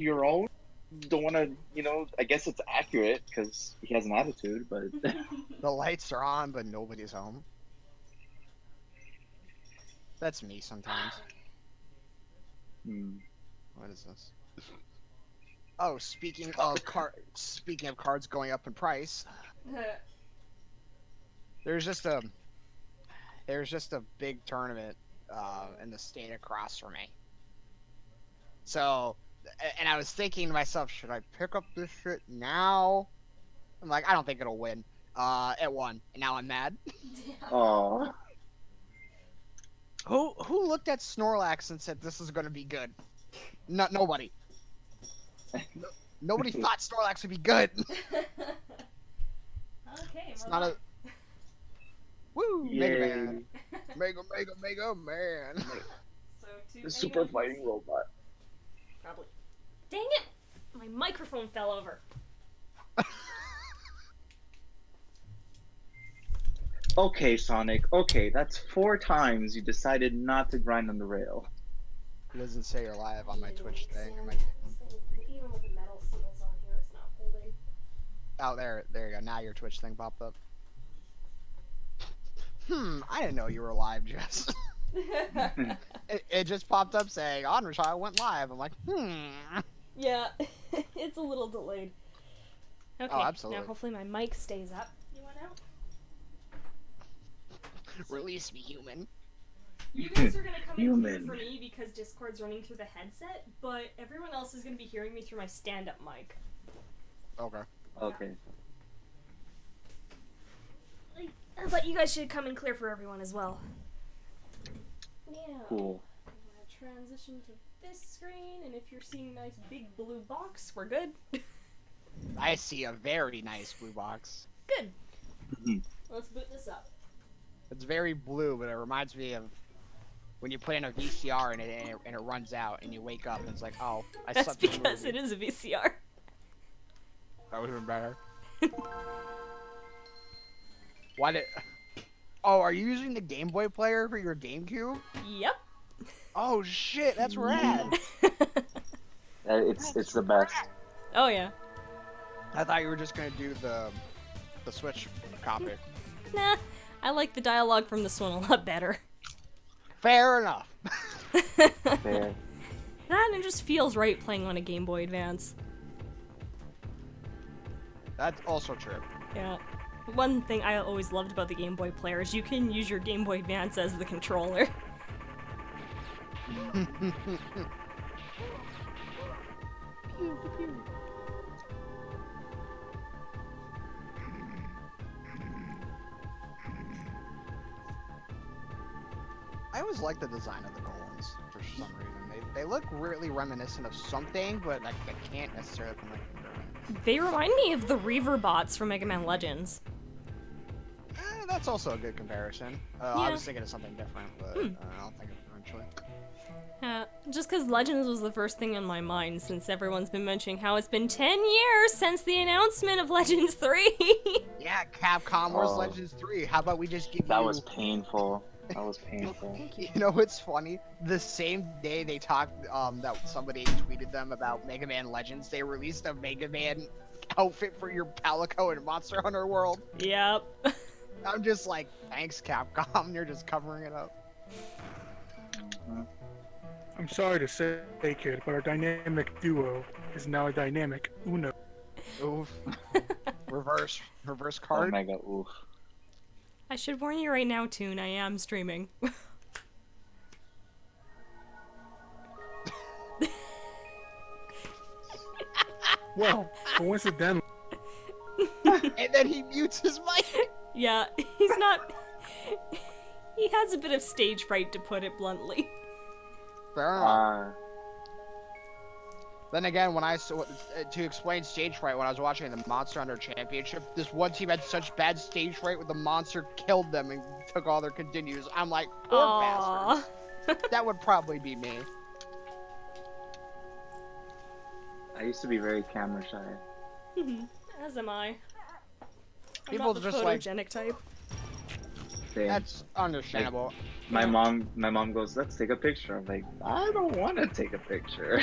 your own. You don't want to, I guess it's accurate because he has an attitude, but The lights are on, but nobody's home. That's me sometimes. What is this? Oh, speaking of cards going up in price, there's just a big tournament in the state across from me. So, and I was thinking to myself, should I pick up this shit now? I'm like, I don't think it'll win. It won, and now I'm mad. oh, Who looked at Snorlax and said this is gonna be good? Nobody. Nobody thought Snorlax would be good. Okay, It's not a. Woo! Yay. Mega Man. Mega Man. So to the super anyone fighting robot. Probably. Dang it! My microphone fell over. Okay, Sonic. Okay, that's 4 times you decided not to grind on the rail. It doesn't say you're live on my Twitch thing. Even with the metal seals on here, it's not holding. Oh, there you go. Now your Twitch thing popped up. I didn't know you were live, Jess. it just popped up saying, Onrashai went live. I'm like, Yeah, it's a little delayed. Okay, Oh, absolutely. now hopefully my mic stays up. You want out? Release me, human. You guys are gonna come in here Human. for me because Discord's running through the headset, but everyone else is gonna be hearing me through my stand-up mic. Okay. Okay. But you guys should come in clear for everyone as well. Yeah. Cool. I'm gonna transition to this screen, and if you're seeing a nice big blue box, we're good. I see a very nice blue box. Good. Mhm. Let's boot this up. It's very blue, but it reminds me of when you put in a VCR and it runs out, and you wake up and it's like, oh, I That's slept through the because movie. it is a VCR. That would have been better. Why did? Oh, are you using the Game Boy player for your GameCube? Yep. Oh shit, that's rad. It's the best. Oh yeah. I thought you were just gonna do the Switch copy. Nah, I like the dialogue from this one a lot better. Fair enough. Fair. That and it just feels right playing on a Game Boy Advance. That's also true. Yeah. One thing I always loved about the Game Boy player is you can use your Game Boy Advance as the controller. I always like the design of the golems for some reason. They look really reminiscent of something, but I can't necessarily come up with it. They remind me of the Reaver bots from Mega Man Legends. That's also a good comparison. I was thinking of something different, but I'll think of it eventually. Just because Legends was the first thing in my mind, since everyone's been mentioning how it's been 10 years since the announcement of Legends 3. Yeah, Capcom, where's Legends 3? How about we just give That you... was painful. That was painful. You know what's funny? The same day they talked, that somebody tweeted them about Mega Man Legends, they released a Mega Man outfit for your Palico in Monster Hunter World. Yep. I'm just like, thanks Capcom, you're just covering it up. I'm sorry to say, kid, but our dynamic duo is now a dynamic Uno. Oof. reverse card. Omega, oof. I should warn you right now, Toon, I am streaming. Well, coincidentally. And then he mutes his mic. Yeah, he's not... He has a bit of stage fright, to put it bluntly. Fair enough. Then again, when to explain stage fright, when I was watching the Monster Hunter Championship, this one team had such bad stage fright when the monster killed them and took all their continues. I'm like, poor bastards. That would probably be me. I used to be very camera shy. As am I. I'm People not the just like photogenic type. Same. That's understandable. My mom goes, "Let's take a picture." I'm like, I don't want to take a picture.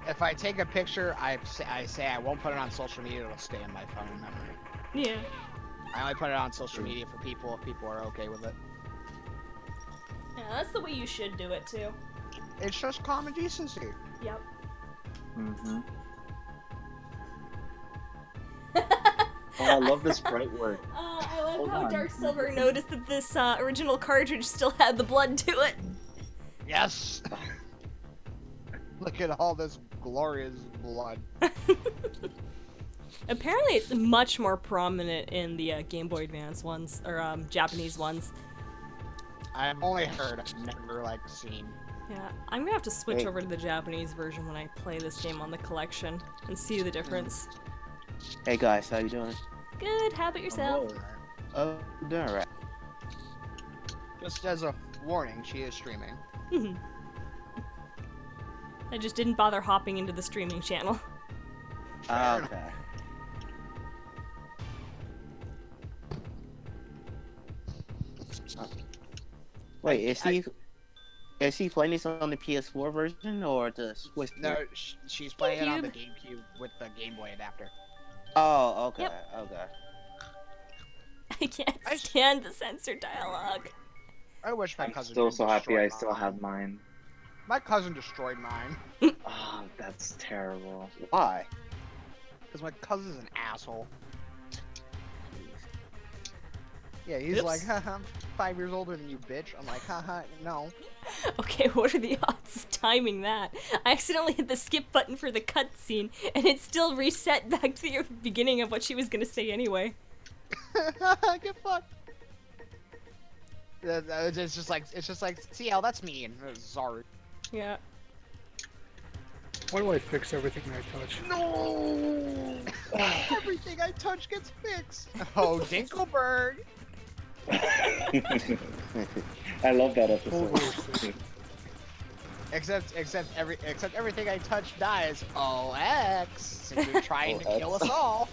If I take a picture, I say I won't put it on social media. It'll stay in my phone memory. Yeah. I only put it on social media for people if people are okay with it. Yeah, that's the way you should do it too. It's just common decency. Yep. Mm-hmm. Oh, I love this sprite work. I love Hold how on. Dark Silver noticed that this original cartridge still had the blood to it. Yes. Look at all this glorious blood. Apparently, it's much more prominent in the Game Boy Advance ones, or Japanese ones. I've only heard, I've never like seen. Yeah, I'm gonna have to switch Hey. over to the Japanese version when I play this game on the collection and see the difference. Hey guys, how you doing? Good, how about yourself? Oh, doing alright. Just as a warning, she is streaming. I just didn't bother hopping into the streaming channel. Fair Okay. Wait, is he playing this on the PS4 version or the Switch? No, she's playing it on the GameCube. GameCube with the Game Boy adapter. Oh, okay, Yep. okay. I can't stand the censored dialogue. I wish my I'm cousin. still didn't so happy I destroy still mine. have mine. My cousin destroyed mine Oh, that's terrible. Why? because my cousin's an asshole. Yeah, he's Oops. like, haha, I'm 5 years older than you, bitch. I'm like, haha, no. Okay, what are the odds of timing that? I accidentally hit the skip button for the cutscene, and it still reset back to the beginning of what she was gonna say anyway. Get fucked. It's just like, CL, that's mean. Sorry. Yeah. Why do I fix everything I touch? No! Everything I touch gets fixed. Oh, Dinkelberg. I love that Hold episode. on. Except everything I touch dies. Oh, X. Since you're trying to kill us all.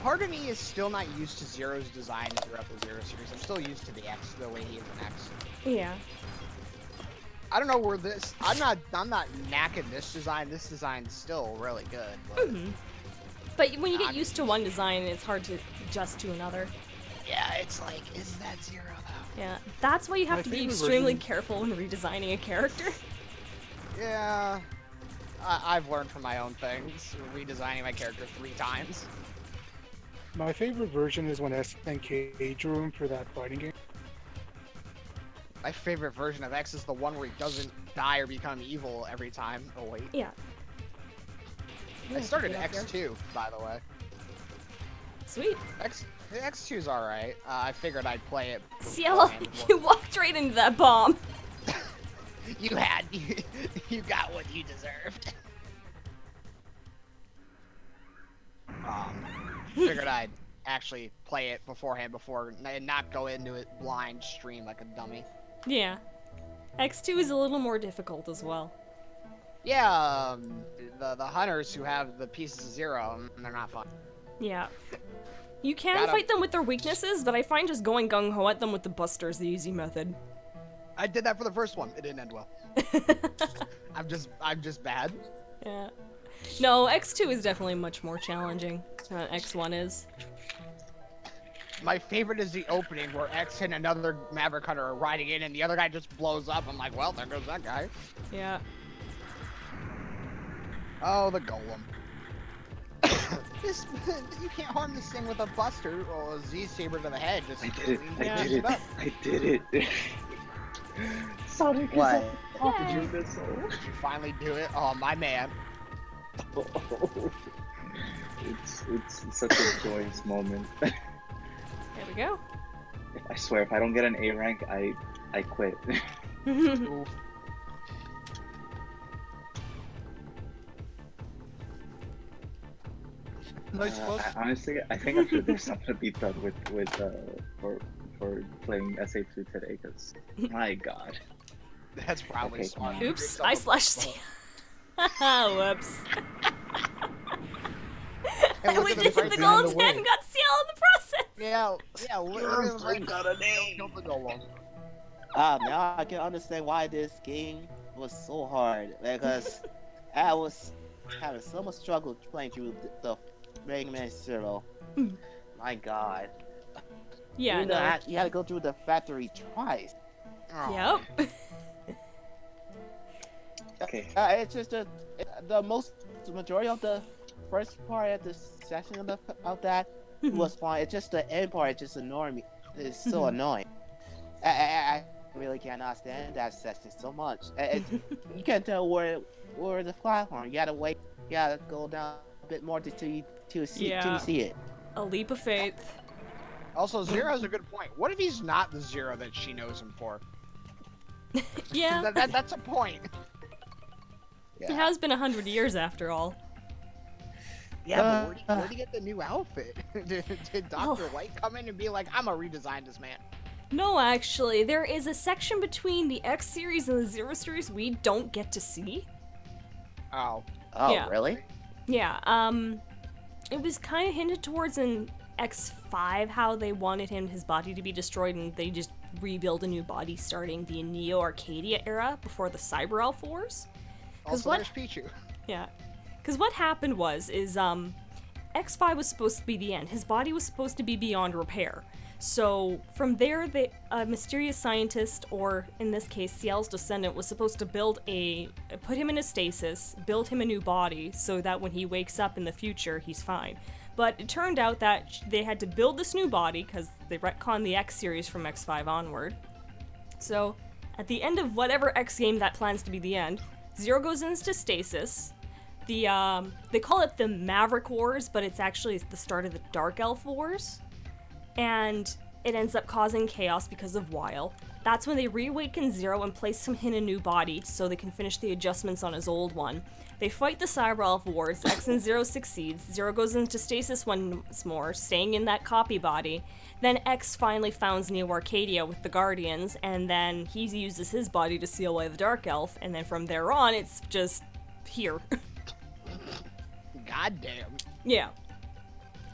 Part of me is still not used to Zero's design throughout the Zero series. I'm still used to the X, the way he is an X. Yeah. I don't know where this. I'm not knacking this design. This design's still really good. But But when you get used to one design, it's hard to adjust to another. yeah, it's like, is that Zero though? Yeah. That's why you have My to be favorite extremely version- careful when redesigning a character. Yeah. I've learned from my own things, redesigning my character 3 times. My favorite version is when SNK drew him for that fighting game. My favorite version of X is the one where he doesn't die or become evil every time. Oh wait. Yeah. I started Get up here. X2, by the way. Sweet. X2's alright. I figured I'd play it. Cielo, beforehand before- you walked right into that bomb. You got what you deserved. Figured I'd actually play it beforehand and not go into it blind stream like a dummy. Yeah. X2 is a little more difficult as well. Yeah, the hunters who have the pieces of Zero, they're not fun. Yeah. You can Gotta- fight them with their weaknesses, but I find just going gung-ho at them with the buster is the easy method. I did that for the first one. It didn't end well. I'm just bad. Yeah. No, X2 is definitely much more challenging than X1 is. My favorite is the opening where X and another Maverick Hunter are riding in and the other guy just blows up. I'm like, well, there goes that guy. Yeah. Oh, the golem. You can't harm this thing with a buster or a Z-saber to the head. Just I did it. Yeah. I did it. I did it. Sonic is What? a pocket Yay. missile. Did you finally do it? Oh, my man. It's such a joyous moment. There we go. I swear, if I don't get an A rank, I quit. Oof. Nice close. Honestly, I think I should do something to beat that with for playing SA2 today, because my god. That's probably Okay. smart. Oops, I slashed. Whoops. And look we at the did brain the behind golden the head way. and got CL in the process. Yeah, look at the brain. got a name. Killed the golem. Now I can understand why this game was so hard because I was having so much struggle playing through the Mega Man Zero. My God. Yeah, You know, no. you had to go through the factory twice. Oh. Yep. Okay. It's just the majority of the first part of the session of that was fine. It's just the end part. It just annoyed me. It's so annoying. I really cannot stand that section so much. You can't tell where the platform. You gotta wait. You gotta go down a bit more till you see it. A leap of faith. Also, Zero has a good point. What if he's not the Zero that she knows him for? Yeah. That's a point. It has been 100 years after all. Yeah, but where'd he get the new outfit? Did Dr. Light come in and be like, I'm gonna redesign this man? No, actually, there is a section between the X series and the Zero series we don't get to see. Oh. Oh, Yeah. really? Yeah, it was kind of hinted towards in X5 how they wanted his body to be destroyed and they just rebuild a new body starting the Neo Arcadia era before the Cyber Elf Wars. Also, what- there's Pichu. Yeah. Because what happened was, X5 was supposed to be the end. His body was supposed to be beyond repair. So from there, a mysterious scientist, or in this case, Ciel's descendant, was supposed to put him in a stasis, build him a new body, so that when he wakes up in the future, he's fine. But it turned out that they had to build this new body, because they retconned the X series from X5 onward. So, at the end of whatever X game that plans to be the end, Zero goes into stasis. They call it the Maverick Wars, but it's actually the start of the Dark Elf Wars. And it ends up causing chaos because of Weil. That's when they reawaken Zero and place him in a new body so they can finish the adjustments on his old one. They fight the Cyber Elf Wars, X and Zero succeeds, Zero goes into stasis once more, staying in that copy body. Then X finally founds Neo Arcadia with the Guardians, and then he uses his body to seal away the Dark Elf, and then from there on, it's just here. Goddamn. Yeah.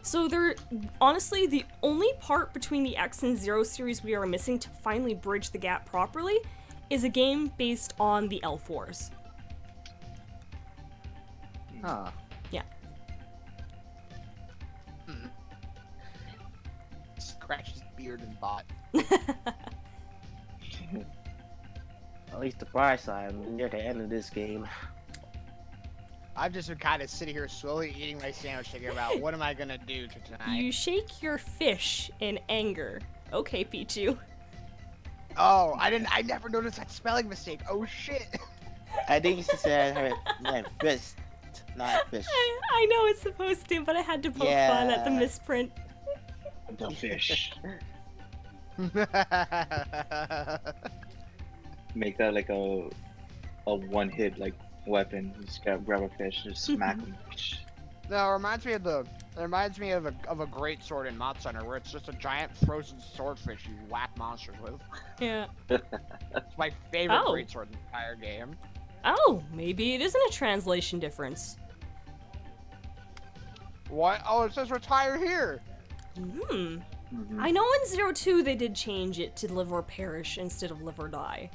So honestly, the only part between the X and Zero series we are missing to finally bridge the gap properly is a game based on the Elf Wars. Huh. Yeah. Scratch his beard and bot. At least the bright side, I'm near the end of this game. I've just been kind of sitting here slowly eating my sandwich, thinking about what am I gonna do to tonight. You shake your fish in anger. Okay, Pichu. Oh, I never noticed that spelling mistake. Oh shit. I think she said her name fist, not fish. I know it's supposed to, but I had to poke fun at the Yeah. misprint. The fish. Make that like a one-hit like weapon. You just grab a fish, just smack him. No, it reminds me of a great sword in Mod Center where it's just a giant frozen swordfish you whack monsters with. Yeah. It's my favorite Oh. great sword in the entire game. Oh, maybe it isn't a translation difference. What? Oh, it says retire here. Hmm. Mhm. I know in 02 they did change it to live or perish instead of live or die.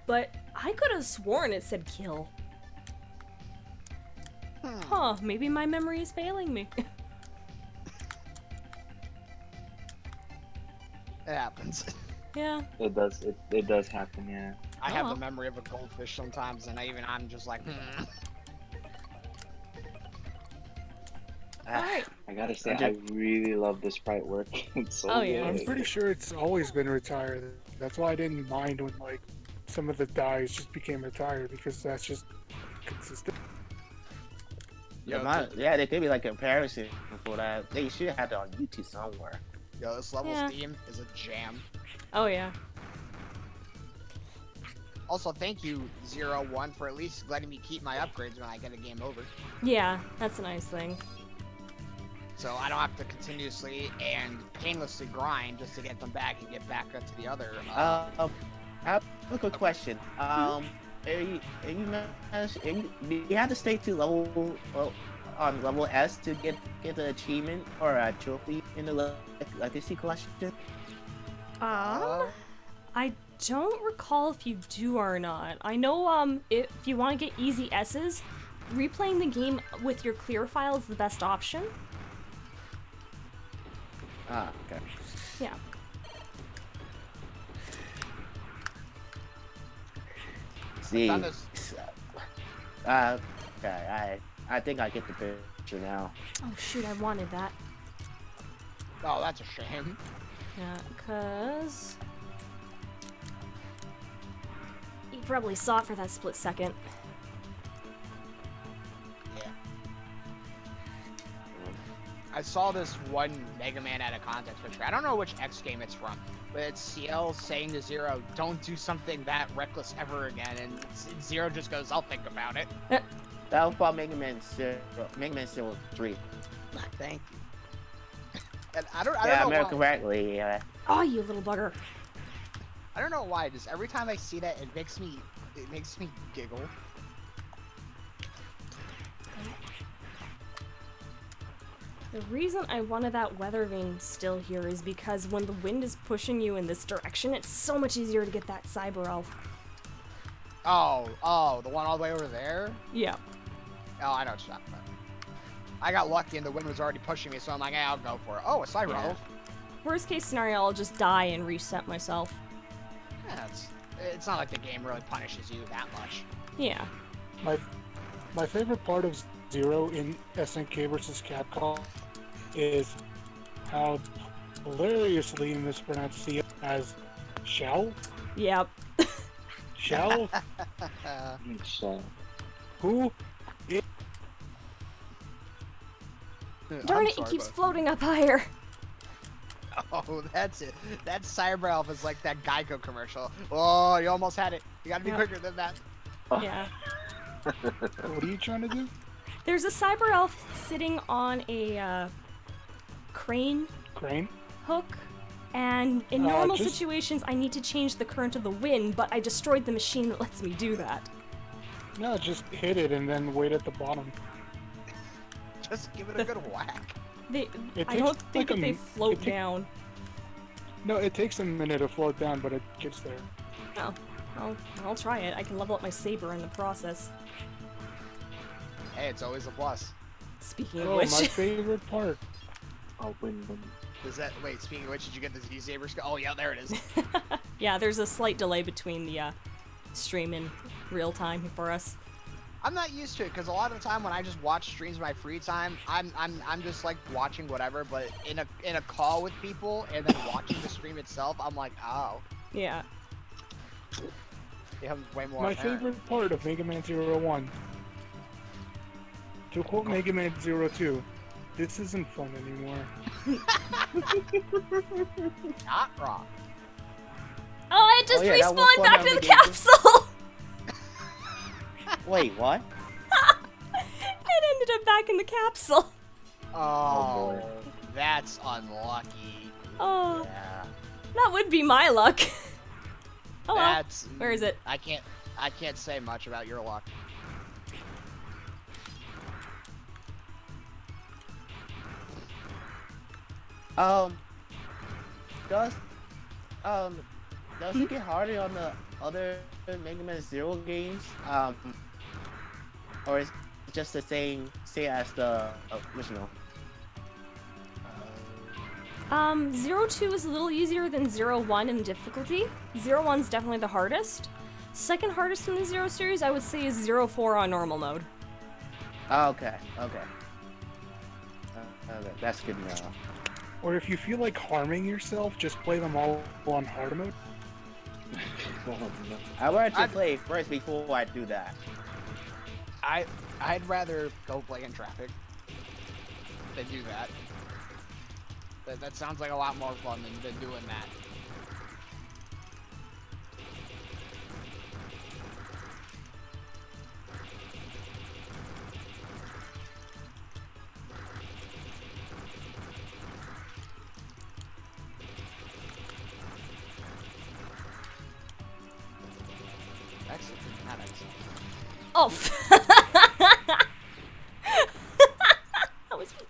But I could have sworn it said kill. Huh, maybe my memory is failing me. It happens. Yeah. It does. It does happen. Yeah. I have well. the memory of a goldfish sometimes, and I'm just like, Alright. I gotta say, I really love the sprite work. It's so Oh, yeah. good. I'm pretty sure it's always been retired. That's why I didn't mind when like some of the dies just became retired because that's just consistent. Yeah, they could be like a comparison for that. They should have that on YouTube somewhere. yo, this level's Yeah. theme is a jam. Oh yeah. Also, thank you, 01, for at least letting me keep my upgrades when I get a game over. Yeah, that's a nice thing. So I don't have to continuously and painlessly grind just to get them back and get back up to the other. I have a quick question. Do you have to stay to level on level S to get the achievement or a trophy in the legacy collection? I don't recall if you do or not. I know if you want to get easy S's, replaying the game with your clear file is the best option. Ah, okay. Yeah. See. Done this. Okay, I think I get the picture now. Oh shoot, I wanted that. Oh, that's a shame. Yeah, cause you probably saw it for that split second. Yeah. I saw this one Mega Man out of context picture. I don't know which X game it's from, but it's CL saying to Zero, "Don't do something that reckless ever again," and Zero just goes, "I'll think about it." That was from Mega Man Zero 3. Thank you. And I don't Yeah, know American why. correctly. Yeah. Oh, you little bugger. I don't know why. Just every time I see that, it makes me giggle. The reason I wanted that weather vane still here is because when the wind is pushing you in this direction, it's so much easier to get that cyber elf. Oh, the one all the way over there? Yeah. Oh, I know what you're talking about. I got lucky and the wind was already pushing me, so I'm like, hey, I'll go for it. Oh, a cyber Yeah. elf. Worst case scenario, I'll just die and reset myself. Yeah, it's not like the game really punishes you that much. Yeah. My favorite part of Zero in SNK vs. Capcom is how hilariously mispronounced C as Shell. Yep. Shell? So, Who? Darn it, it keeps floating up higher. Oh, that's it. That cyber elf is like that Geico commercial. Oh, you almost had it. You gotta be Yep. quicker than that. Yeah. What are you trying to do? There's a cyber elf sitting on a crane Crane? hook, and in normal just- situations I need to change the current of the wind, but I destroyed the machine that lets me do that. No, just hit it and then wait at the bottom. Just give it a good whack. They, It I takes don't think like that they a- float it take- down. No, it takes a minute to float down, but it gets there. Oh, I'll try it. I can level up my saber in the process. Hey, it's always a plus. Speaking of Oh, which, my favorite part. I'll win them. Does that wait? Speaking of which, did you get the Z-Saber skill? Oh yeah, there it is. yeah, there's a slight delay between the stream and real time for us. I'm not used to it because a lot of the time when I just watch streams in my free time, I'm just like watching whatever. But in a call with people and then watching the stream itself, I'm like, oh, Yeah. it becomes way more. My apparent. favorite part of Mega Man 01. To quote Mega Man 02, this isn't fun anymore. Not wrong. Oh, I just yeah, that was respawned fun back on to the the game. capsule! Wait, what? It ended up back in the capsule. Oh, boy. that's unlucky. Oh, Yeah, that would be my luck. Oh well. that's. Where is it? I can't say much about your luck. Does does it get harder on the other Mega Man Zero games? Or is it just the same as the original? 02 is a little easier than 01 in difficulty. 01's definitely the hardest. Second hardest in the Zero series, I would say, is 04 on normal mode. Oh, okay. Okay, that's good to know. Or if you feel like harming yourself, just play them all on hard mode. I wanted to play first before I do that. I'd rather go play in traffic than do that. That sounds like a lot more fun than doing that. Excellent. Not excellent. Oh.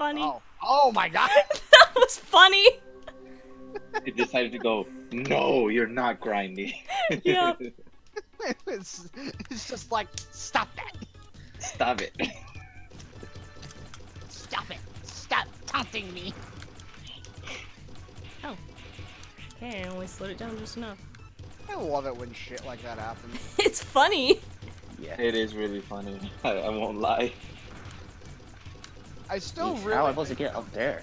funny. Oh my god. That was funny. It decided to go, no, you're not grinding. Yep. it's just like, stop that. Stop it. Stop it. Stop taunting me. Oh. Okay, I only slowed it down just enough. I love it when shit like that happens. It's funny. Yeah, it is really funny. I won't lie. I still Jeez, how am I really, supposed to get up there?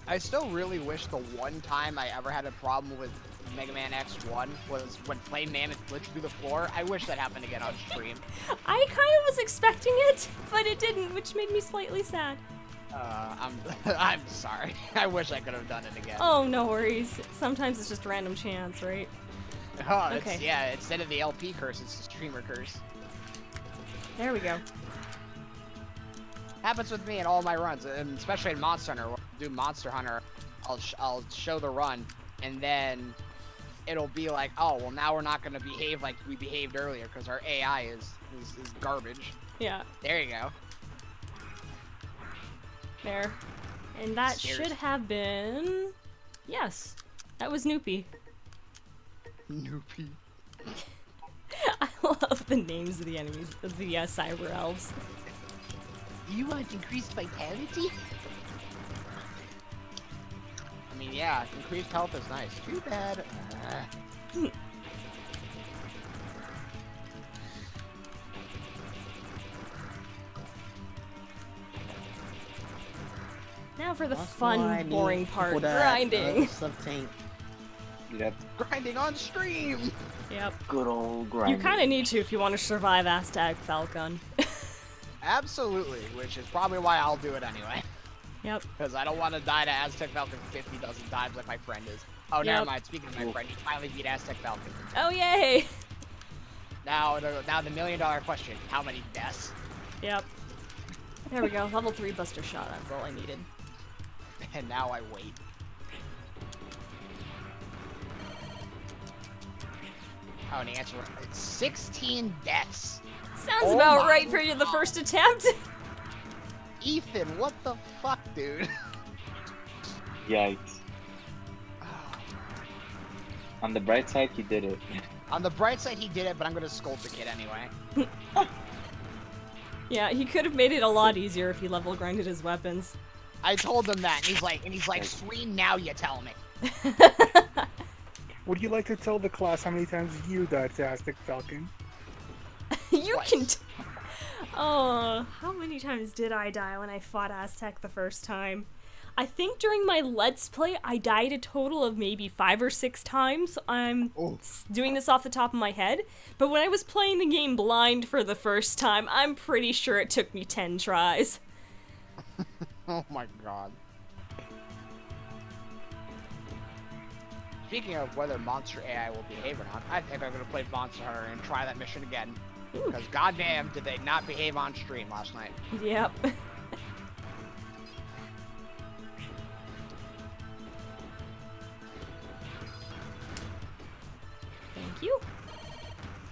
I still really wish the one time I ever had a problem with Mega Man X1 was when Flame Mammoth glitched through the floor. I wish that happened again on stream. I kind of was expecting it, but it didn't, which made me slightly sad. I'm sorry. I wish I could have done it again. Oh, no worries. Sometimes it's just random chance, right? Oh, okay. yeah, instead of the LP curse, it's the streamer curse. There we go. Happens with me in all my runs, and especially in Monster Hunter. When I do Monster Hunter, I'll show the run, and then it'll be like, oh, well, now we're not going to behave like we behaved earlier because our AI is garbage. Yeah, There you go. there. And that Scares. should have been... Yes, that was Noopy. Noopy. I love the names of the enemies, of the cyber elves. You want increased vitality? I mean, yeah, increased health is nice. Too bad. Now for the That's why I fun, need boring people part, that grinding. Something. Yep, Grinding on stream! Yep. good old You grind. kind of need to if you want to survive Aztec Falcon. Absolutely, which is probably why I'll do it anyway. Yep. Because I don't want to die to Aztec Falcon 50 dozen times like my friend is. Oh, never Yep. mind. Speaking of my friend, he finally beat Aztec Falcon. Oh, yay! Now the million-dollar question: how many deaths? Yep. There we go. Level 3 Buster Shot. That's all I needed. And now I wait. Oh, and the answer: 16 deaths. Sounds Oh about my right for you the first attempt. Ethan, what the fuck, dude? Yikes. On the bright side, he did it. On the bright side, he did it, but I'm gonna scold the kid anyway. Yeah, he could have made it a lot easier if he level grinded his weapons. I told him that, and he's like, sweet, now you tell me. Would you like to tell the class how many times you died to Aztec Falcon? You Twice. can. Oh, how many times did I die when I fought Aztec the first time? I think during my Let's Play, I died a total of maybe 5 or 6 times. I'm doing this off the top of my head. But when I was playing the game blind for the first time, I'm pretty sure it took me 10 tries. Oh my god. Speaking of whether Monster AI will behave or not, I think I'm gonna play Monster Hunter and try that mission again. Because goddamn, did they not behave on stream last night? Yep. Thank you.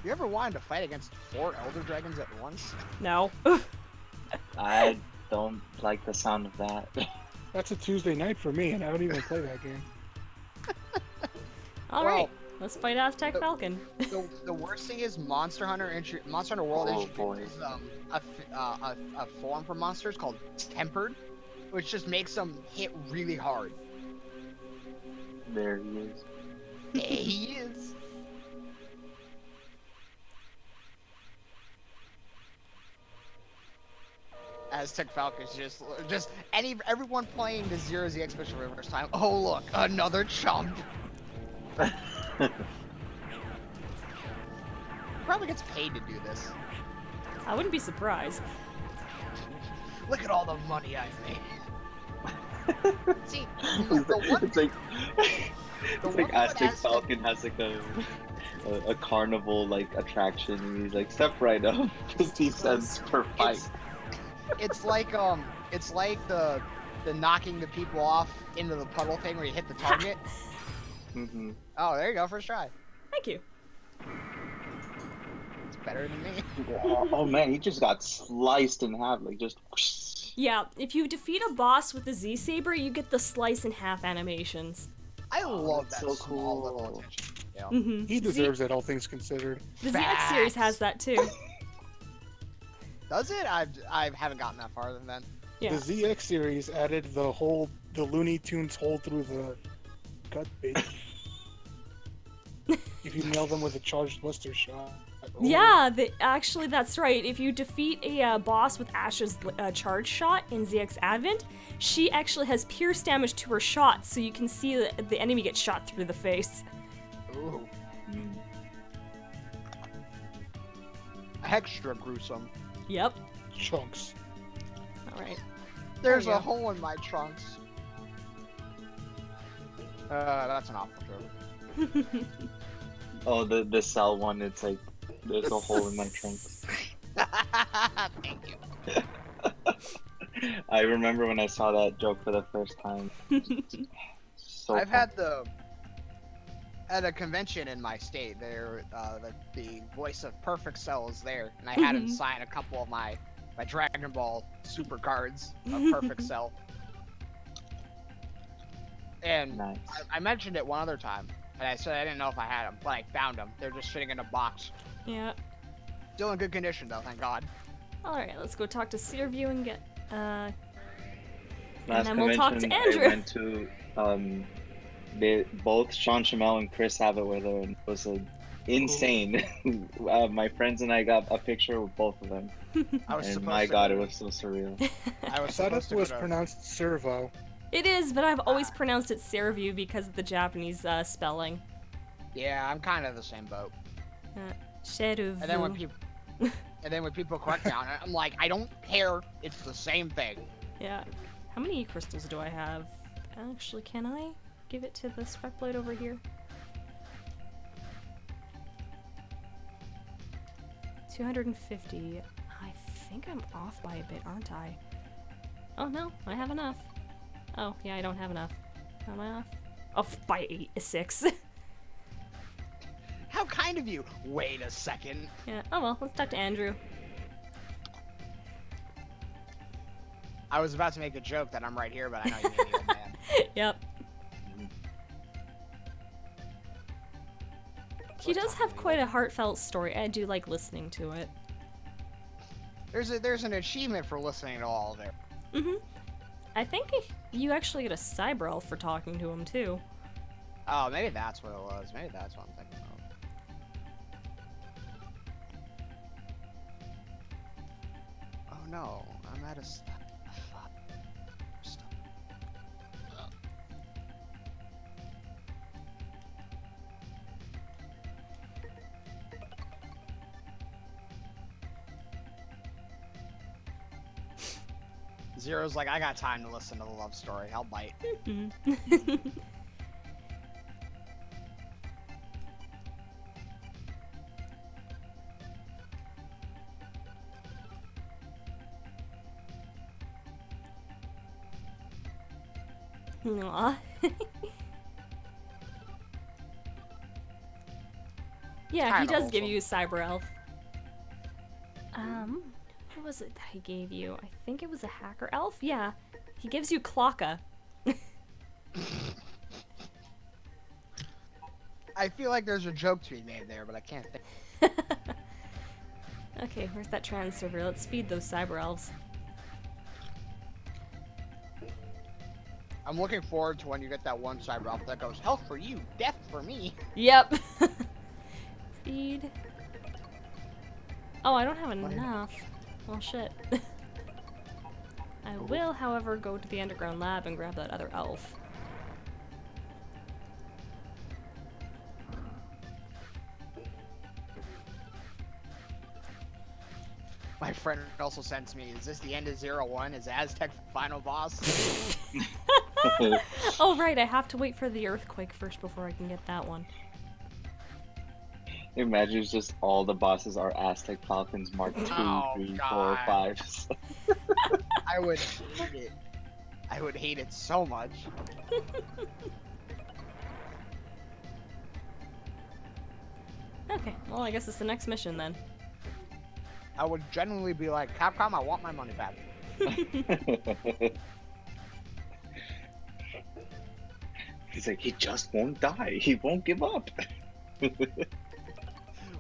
You ever wanted to fight against 4 Elder Dragons at once? No. I don't like the sound of that. That's a Tuesday night for me, and I don't even play that game. Alright, let's fight Aztec Falcon. The worst thing is Monster Hunter World Oh, boy. introduces a form for monsters called Tempered, which just makes them hit really hard. There he is. There he is. Aztec Falcon's just everyone playing the Zero Z Expedition for the first time. Oh look, another chump. Probably gets paid to do this. I wouldn't be surprised. Look at all the money I've made. See, the one, It's like, the it's like one with Aztec Falcon has like a carnival like attraction, and he's like, step right up, 50 cents per fight. It's like the knocking the people off into the puddle thing where you hit the target. Mm-hmm. Oh, there you go, first try. Thank you. It's better than me. Oh man, he just got sliced in half, like just. Yeah, if you defeat a boss with a Z-Saber, you get the slice in half animations. I love that's that so small little cool. attention to detail. Mm-hmm. He deserves it, all things considered. The ZX series Facts. has that too. Does it? I haven't gotten that far then. Yeah. The ZX series added the Looney Tunes hole through the gut bait. If you nail them with a charged Buster shot. Oh. Yeah, actually that's right. If you defeat a boss with Ash's charge shot in ZX Advent, she actually has pierce damage to her shot, so you can see that the enemy gets shot through the face. Ooh. Mm. Extra gruesome. Yep. Chunks. Alright. There's There you a go. hole in my trunks. That's an awful joke. Oh, the cell one. It's like there's a hole in my trunk. Thank you. I remember when I saw that joke for the first time. So I've fun. had at a convention in my state. There, the voice of Perfect Cell is there, and I had him Mhm. sign a couple of my Dragon Ball Super cards of Perfect Cell. And Nice. I mentioned it one other time, and I said I didn't know if I had them, but I found them. They're just sitting in a box. Yeah. Still in good condition though, thank God. Alright, let's go talk to Searview and get and Last then we'll talk to convention Andrew. I went to, both Sean Chamel and Chris have it with her, and it was insane. My friends and I got a picture with both of them, I was and supposed my to god, go it to- was so surreal. I I was thought supposed it to go was to- pronounced servo. It is, but I've always pronounced it Searview because of the Japanese spelling. Yeah, I'm kind of the same boat. Searview. And then when people correct me on it, I'm like, I don't care. It's the same thing. Yeah. How many crystals do I have? Actually, can I give it to the spec blade over here? 250. I think I'm off by a bit, aren't I? Oh no, I have enough. Oh, yeah, I don't have enough. Am I off? Off by 6. How kind of you. Wait a second. Yeah, oh well, let's talk to Andrew. I was about to make a joke that I'm right here, but I know you made me old man. Yep. He does have quite a heartfelt story. I do like listening to it. There's an achievement for listening to all of it. Mm-hmm. I think you actually get a cyber elf for talking to him too. Oh, maybe that's what it was. Maybe that's what I'm thinking of. Oh no, I'm at a stop. Zero's like, I got time to listen to the love story. I'll bite. Aw. Yeah, he Kinda does give wholesome. you a cyber elf. What was it that he gave you? I think it was a hacker elf? Yeah. He gives you Clocka. I feel like there's a joke to be made there, but I can't think. Okay, where's that trans server? Let's speed those cyber elves. I'm looking forward to when you get that one cyber elf that goes, health for you, death for me. Yep. Feed. Oh, I don't have enough. Well, shit. I will, however, go to the underground lab and grab that other elf. My friend also sends me, is this the end of 01? Is Aztec the final boss? Oh, right, I have to wait for the earthquake first before I can get that one. Imagine it's just all the bosses are Aztec Falcons Mark 2, Oh, 3, 4, God. 5. I would hate it. I would hate it so much. Okay, well, I guess it's the next mission then. I would genuinely be like, Capcom, I want my money back. He's like, he just won't die. He won't give up.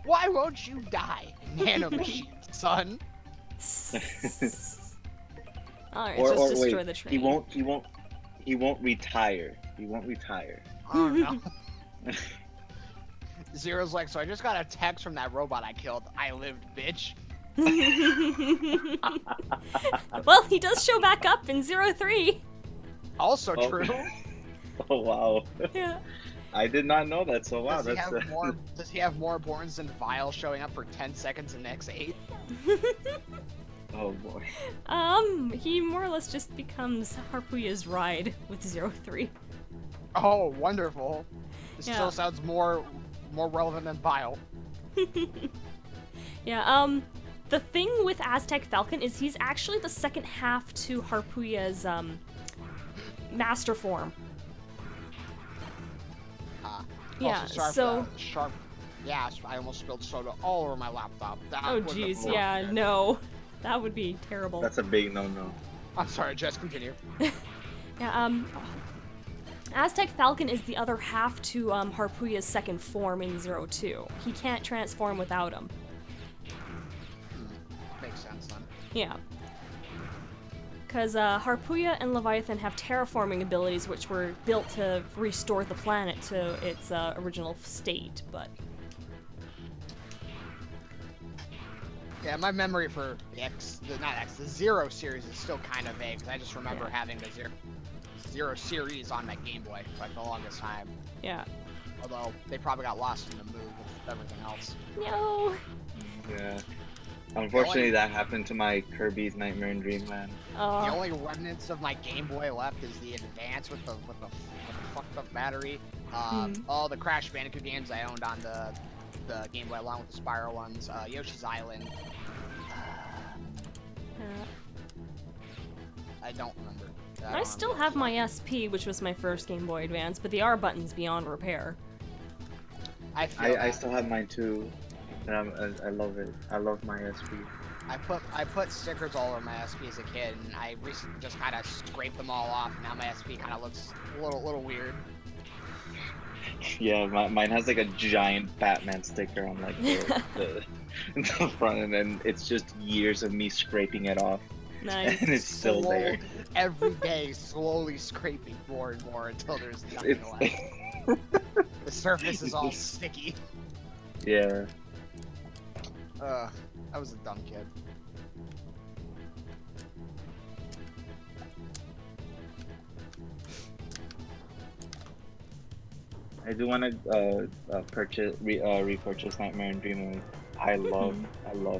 Why won't you die, nanomachine, son? Alright, Or, let's or destroy wait, the train. he won't retire. He won't retire. Oh no. Zero's like, so I just got a text from that robot I killed. I lived, bitch. Well, he does show back up in 03. Also Oh. true. Oh wow. Yeah. I did not know that. So wow, Does he that's have more? Does he have more Borns than Vile showing up for 10 seconds in X8? oh boy. He more or less just becomes Harpuya's ride with 03. Oh, wonderful. This Yeah. still sounds more relevant than Vile. Yeah, the thing with Aztec Falcon is he's actually the second half to Harpuya's, master form. Yeah, Also, sorry so... for the sharp. Yeah, I almost spilled soda all over my laptop. That Oh wouldn't have jeez, worked. yeah, no. That would be terrible. That's a big no-no. I'm sorry, just continue. Yeah, Aztec Falcon is the other half to Harpuya's second form in 02. He can't transform without him. Makes sense then. Yeah. Because Harpuya and Leviathan have terraforming abilities which were built to restore the planet to its original state, but... Yeah, my memory for the Zero series is still kind of vague, 'cause I just remember Yeah. having the Zero series on my Game Boy for like the longest time. Yeah. Although, they probably got lost in the move with everything else. No! Yeah. Unfortunately, that happened to my Kirby's Nightmare in Dreamland. The Oh, only remnants of my Game Boy left is the Advance with the fucked up battery. All the Crash Bandicoot games I owned on the Game Boy along with the Spyro ones. Yoshi's Island. I don't remember. I still have my SP, which was my first Game Boy Advance, but the R button's beyond repair. I feel I still have mine too. And I love it. I love my SP. I put stickers all over my SP as a kid, and I recently just kind of scraped them all off. And now my SP kind of looks a little weird. Yeah, mine has like a giant Batman sticker on like the front, and then it's just years of me scraping it off, Nice. and it's still there. Every day, slowly scraping more and more until there's nothing left. The surface is all sticky. Yeah. I was a dumb kid. I do want to repurchase Nightmare in Dreamland. I love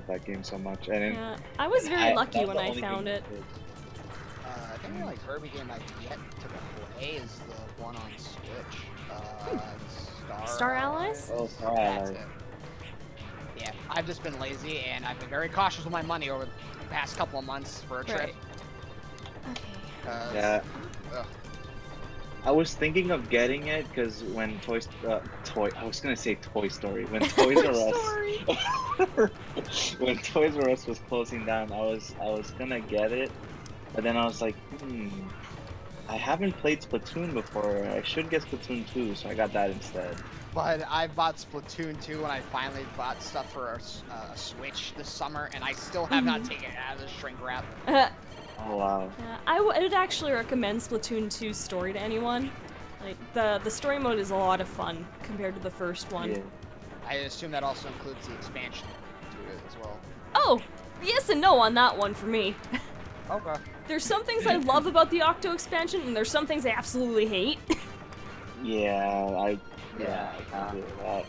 that game so much, and Yeah, I was very lucky that's when the I only found game it. I think the only Kirby game I've yet to play is the one on Switch. Star Allies? Oh, Star That's Allies. it. Yeah, I've just been lazy, and I've been very cautious with my money over the past couple of months for a trip. Right. Okay. Yeah. Ugh. I was thinking of getting it because when I was gonna say Toy Story. When Toys R Us, when Toys R Us was closing down, I was gonna get it, but then I was like, I haven't played Splatoon before. I should get Splatoon 2, so I got that instead. But I bought Splatoon 2 when I finally bought stuff for a Switch this summer, and I still have not taken it out of the shrink wrap. Oh wow. Yeah, I would actually recommend Splatoon 2's story to anyone. Like the story mode is a lot of fun compared to the first one. Yeah. I assume that also includes the expansion to it as well. Oh, yes and no on that one for me. Okay. There's some things I love about the Octo expansion, and there's some things I absolutely hate. Yeah, I can do that.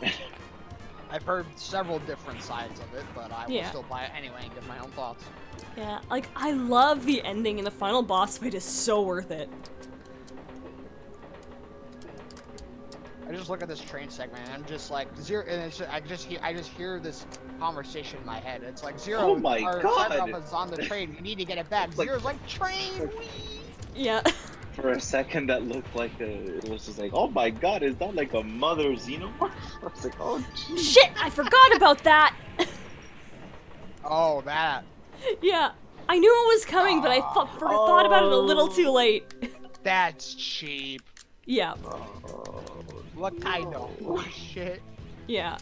I've heard several different sides of it, but I will Yeah. still buy it anyway and give my own thoughts. Yeah, like I love the ending, and the final boss fight is so worth it. I just look at this train segment and I'm just like Zero, and it's just, I just hear this conversation in my head. It's like Zero, Oh my our God. Cyberpunk is on the train. We need to get it back. Like- Zero's like train. Wee! Yeah. For a second, that looked like it was just like, oh my god, is that like a mother xenomorph? I was like, oh jeez. Shit, I forgot about that. Oh, that. Yeah. I knew it was coming, but I thought about it a little too late. That's cheap. Yeah, What kind of shit? yeah.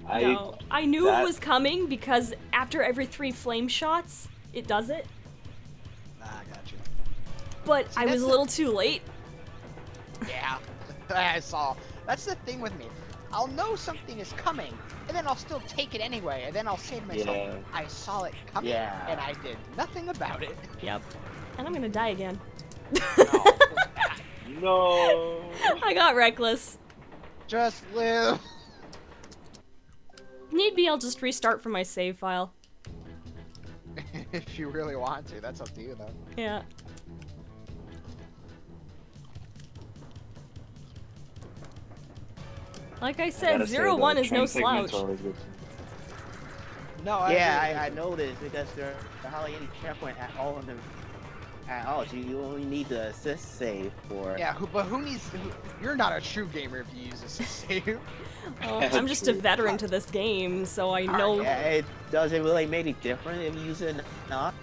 I No, I knew that- it was coming because after every 3 flame shots, it does it. Ah, I got you. But See, I was that's a the- little too late. Yeah, I saw. That's the thing with me. I'll know something is coming, and then I'll still take it anyway, and then I'll say to myself, Yeah. I saw it coming, Yeah. and I did nothing about it. Yep. And I'm gonna die again. No, No. I got reckless. just live. Need be, I'll just restart from my save file. If you really want to, that's up to you, though. Yeah. Like I said, Gotta say, 0-1 the is no train segments slouch. are always good. No, I Yeah, agree. I noticed because there are hardly any checkpoint at all in them. At all, so you only need the assist save for. Yeah, but who needs? You're not a true gamer if you use this to save. Well, I'm just a veteran to this game, so I know. Yeah, it doesn't really make it different if you use it or not.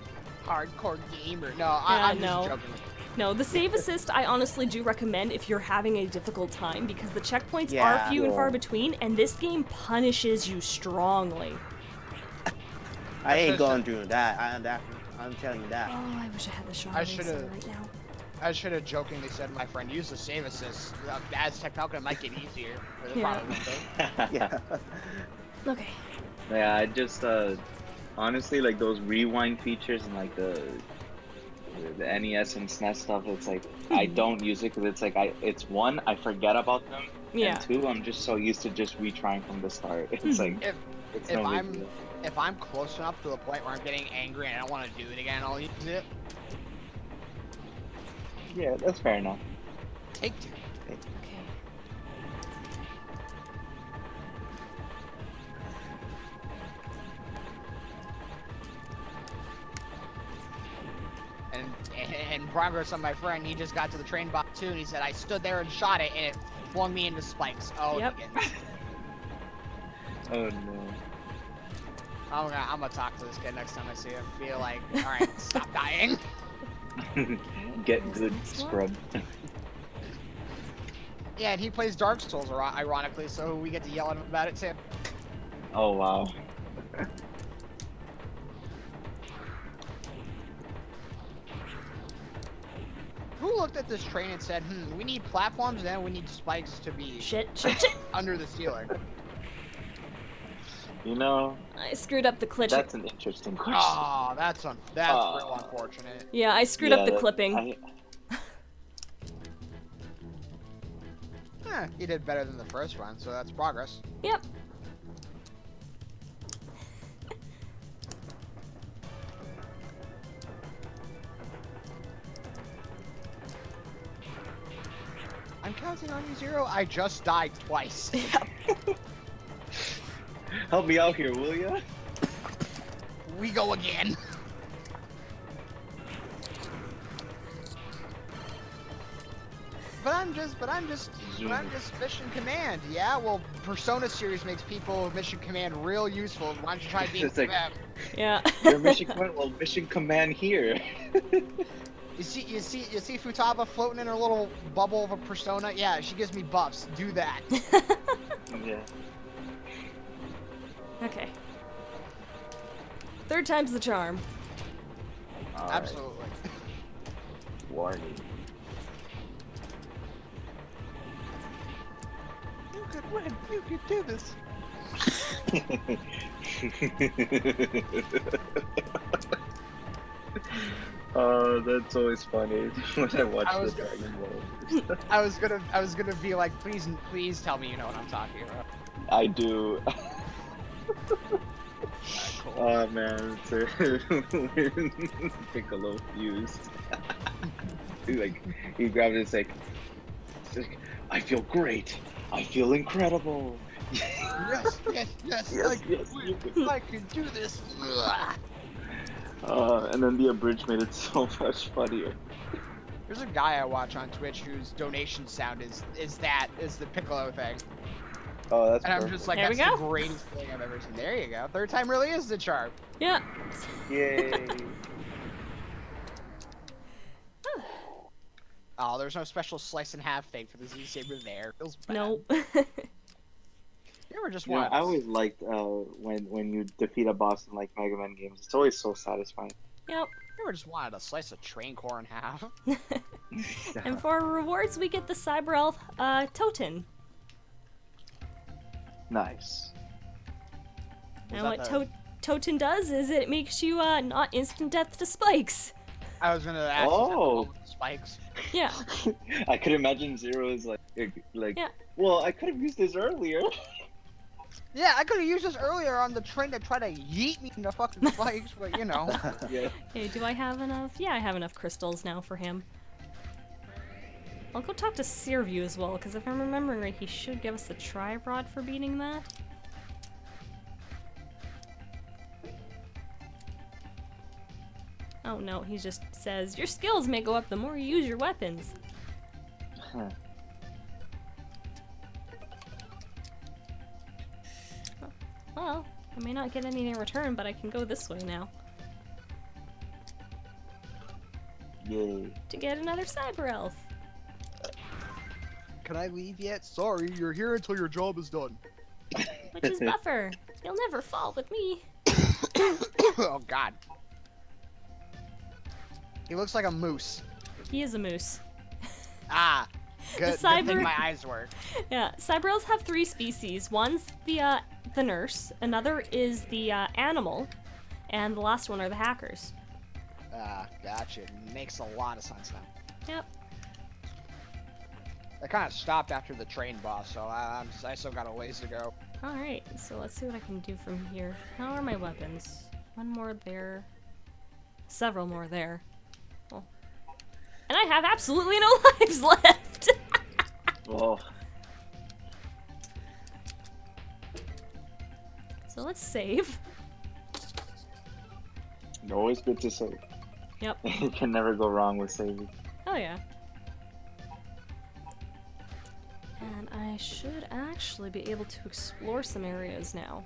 Hardcore gamer. No, Yeah, I'm no. just joking. No, the save assist I honestly do recommend if you're having a difficult time because the checkpoints are Yeah. few and far Yeah. between, and this game punishes you strongly. I ain't going through that. I'm telling you that. Oh, I wish I had the shot I of Lisa should've- right now. I should have jokingly said, my friend, use the save assist. Aztec Falcon might get easier. But it Yeah. probably won't, though. Yeah. Okay. Yeah, I just honestly like those rewind features and like the NES and SNES stuff. It's like I don't use it because it's like it's one, I forget about them, Yeah. and two, I'm just so used to just retrying from the start. It's like it's If no big I'm deal. if I'm close enough to the point where I'm getting angry and I don't want to do it again, I'll use it. Yeah, that's fair enough. Take two. Okay. And progress on my friend, he just got to the train box too, and he said I stood there and shot it, and it flung me into spikes. Oh, Yep. again. Oh no. I'm gonna talk to this kid next time I see him. Be like, all right, stop dying. Get Where's good the next one? scrub. Yeah, and he plays Dark Souls, ironically, so we get to yell at him about it too. Oh wow. Who looked at this train and said, we need platforms, and then we need spikes to be Shit, shit, shit. under the ceiling? You know, I screwed up the clip. that's an interesting question. Oh, that's real unfortunate. Yeah, I screwed up the that- clipping. You did better than the first run, so that's progress. Yep. I'm counting on you, Zero. I just died twice. Help me out here, will ya? We go again. But I'm just Mission Command. Yeah, well, Persona series makes people Mission Command real useful. Why don't you try being It's like- them? Yeah. Your mission command, well, mission command here. You see Futaba floating in her little bubble of a Persona? Yeah, she gives me buffs. Do that. Yeah. Okay. Third time's the charm. All right. Absolutely. Warning. You could win. You could do this. Oh, that's always funny when I watch I the was- Dragon Ball. I was gonna be like, please tell me you know what I'm talking about. I do. Oh man, Piccolo fused. he grabbed it, it's like, I feel great. I feel incredible. Yes. Yes, I yes, you can. I can do this. And then the abridged made it so much funnier. There's a guy I watch on Twitch whose donation sound is the Piccolo thing, Oh, that's and I'm perfect. just like, There we that's the go. greatest thing I've ever seen. There you go. Third time really is the charm. Yeah. Yay. Oh, there's no special slice and half thing for the Z Saber there. Feels bad. No. You ever just You know, want I always liked when you defeat a boss in like Mega Man games. It's always so satisfying. Yep. you ever just wanted to slice a train core in half? And for our rewards, we get the Cyber Elf Toten. Nice. And that what the- Toten does is it makes you not instant death to spikes. I was gonna ask. Is that the Oh. one with the spikes? Yeah. I could imagine Zero's like Yeah. well, I could have used this earlier. Yeah, I could have used this earlier on the train to try to yeet me in the fucking spikes, but you know. Yeah. Okay, do I have enough? Yeah, I have enough crystals now for him. I'll go talk to Searview as well, because if I'm remembering right, he should give us the tri-rod for beating that. Oh no, he just says, your skills may go up the more you use your weapons. Huh. Well, I may not get anything in return, but I can go this way now Yay. to get another Cyber Elf. Can I leave yet? Sorry, you're here until your job is done. Which is Buffer. You'll never fall with me. Oh god. He looks like a moose. He is a moose. Ah, good, good cyber- thing my eyes work. Yeah, Cyber Elves have 3 species. One's the nurse, another is the animal, and the last one are the hackers. Ah, gotcha. Makes a lot of sense now. Yep. I kind of stopped after the train boss, so I still got a ways to go. Alright, so let's see what I can do from here. How are my weapons? One more there. Several more there. Oh. And I have absolutely no lives left! Oh. So let's save. Always good to save. Yep. You can never go wrong with saving. Oh yeah. And I should actually be able to explore some areas now.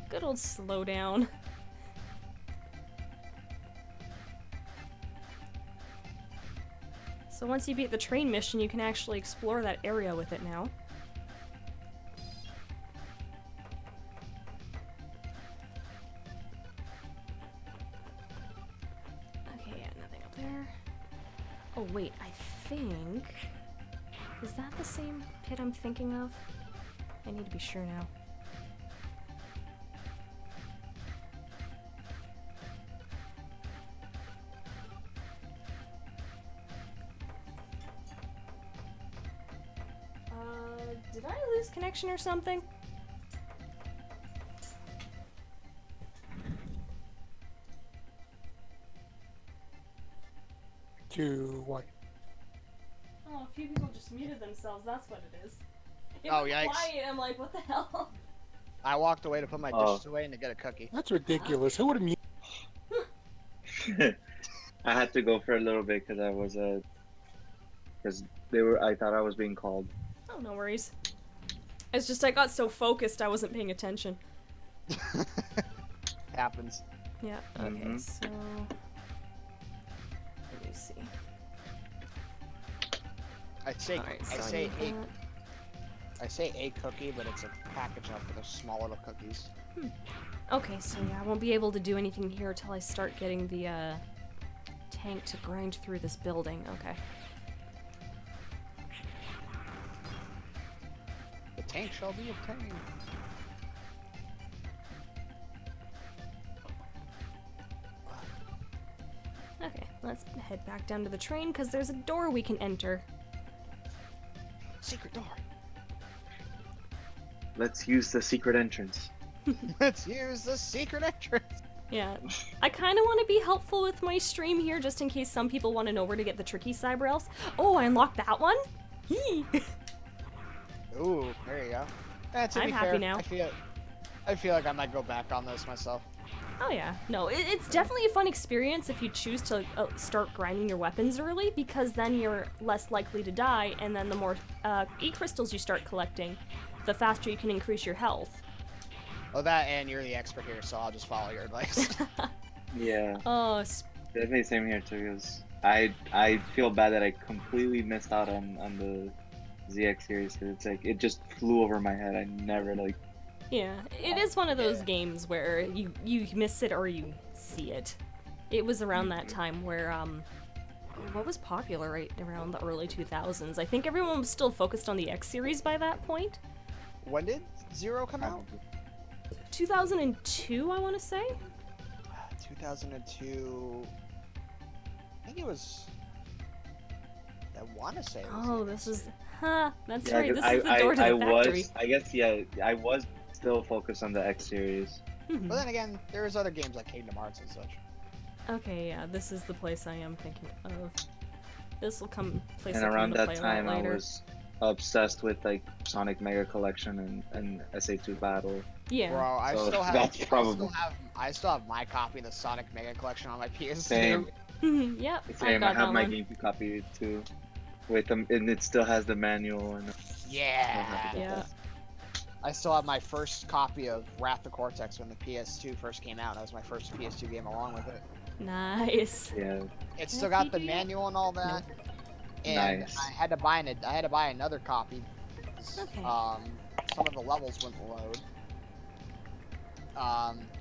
Good old slowdown. So once you beat the train mission, you can actually explore that area with it now. Okay, yeah, nothing up there. Oh wait, I think... Is that the same pit I'm thinking of? I need to be sure now. Did I lose connection or something? To what? Oh, a few people just muted themselves, that's what it is. It Oh, went yikes. quiet, I'm like, what the hell? I walked away to put my Oh. dishes away and to get a cookie. That's ridiculous. Who would have I had to go for a little bit because I was because I thought I was being called. Oh, no worries. It's just I got so focused I wasn't paying attention. Happens. Yeah, okay, Mhm. so... Let me see. I say Alright, I so say need a that. I say a cookie, but it's a package of the small little cookies. Okay, so yeah, I won't be able to do anything here till I start getting the tank to grind through this building. Okay. The tank shall be obtained. Okay, let's head back down to the train because there's a door we can enter. Secret door. Let's use the secret entrance. Let's use the secret entrance. Yeah, I kind of want to be helpful with my stream here just in case some people want to know where to get the tricky cyber elves. Oh, I unlocked that one? Hee. Ooh, there you go. To I'm be happy fair, now. I feel like I might go back on this myself. Oh yeah, no, it's definitely a fun experience if you choose to start grinding your weapons early, because then you're less likely to die, and then the more E-crystals you start collecting, the faster you can increase your health. Oh, that, and you're the expert here, so I'll just follow your advice. Yeah, Oh, definitely same here too. Cause I feel bad that I completely missed out on the ZX series. Cause it's like it just flew over my head. I never like. yeah. It is one of those Yeah. games where you miss it or you see it. It was around that time where what was popular right around the early 2000s. I think everyone was still focused on the X series by that point. When did Zero come out? 2002, I want to say. 2002. I think it was. I want to say. It was Oh, the this X is. That's Yeah, right. 'cause This is the door to I the factory. was. I guess yeah. I was still focused on the X series. Mhm. But then again, there's other games like Kingdom Hearts and such. Okay, yeah, this is the place I am thinking of. This will come place. And will come around into that play a lot time, I later. was obsessed with like Sonic Mega Collection and SA2 Battle. Yeah. Bro, I So still have. that's probably- I still have my copy of the Sonic Mega Collection on my PS2. Same. Yep. Same. I I got have that my one. GameCube copy too. With them, and it still has the manual and. Yeah. Yeah. I still have my first copy of Wrath of Cortex when the PS2 first came out. That was my first PS2 game along with it. Nice. Yeah. It's still got the manual and all that. And Nice. I had to buy another copy. 'Cause, Okay. some of the levels wouldn't load.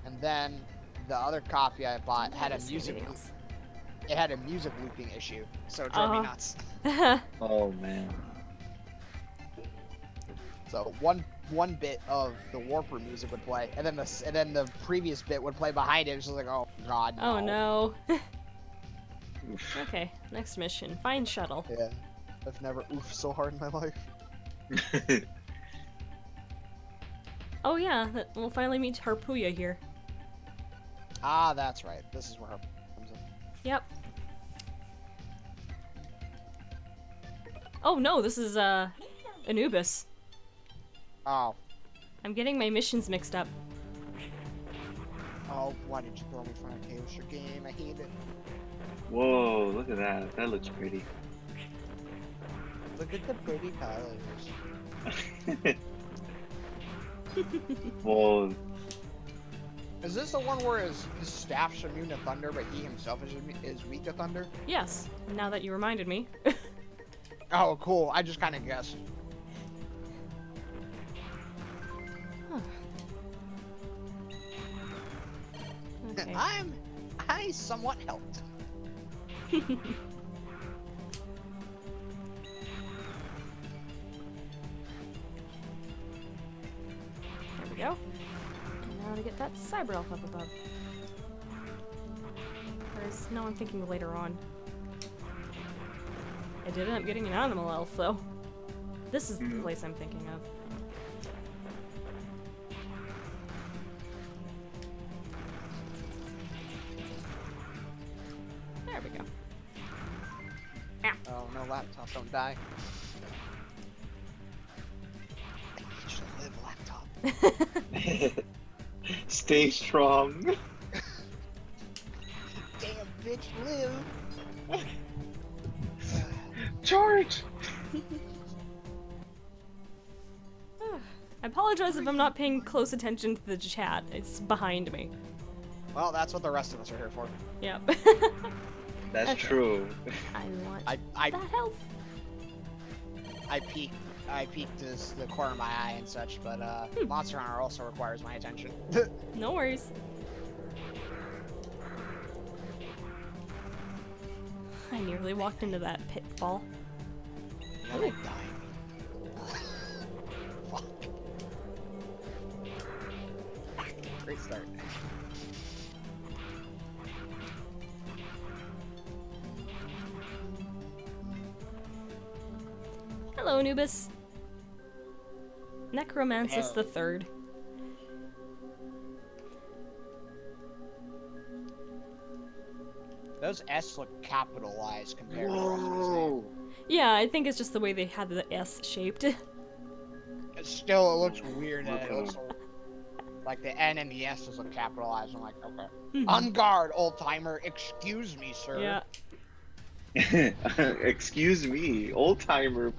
And then the other copy I bought had a Just music. anything else. It had a music looping issue, so it drove me Uh-huh. nuts. Oh man. So one bit of the Warper music would play, and then the previous bit would play behind it. It was just like, oh god, Oh no. Oof. Okay, next mission. Find shuttle. Yeah, I've never oofed so hard in my life. Oh yeah, we'll finally meet Harpuya here. Ah, that's right. This is where her comes in. Yep. Oh no, this is Anubis. Oh, I'm getting my missions mixed up. oh, why did you throw me from a Chaos game? I hate it. Whoa! Look at that. That looks pretty. Look at the pretty colors. Whoa! Is this the one where his staff's immune to thunder, but he himself is weak to thunder? Yes, now that you reminded me. Oh, cool. I just kind of guessed. Okay. I somewhat helped. There we go. And now to get that cyber elf up above. Whereas, no, I'm thinking later on. I did end up getting an animal elf, though. This is the place I'm thinking of. There we go. Oh, no laptop, don't die. You should live, laptop. Stay strong. Damn, bitch, live. George. I apologize if I'm not paying close attention to the chat. It's behind me. Well, that's what the rest of us are here for. Yep. That's Okay. true. I want I that health. peeked the corner of my eye and such, but Monster Hunter also requires my attention. No worries. I nearly walked into that pitfall. And then I died. Fuck. Great start. Hello, Anubis. Necromancis the Third. Those S look capitalized compared to the rest of his name. Yeah, I think it's just the way they had the S shaped. It still looks weird that it looks like the N and the S is look capitalized. I'm like, okay. On guard, old timer. Excuse me, sir. Yeah. Excuse me, old timer.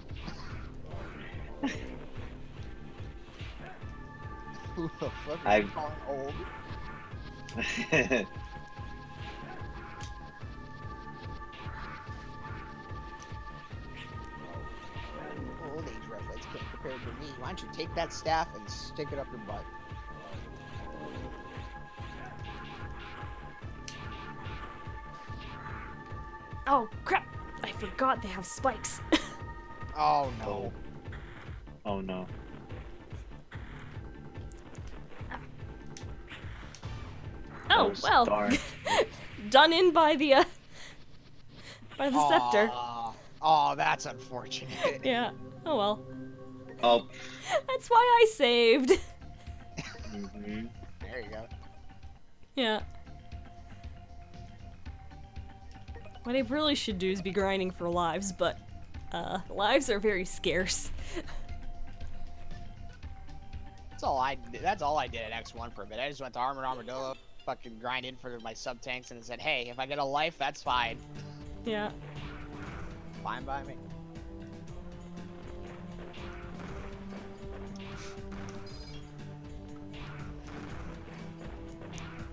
Who the fuck are I- you calling old? Old age reflex can't compare to me. Why don't you take that staff and stick it up your butt? Oh crap! I forgot they have spikes. Oh no. Oh no. Oh well. Darn. Done in by the scepter. Oh, that's unfortunate. Yeah. Oh well. Oh. That's why I saved. Mhm. There you go. Yeah. What I really should do is be grinding for lives, but lives are very scarce. That's all I did. That's all I did at X1 for a bit. I just went to Armored Armadillo, fucking grinded for my sub tanks, and said, "Hey, if I get a life, that's fine. Yeah. Fine by me."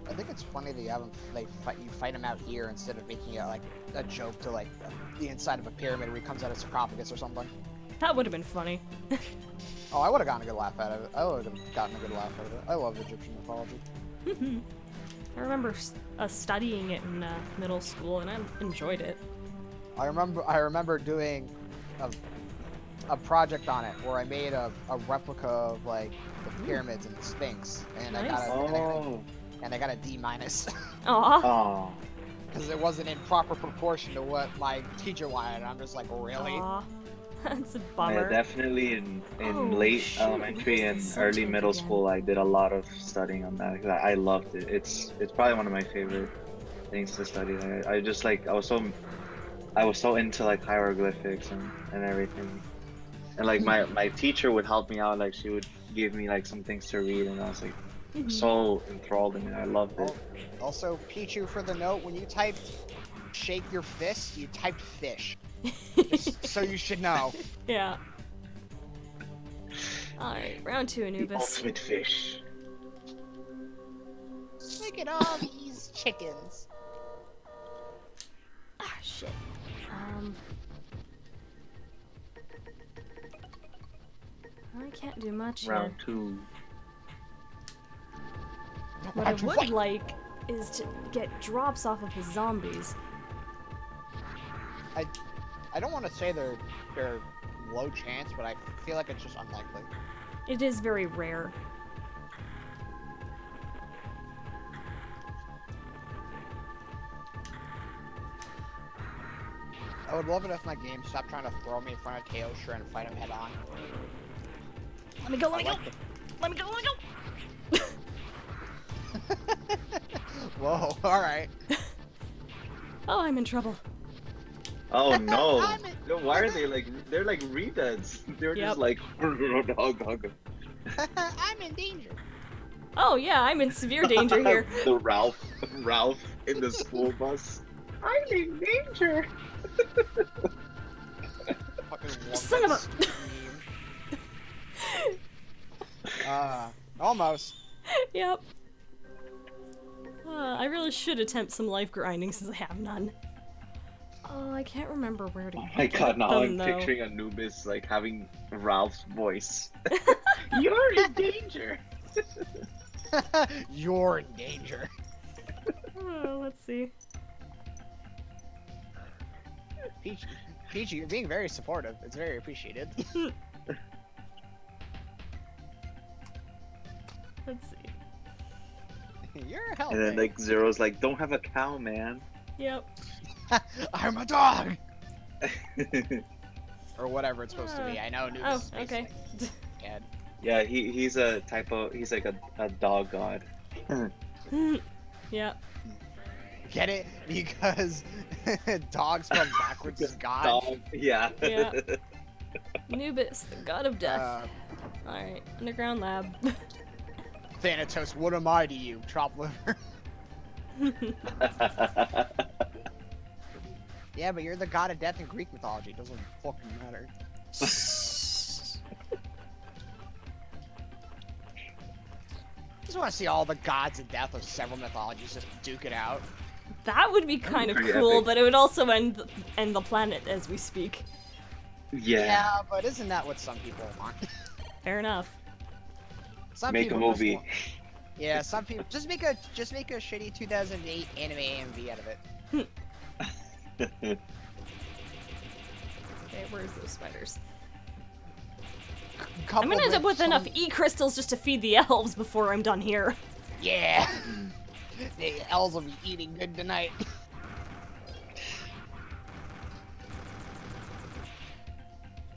I think it's funny that you have them, you fight him out here instead of making it like a joke to like the inside of a pyramid where he comes out of sarcophagus or something. That would have been funny. Oh, I would have gotten a good laugh out of it. I would have gotten a good laugh out of it. I love Egyptian mythology. I remember studying it in middle school, and I enjoyed it. I remember doing a project on it where I made a replica of like the pyramids and the Sphinx, and Nice. I got a D-, Aw. Oh. because it wasn't in proper proportion to what my teacher wanted. And I'm just like, really? Aw. That's a Yeah, bummer. definitely in Oh, late shoot, elementary where's and the early subject middle again? school, I did a lot of studying on that. 'Cause I loved it. It's probably one of my favorite things to study. I just like I was so into like hieroglyphics and everything. And like my teacher would help me out. Like she would give me like some things to read, and I was like so enthralled in it. I loved it. Also, Pichu for the note, when you typed shake your fist, you typed fish. Just so you should know. Yeah. Alright, round 2, The Anubis. ultimate fish. Look at all these chickens. Ah, shit. I can't do much here. Round 2. What I would like is to get drops off of his zombies. I don't want to say they're low chance, but I feel like it's just unlikely. It is very rare. I would love it if my game stopped trying to throw me in front of Kaosher and fight him head on. Let me go, let me go! I like Let me go, let me go! Whoa, alright. Oh, I'm in trouble. Oh no! I'm No, why are they like? They're like redeads. They're Yep. just like hug. I'm in danger. Oh yeah, I'm in severe danger here. The Ralph in the school bus. I'm in danger. Fucking love Son of that scream. Almost. Yep. I really should attempt some life grinding since I have none. Oh, I can't remember where to Oh my get god! Now them, I'm though. picturing Anubis like having Ralph's voice. You're in danger. You're in danger. Oh, let's see. Peachy, you're being very supportive. It's very appreciated. Let's see. You're helping. And then like Zero's like, don't have a cow, man. Yep. I'm a dog! Or whatever it's supposed to be. I know Anubis Oh, is okay. basically dead. Yeah, he's a type of he's like a dog god. Yep. Get it? Because dog spelled backwards is God. Dog. Yeah. Yeah. Anubis, the god of death. Uh, Alright, underground lab. Thanatos, what am I to you? Chop liver. Yeah, but you're the god of death in Greek mythology. It doesn't fucking matter. just want to see all the gods of death of several mythologies just duke it out. That would be kind of pretty cool, epic. but it would also end the planet as we speak. Yeah. But isn't that what some people want? Fair enough. Some Make a people just movie. want- Yeah, some people just make a shitty 2008 anime AMV out of it. Okay, where's those spiders? I'm gonna end up with enough E-crystals just to feed the elves before I'm done here. Yeah. The elves will be eating good tonight.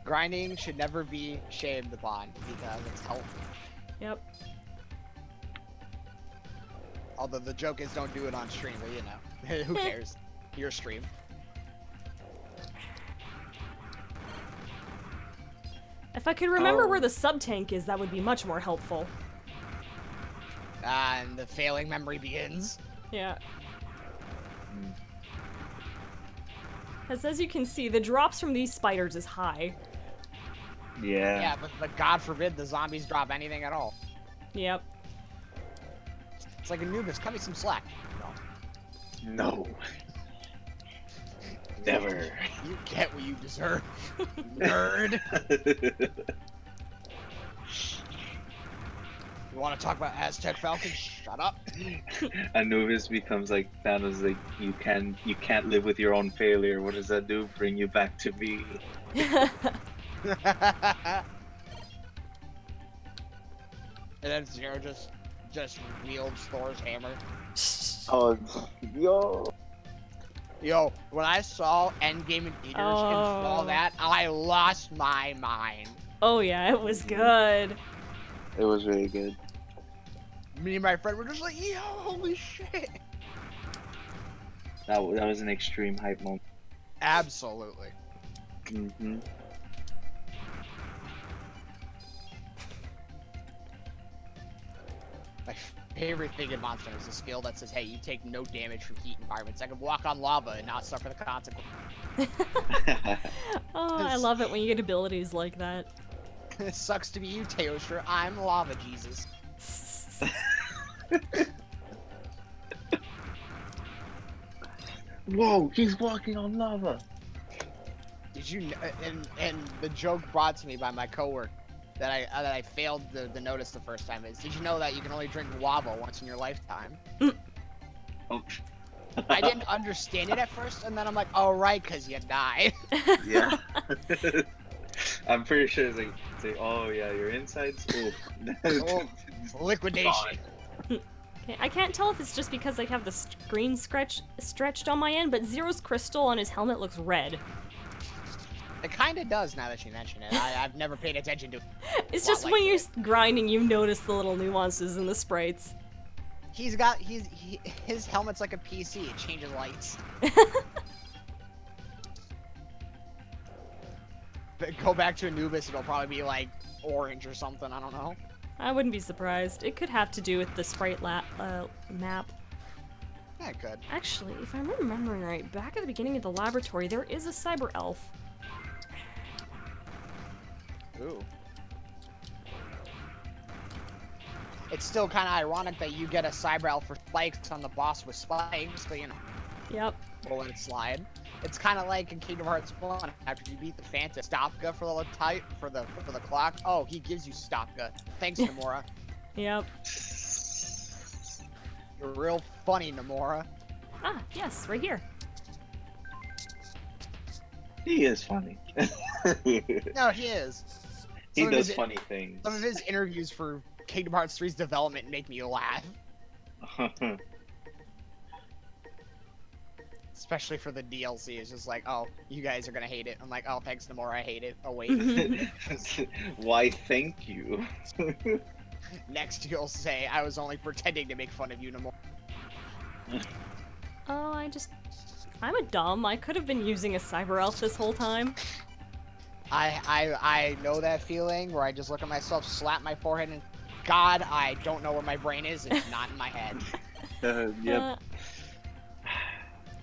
Grinding should never be shamed upon because it's healthy. Yep. Although the joke is don't do it on stream, but you know, who cares? Your stream. If I could remember where the sub-tank is, that would be much more helpful. And the failing memory begins. Yeah. Because as you can see, the drops from these spiders is high. Yeah. Yeah, but God forbid the zombies drop anything at all. Yep. It's like Anubis, cut me some slack. No. Never. You get what you deserve, nerd. You want to talk about Aztec Falcon? Shut up. Anubis becomes like Thanos, like you can't live with your own failure. What does that do? Bring you back to me. And then Zero just wields Thor's hammer. Oh, yo. Yo, when I saw Endgame and Eaters install that, I lost my mind. Oh yeah, it was good. It was really good. Me and my friend were just like, yo, holy shit. That was an extreme hype moment. Absolutely. Mm-hmm. My favorite thing in Monster is a skill that says, hey, you take no damage from heat environments. I can walk on lava and not suffer the consequences. Oh, I love it when you get abilities like that. It sucks to be you, Teostra. I'm Lava Jesus. Whoa, he's walking on lava. Did you? And the joke brought to me by my coworker that I failed to notice the first time is, did you know that you can only drink lava once in your lifetime? Oh. I didn't understand it at first, and then I'm like, oh right, cause you die. Yeah. I'm pretty sure it's like, oh yeah, your insides. Oh, liquidation. Okay, I can't tell if it's just because I have the screen stretched on my end, but Zero's crystal on his helmet looks red. It kind of does now that you mention it. I've never paid attention to it. It's Lot just like when you're it. grinding, you notice the little nuances in the sprites. His helmet's like a PC. It changes lights. But go back to Anubis, it'll probably be like orange or something. I don't know. I wouldn't be surprised. It could have to do with the sprite map. Yeah, good. Actually, if I'm remembering right, back at the beginning of the laboratory, there is a cyber elf. Ooh. It's still kind of ironic that you get a cyber elf for spikes on the boss with spikes, but you know, Yep. we'll let it slide. It's kind of like in Kingdom Hearts 1, after you beat the Phantom, Stopka for the type for the clock. Oh, he gives you Stopka. Thanks, Nomura. Yep. You're real funny, Nomura. Ah, yes, right here. He is funny. No, he is. He Some of does his- funny things. Some of his interviews for Kingdom Hearts 3's development make me laugh. Especially for the DLC, it's just like, oh, you guys are gonna hate it. I'm like, oh, thanks, Nomura, I hate it. Oh, wait. Why, thank you. Next, you'll say, I was only pretending to make fun of you, Nomura. Oh, I'm a dumb. I could have been using a cyber elf this whole time. I know that feeling where I just look at myself, slap my forehead, and God, I don't know where my brain is. It's not in my head. Yep. Uh,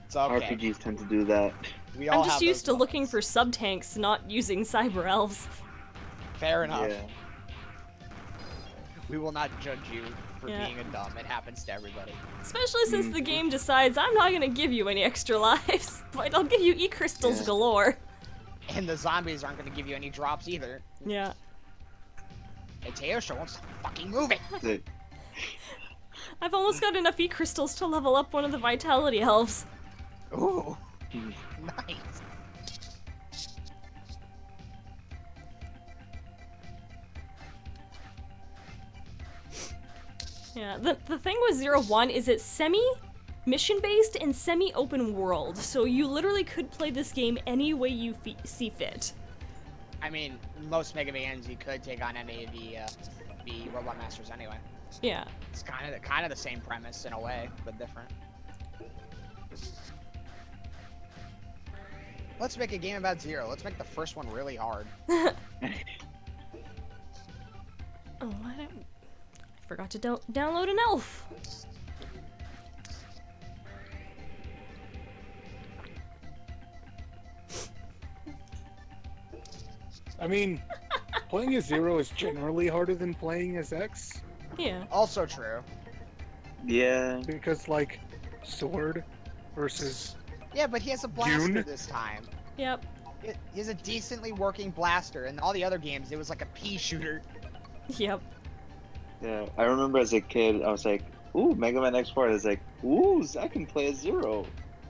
It's okay. RPGs tend to do that. We all I'm just have used to those looking moments. for sub-tanks, not using cyber elves. Fair enough. Yeah. We will not judge you for Yeah. being a dumb. It happens to everybody. Especially since the game decides I'm not gonna give you any extra lives, but I'll give you E-crystals Yeah. galore. And the zombies aren't going to give you any drops either. Yeah. And Teosha wants to fucking move it. The- I've almost got enough E-crystals to level up one of the vitality elves. Ooh, Hmm. nice. Yeah, the thing with 01 is it's semi-mission based and semi-open world, so you literally could play this game any way you see fit. I mean, most Mega Mans you could take on any of the Robot Masters anyway. Yeah. It's kind of the same premise in a way, but different. Let's make a game about Zero. Let's make the first one really hard. Oh, I forgot to download an elf. I mean, playing as Zero is generally harder than playing as X Yeah. Also true. Yeah. because, like, Sword versus Yeah, but he has a blaster June? this time. Yep. He has a decently working blaster. In all the other games, it was like a pea shooter. Yep. Yeah. I remember as a kid, I was like, "Ooh, Mega Man X4." I was like, "Ooh, I can play as Zero,"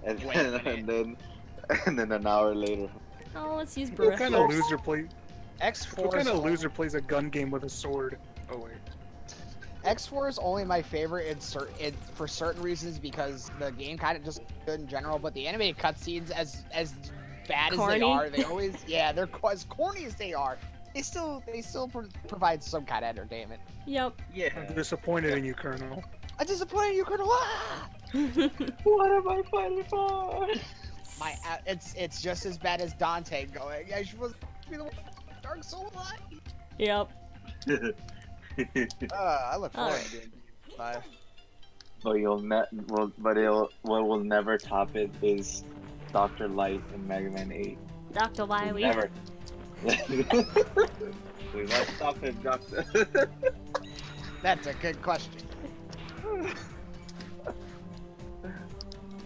and Wait a then and then an hour later. Oh, let's use what Burr. kind of loser play? X4. What kind of loser plays a gun game with a sword? Oh wait. X4 is only my favorite for certain reasons because the game kind of just good in general, but the animated cutscenes, as bad Corny. as they are, they always they're as corny as they are. They still provide some kind of entertainment. Yep. Yeah. I'm disappointed in you, Colonel. I'm disappointed you couldn't. What am I fighting for? It's just as bad as Dante going. I supposed to be the one Dark Souls alive. Yep. I look forward Alright. to doing 5. But what will never top it is Dr. Light in Mega Man 8. Dr. Wily. Never. We must stop him, Doctor. That's a good question.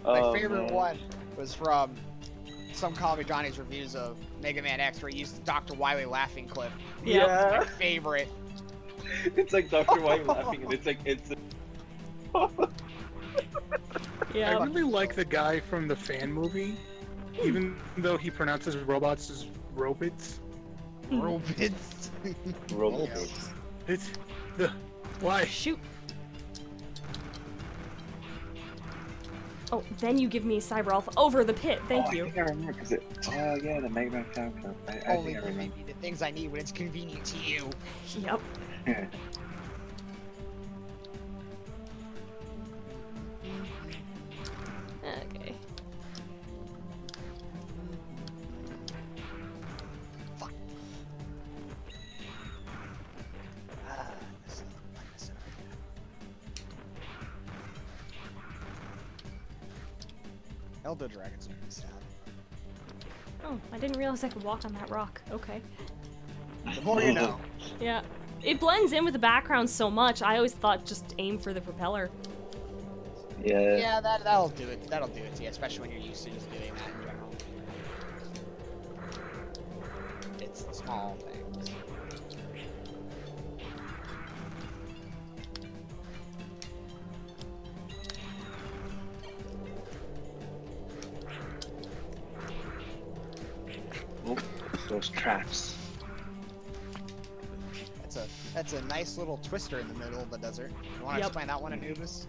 Oh, My favorite man. one was from some Call Me Johnny's reviews of Mega Man X, where he used the Dr. Wily laughing clip. Yep. Yeah. My favorite. It's like Dr. White laughing, and it's like it's. I Yep. really like the guy from the fan movie, even though he pronounces robots as robots. Robots. Robots. It's the why? Shoot. Oh, then you give me Cyber Elf over the pit. Thank I you. think I remember because it. Oh yeah, the Mega Man Fan Club. I Only think I give remember. me the things I need when it's convenient to you. Yep. Okay. Elder Dragons are sad. Oh, I didn't realize I could walk on that rock. Okay. The more you know. Yeah. It blends in with the background so much. I always thought just aim for the propeller. Yeah. Yeah, that'll do it. That'll do it to you, especially when you're used to just doing that in general. It's the small things. Oh, those traps. That's a nice little twister in the middle of the desert. You want to Yep. explain that one, Anubis?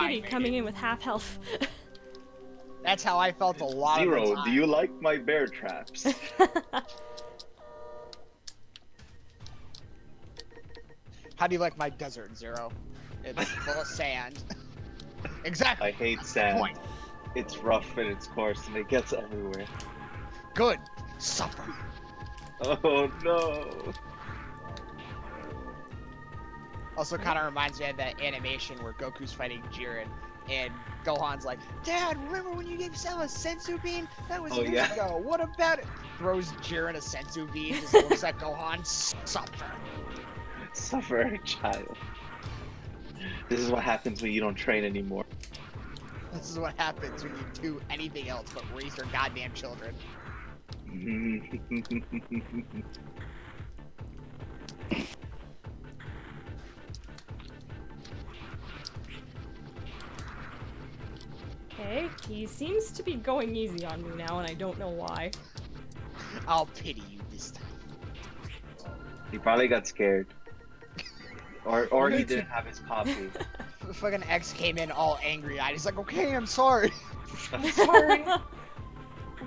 Kitty coming in with half health. That's how I felt a lot of the Zero, time. do you like my bear traps? How do you like my desert, Zero? It's full of sand. Exactly. I hate That's the sand. point. It's rough and it's coarse and it gets everywhere. Good. Suffer. Oh no. Also, kind of reminds me of that animation where Goku's fighting Jiren, and Gohan's like, "Dad, remember when you gave Cell a sensu bean? That was Oh, years yeah. ago. What about it?" Throws Jiren a sensu bean. Just looks at Gohan suffer. Suffer, child. This is what happens when you don't train anymore. This is what happens when you do anything else but raise your goddamn children. Okay, he seems to be going easy on me now, and I don't know why. I'll pity you this time. He probably got scared. Or he didn't have his coffee. Fucking X came in all angry eyed. He's like, okay, I'm sorry. I'm sorry. I'm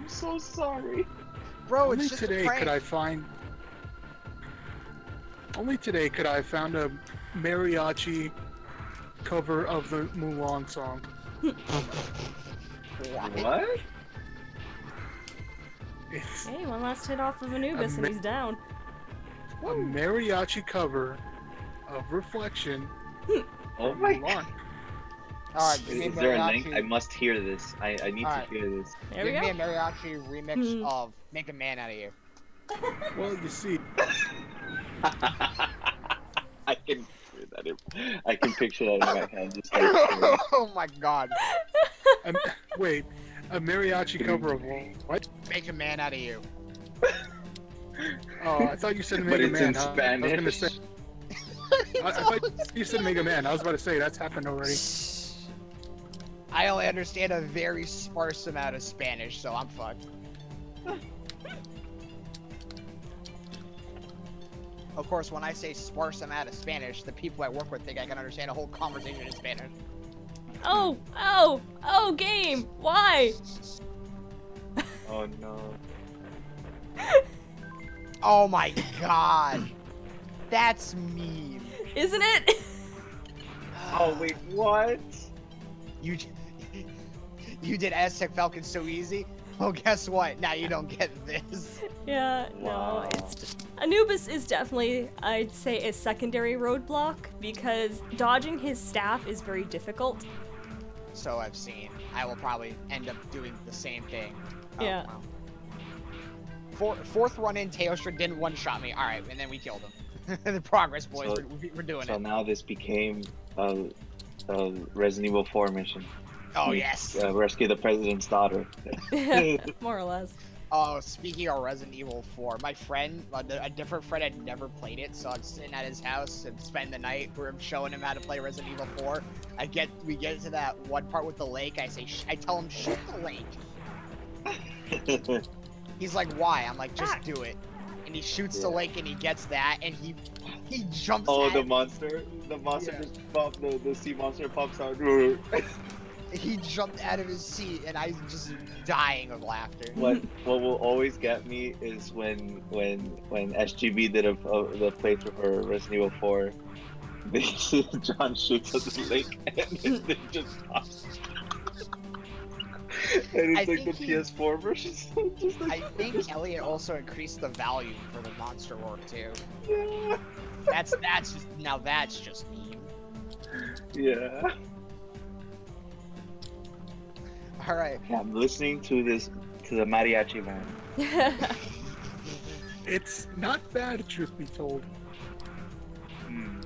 so sorry. Bro, Only it's just today a prank. could I find. Only today could I found a mariachi cover of the Mulan song. What? It's Hey, one last hit off of Anubis and he's down. a mariachi cover of Reflection. Oh my Mulan. god. Alright, Is, give me a there a link? mariachi. I must hear this. I need to Alright. hear this. There we Give me a go. mariachi remix of Make a Man Out of You. Well, you see, I can hear that. I can picture that in my head. Just like, Oh my god. um, wait, a mariachi cover of what? Make a Man Out of You. Oh, I thought you said but Mega it's Man. in I was gonna Spanish. say, I thought you said Mega Man. I was about to say that's happened already. I only understand a very sparse amount of Spanish, so I'm fucked. Of course, when I say sparse amount of Spanish, the people I work with think I can understand a whole conversation in Spanish. Oh, game! Why? Oh no. Oh my god. That's mean. Isn't it? Oh wait, what? You you did Aztec Falcon so easy? Well, guess what? Now you don't get this. Yeah, Wow. no, it's just... Anubis is definitely, I'd say, a secondary roadblock because dodging his staff is very difficult. So I've seen. I will probably end up doing the same thing. Oh, Yeah. wow. Fourth run in, Teostra didn't one-shot me. Alright, and then we killed him. The progress, boys. So- We're doing So it. now this became a Resident Evil 4 mission. Oh, yes. Rescue the president's daughter. More or less. Oh, speaking of Resident Evil 4, my friend, a different friend had never played it, so I'm sitting at his house and spend the night where I'm showing him how to play Resident Evil 4. We get to that one part with the lake. I tell him shoot the lake. He's like, why? I'm like, just do it. And he shoots the Yeah. lake and he gets that and he jumps. Oh, at the it. monster! The monster Yeah. just popped. The sea monster pops out. He jumped out of his seat and I just dying of laughter. What will always get me is when SGB did the playthrough for Resident Evil 4. John shoots at the lake and his thing just pops. And I it's like the think he- PS4 version. So just I like, think Elliot also increased the value for the monster orc too. yeah. That's just mean. Yeah. All right. I'm listening to the mariachi band. It's not bad, truth be told. Hmm.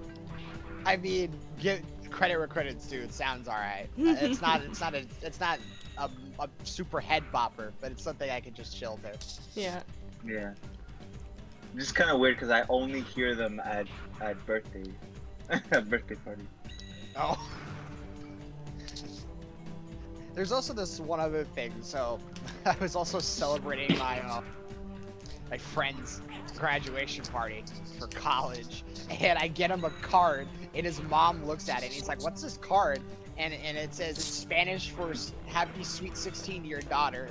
I mean, give credit where credit's due. It sounds all right. It's not a super head bopper, but it's something I can just chill to. Yeah. Yeah. Just kind of weird because I only hear them at birthday birthday parties. Oh. There's also this one other thing. So, I was also celebrating my friend's graduation party for college, and I get him a card, and his mom looks at it, and he's like, "What's this card?" And it says it's Spanish for "Happy Sweet 16 to your daughter."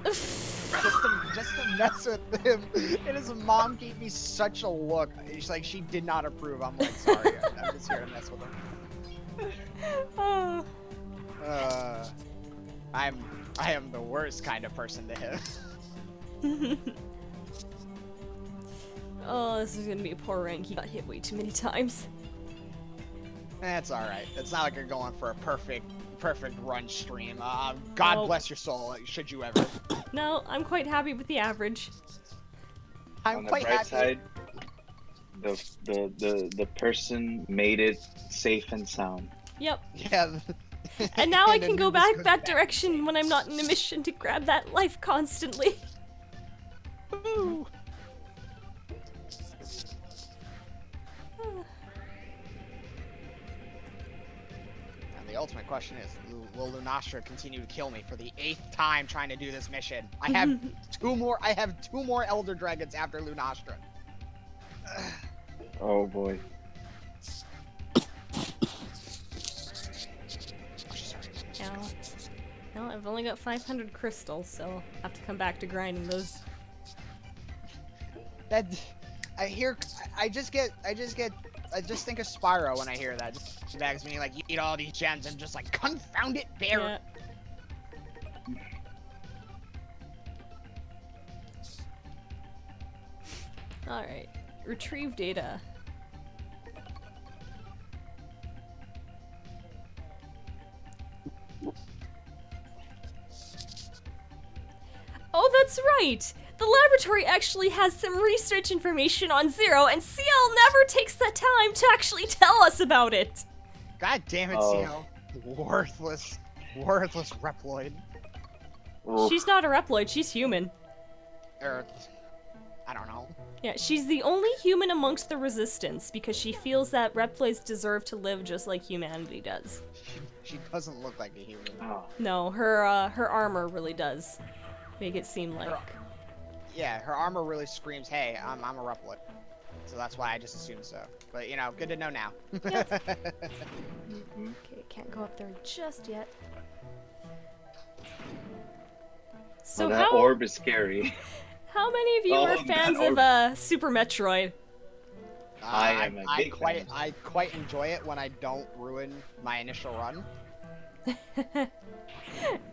just to mess with him, and his mom gave me such a look. She's like, she did not approve. I'm like, sorry, I'm just here to mess with him. Oh. I am the worst kind of person to him. Oh, this is gonna be a poor rank. He got hit way too many times. That's all right. It's not like you're going for a perfect run stream. God Nope. bless your soul. Should you ever? No, I'm quite happy with the average. On I'm the quite bright happy. side, the person made it safe and sound. Yep. Yeah. And now I the can go Anubis back goes that to direction sleep. when I'm not in a mission to grab that life constantly. Woo. And the ultimate question is, will Lunastra continue to kill me for the 8th time trying to do this mission? I have two more Elder Dragons after Lunastra. Oh boy. Yeah. Well, I've only got 500 crystals, so I'll have to come back to grinding those. That I just think of Spyro when I hear that. Just bags me like, you eat all these gems and just like, confound it, bear. Yeah. Alright. Retrieve data. Oh, that's right! The laboratory actually has some research information on Zero, and CL never takes the time to actually tell us about it! God damn it, Oh. CL. Worthless Reploid. Oof. She's not a Reploid, she's human. Or, I don't know. Yeah, she's the only human amongst the Resistance, because she feels that Reploids deserve to live just like humanity does. She doesn't look like a human. Oh. No, her armor really does make it seem like... Yeah, her armor really screams, hey, I'm a Reploid. So that's why I just assumed so. But, you know, good to know now. Mhm. Okay, can't go up there just yet. So Well, that how orb is scary. how many of you Oh, are that fans orb. of Super Metroid? I am a big fan. I quite enjoy it when I don't ruin my initial run.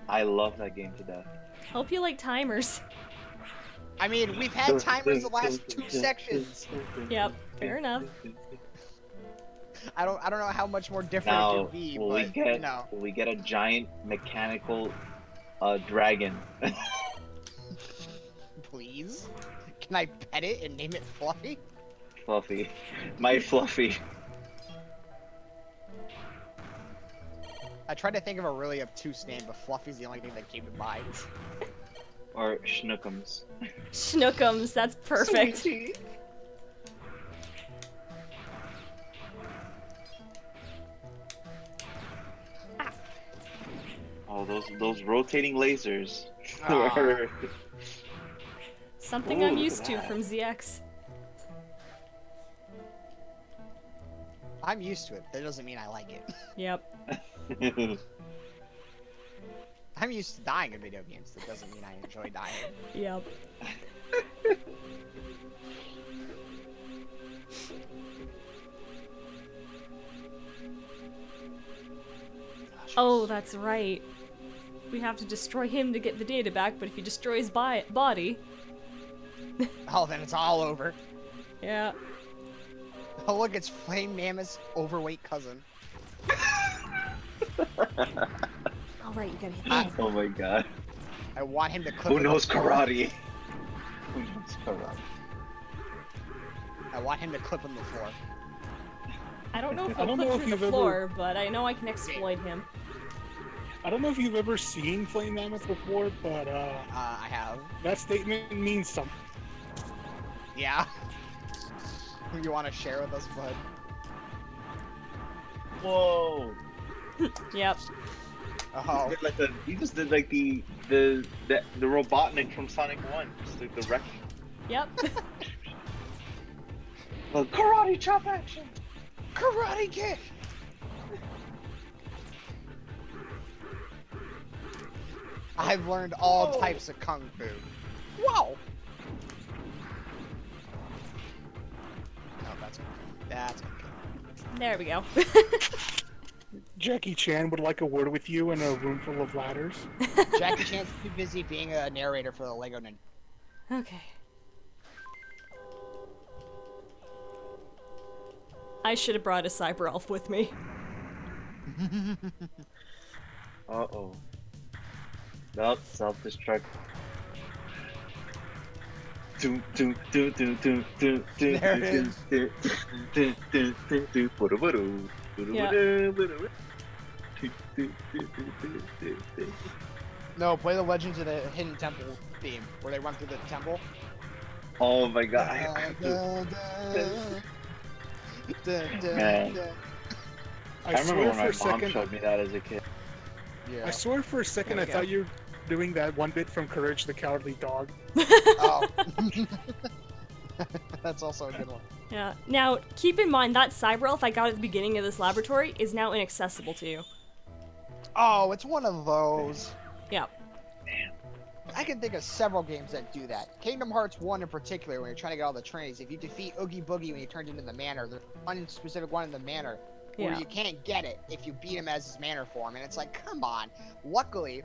I love that game to death. Hope you like timers. I mean, we've had timers the last 2 sections. Yep, fair enough. I don't know how much more different it Now, could be, will but we get you know. will we get a giant mechanical dragon? Please? Can I pet it and name it Fluffy? Fluffy, my Fluffy. I tried to think of a really obtuse name, but Fluffy's the only thing that came to mind. Or Schnookums. Schnookums, that's perfect. Sweetie. Oh, those rotating lasers. Ah. Something Ooh, I'm look used at to that. from ZX. I'm used to it. That doesn't mean I like it. Yep. I'm used to dying in video games. That doesn't mean I enjoy dying. Yep. Oh, that's right. We have to destroy him to get the data back, but if he destroys body... Oh, then it's all over. Yeah. Oh, look, it's Flame Mammoth's overweight cousin. Alright, you gotta hit that. Oh my god. I want him to clip Who on the knows floor. karate? Who knows karate? I want him to clip on the floor. I don't know if I I'll don't clip know if through the you've floor, but I know I can exploit him. I don't know if you've ever seen Flame Mammoth before, but I have. that statement means something. Yeah. You want to share with us, bud? Whoa! Yep. Oh. He just did like the Robotnik from Sonic 1, just like the wrecking. Yep. The karate chop action. Karate kick! I've learned all Whoa. types of kung fu. Whoa! Oh, that's gonna kill. There we go. Jackie Chan would like a word with you in a room full of ladders. Jackie Chan's too busy being a narrator for the Lego Ninja. Okay. I should have brought a cyber elf with me. Uh-oh. Nope, self-destruct. There it is. No, play the Legends of the Hidden Temple theme, where they run through the temple. Oh my god. Man. I I remember swear when for my a mom second, showed me that as a kid. Yeah. I swear for a second, There I we thought go. you were doing that one bit from Courage the Cowardly Dog. Oh. That's also a good one. Yeah. Now, keep in mind that cyber elf I got at the beginning of this laboratory is now inaccessible to you. Oh, it's one of those. Yeah. I can think of several games that do that. Kingdom Hearts 1 in particular, when you're trying to get all the trains, if you defeat Oogie Boogie when he turns into the manor, there's one specific one in the manor where Yeah. you can't get it if you beat him as his manor form, and it's like, come on. Luckily,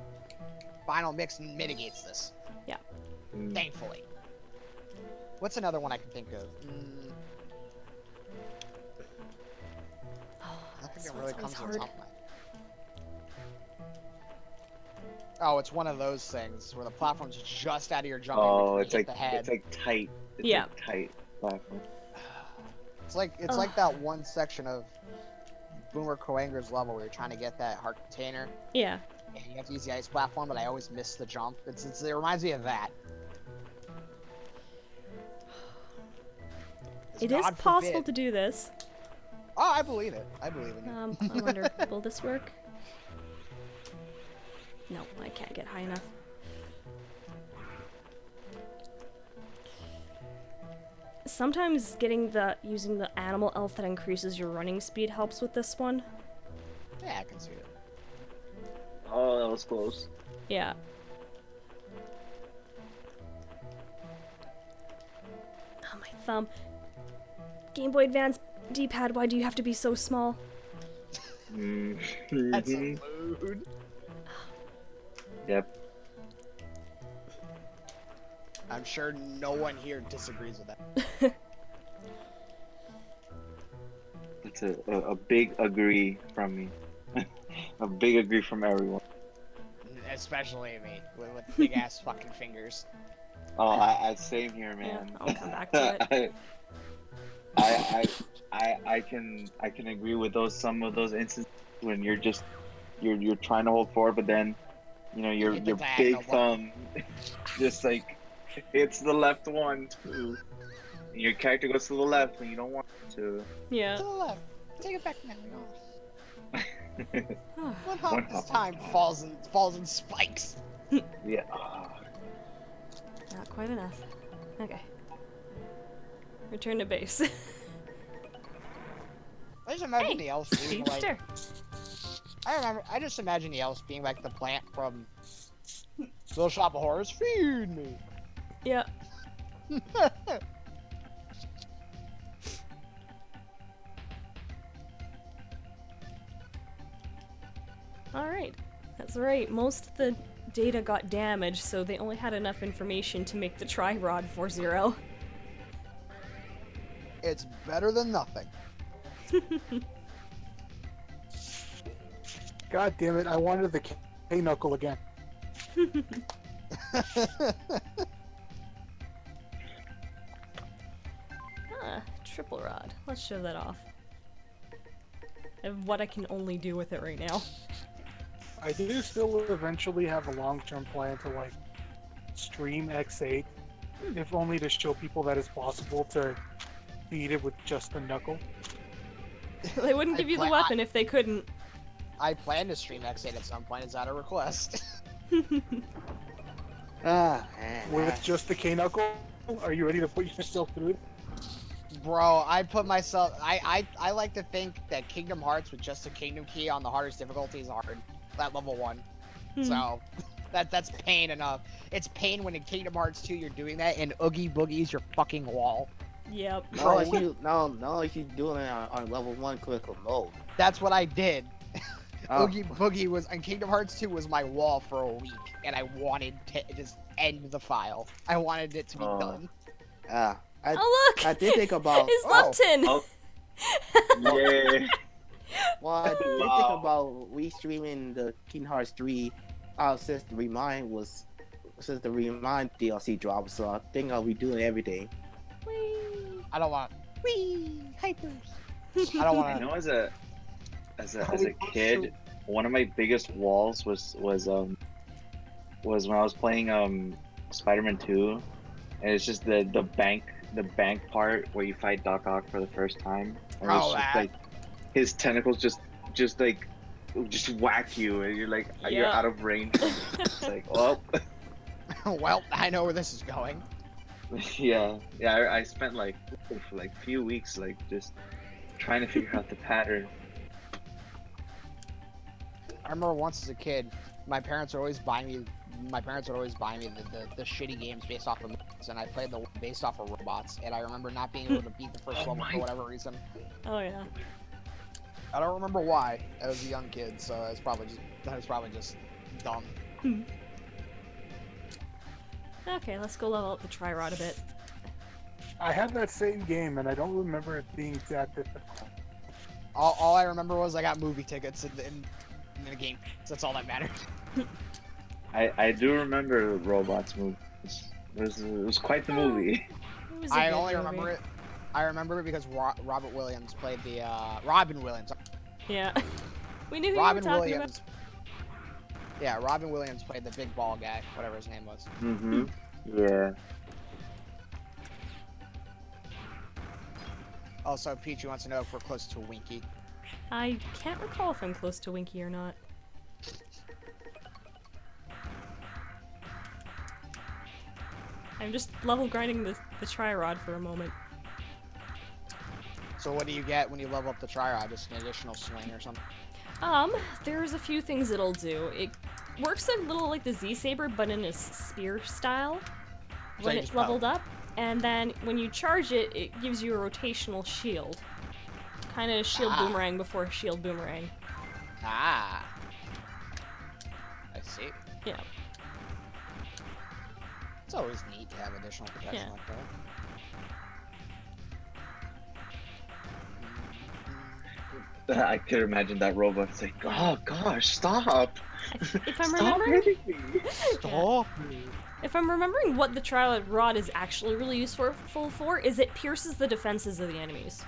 Final Mix mitigates this. Thankfully. What's another one I can think of? This Nothing one's really always comes to the hard. top of my. Oh, it's one of those things where the platform's just out of your jumping. Oh, but you it's hit like the head. it's like tight. It's Yeah. like tight platform. It's like that one section of Boomer Coanger's level where you're trying to get that heart container Yeah. and you have to use the ice platform, but I always miss the jump. It reminds me of that. It is God possible forbid- to do this. Oh, I believe it. I believe in you. I wonder, will this work? No, I can't get high enough. Sometimes using the animal elf that increases your running speed helps with this one. Yeah, I can see it. Oh, that was close. Yeah. Oh, my thumb. Game Boy Advance D-pad, why do you have to be so small? That's a mood. Yep. I'm sure no one here disagrees with that. It's a big agree from me. A big agree from everyone. Especially me, with big ass fucking fingers. Oh, I same here, man. Yeah, I'll come back to it. I can agree with some of those instances when you're trying to hold forward, but then your hit the big diagonal thumb just like hits the left one too. And your character goes to the left when you don't want it to. Yeah. To the left. Take it back now. One One hop this hop. time falls in spikes. Yeah. Not quite enough. Okay. Return to base. I just imagine Hey, the elves being Speedster. like. I just imagine the elves being like the plant from Little Shop of Horrors. Feed me. Yeah. Alright. That's right. Most of the data got damaged, so they only had enough information to make the Tri-Rod 4-0. It's better than nothing. God damn it! I wanted the K-Knuckle again. Triple rod. Let's show that off. And what I can only do with it right now. I do still eventually have a long-term plan to like stream X8, if only to show people that it's possible to beat it with just the knuckle. They wouldn't give you the weapon if they couldn't. I plan to stream X8 at some point. Is that a request? Ah, man. With just the K-Knuckle? Are you ready to put yourself through it? Bro, I put myself. I like to think that Kingdom Hearts with just a Kingdom Key on the hardest difficulty is hard. At level 1. So, that's pain enough. It's pain when in Kingdom Hearts 2 you're doing that and Oogie Boogie's your fucking wall. Yep. No, if you doing it on level 1 critical mode. That's what I did. Oh. Oogie Boogie was in Kingdom Hearts 2 was my wall for a week, and I wanted to just end the file. I wanted it to be done. Ah, Oh look! I did think about. It's Lupton! Oh. Yeah. Well, I did think Wow. about restreaming the Kingdom Hearts 3 since the Remind was since the Remind DLC dropped, so I think I'll be doing everything. Whee! I don't want. Wee hypers. I don't I want to. know as a kid, one of my biggest walls was when I was playing Spider-Man 2, and it's just the bank part where you fight Doc Ock for the first time, and it's Oh, just that. like his tentacles just like just whack you, and you're like you're Yeah. out of range from. It's like, well, Well, I know where this is going. yeah, I spent like for like few weeks like just trying to figure out the pattern. I remember once as a kid, my parents would always buy me. My parents would always buy me the shitty games based off of movies, and I played the one based off of robots. And I remember not being able to beat the first Oh level my- for whatever reason. Oh yeah. I don't remember why. I was a young kid, so I was probably just dumb. Okay, let's go level up the Trirod a bit. I had that same game, and I don't remember it being that difficult. All I remember was I got movie tickets in the game. So that's all that mattered. I do remember Robots movie. It was quite the movie. It was a I good only movie. remember it. I remember it because Robert Williams played the Robin Williams. Yeah. We knew who Robin you were talking Williams. Yeah, Robin Williams played the big ball guy, whatever his name was. Mm-hmm. Yeah. Also, Peachy wants to know if we're close to Winky. about. I can't recall if I'm close to Winky or not. I'm just level grinding the Trirod for a moment. So what do you get when you level up the Trirod? Just an additional swing or something? There's a few things it'll do. It works a little like the Z-Saber, but in a spear style So when you it's just leveled up. And then when you charge it, it gives you a rotational shield. Kind of shield boomerang before shield boomerang. Ah. I see. Yeah. It's always neat to have additional protection Yeah. like that. I could imagine that robot. It's like, oh gosh, stop! If I'm Stop remembering, hitting me! Stop. if I'm remembering what the Trirod is actually really useful for, is it pierces the defenses of the enemies.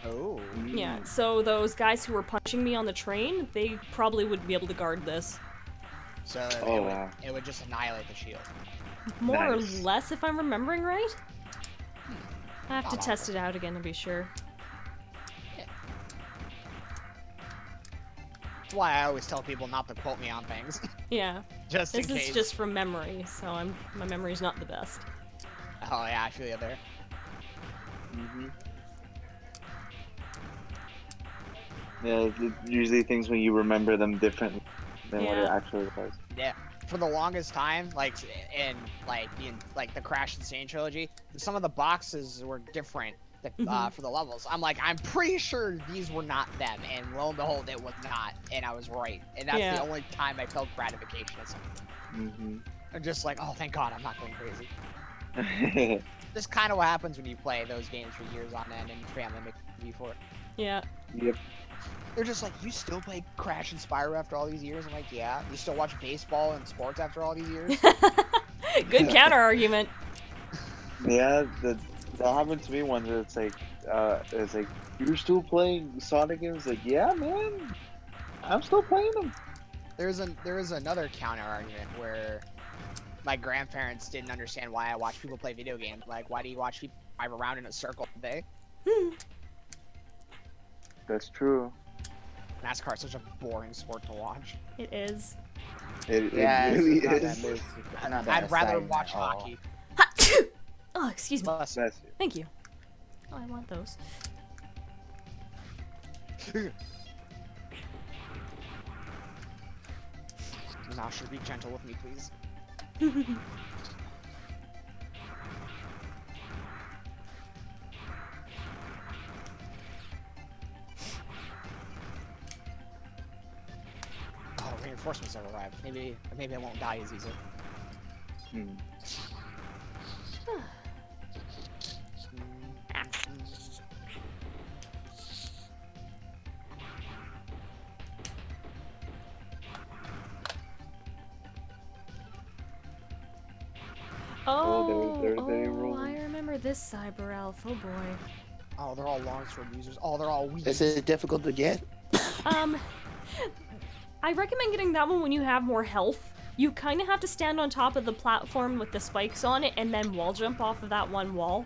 Oh. Yeah, so those guys who were punching me on the train, they probably wouldn't be able to guard this. So Oh, wow. it would just annihilate the shield. More Nice. or less, if I'm remembering right. I have to Not test it out again to be sure. That's why I always tell people not to quote me on things. Yeah, Just in this case. is just from memory, so my memory's not the best. Oh yeah, I feel you there. Mm-hmm. Yeah, usually things when you remember them different than what it Yeah. actually was. Yeah. For the longest time, like in the Crash Insane trilogy, some of the boxes were different for the levels. I'm like, I'm pretty sure these were not them, and lo and behold, it was not, and I was right. And that's Yeah. the only time I felt gratification of something. Mm-hmm. I'm just like, oh, thank God, I'm not going crazy. This kind of what happens when you play those games for years on end, and your family makes you for it. Yeah. Yep. They're just like, you still play Crash and Spyro after all these years? I'm like, yeah. You still watch baseball and sports after all these years? Good counter argument. Yeah, that happened to me once. It's like, you're still playing Sonic games? Like, yeah, man, I'm still playing them. There is another counter argument where my grandparents didn't understand why I watch people play video games. Like, why do you watch people drive around in a circle all day? That's true. NASCAR is such a boring sport to watch. It is. It Yeah, really it's not is. that mystic, not that I'd rather exciting watch at all. hockey. Oh, excuse me. Plus, That's it. Thank you. Oh, I want those. Nasha, be gentle with me, please. Oh, reinforcements have arrived. Maybe I won't die as easily. Hmm. for this cyber elf. Oh boy. Oh, they're all longsword users. Oh, they're all weak. Is it difficult to get? I recommend getting that one when you have more health. You kind of have to stand on top of the platform with the spikes on it and then wall jump off of that one wall.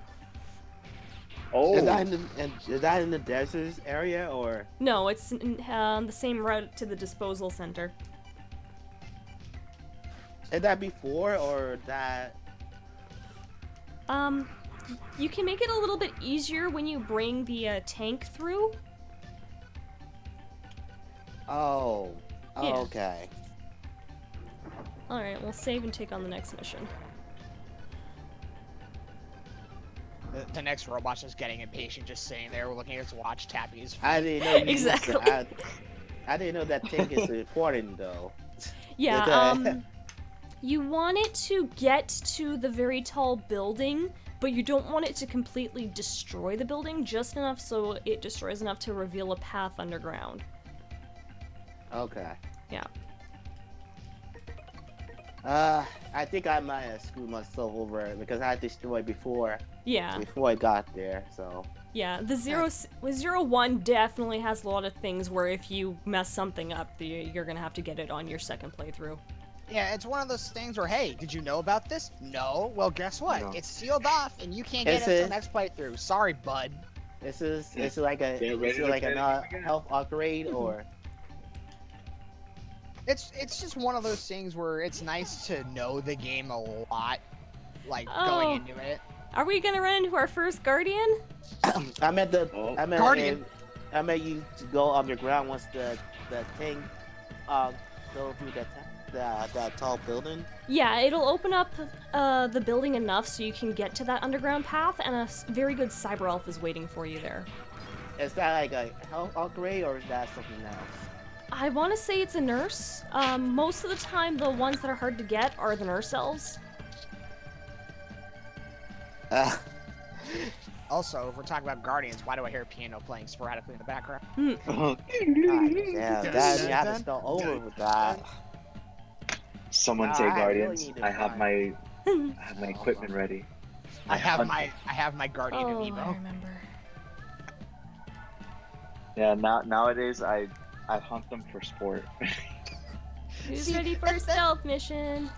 Oh, Is that in the deserts area or? No, it's the same route to the disposal center. Is that before or that? You can make it a little bit easier when you bring the tank through. Oh. Yeah. Okay. Alright, we'll save and take on the next mission. The next robot's just getting impatient, just sitting there looking at his watch, tapping his feet. I didn't know. Exactly. I didn't know that tank is important though. Yeah, Okay. you want it to get to the very tall building, but you don't want it to completely destroy the building, just enough so it destroys enough to reveal a path underground. Okay. Yeah. I think I might have screwed myself over because I destroyed before Yeah. I got there. So. Yeah, the 0-1 definitely has a lot of things where if you mess something up, you're gonna have to get it on your second playthrough. Yeah, it's one of those things where, hey, did you know about this? No. Well, guess what? No. It's sealed off, and you can't get Is it until it- next playthrough. Sorry, bud. This is like a Get ready is it to like play a the game again. health upgrade or? It's just one of those things where it's nice to know the game a lot, like Oh. going into it. Are we gonna run into our first guardian? I meant the Oh. I meant Guardian. I meant you to go underground once the thing go through that tall building. Yeah, it'll open up the building enough so you can get to that underground path, and a very good cyber elf is waiting for you there. Is that like a health upgrade or is that something else? I want to say it's a nurse. Most of the time, the ones that are hard to get are the nurse elves. Also, if we're talking about Guardians, why do I hear a piano playing sporadically in the background? Yeah, that you have to start over with that. Someone Ah, say I really Guardians. need to I have find- my equipment ready. I have hunt- my Guardian Oh, I amiibo. remember. Yeah, nowadays I hunt them for sport. Who's See, ready for a that's- stealth mission?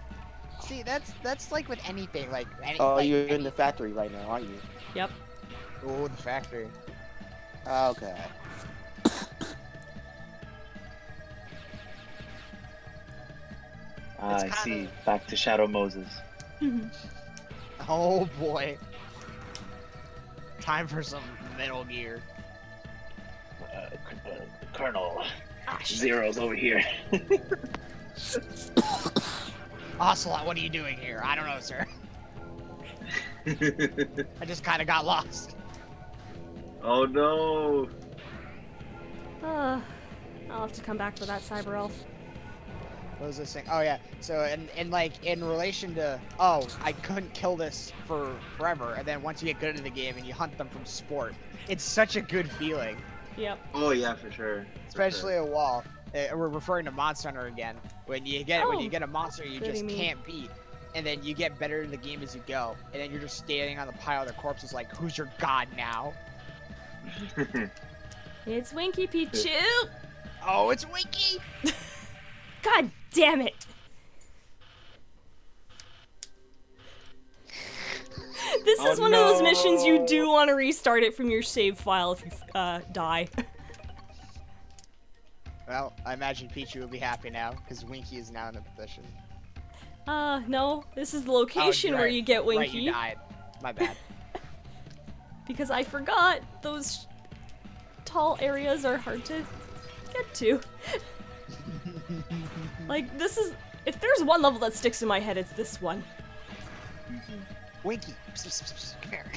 See, that's like with anything, like any. Oh, like, you're in the factory right now, aren't you? Yep. Oh, the factory. Okay. I kinda- see. Back to Shadow Moses. Oh boy. Time for some Metal Gear. Colonel Ah, shit. Zero's over here. Ocelot, what are you doing here? I don't know, sir. I just kind of got lost. Oh no! I'll have to come back for that cyber elf. What was this thing? Oh yeah. So and like in relation to I couldn't kill this for forever, and then once you get good at the game and you hunt them from sport, it's such a good feeling. Yep. Oh yeah, for sure. Especially a wall. We're referring to Monster Hunter again. When you get Oh, a monster you goody just me. can't beat, and then you get better in the game as you go, and then you're just standing on the pile of their corpses like, who's your god now? It's Winky Pichu! Oh, it's Winky! God damn it! This is Oh, one of those missions you no. do want to restart it from your save file if you die. Well, I imagine Pichu will be happy now, because Winky is now in the position. No, this is the location where right. you get Winky. Right, you died. My bad. Because I forgot those tall areas are hard to get to. Like, this is... If there's one level that sticks in my head, it's this one. Winky, come here.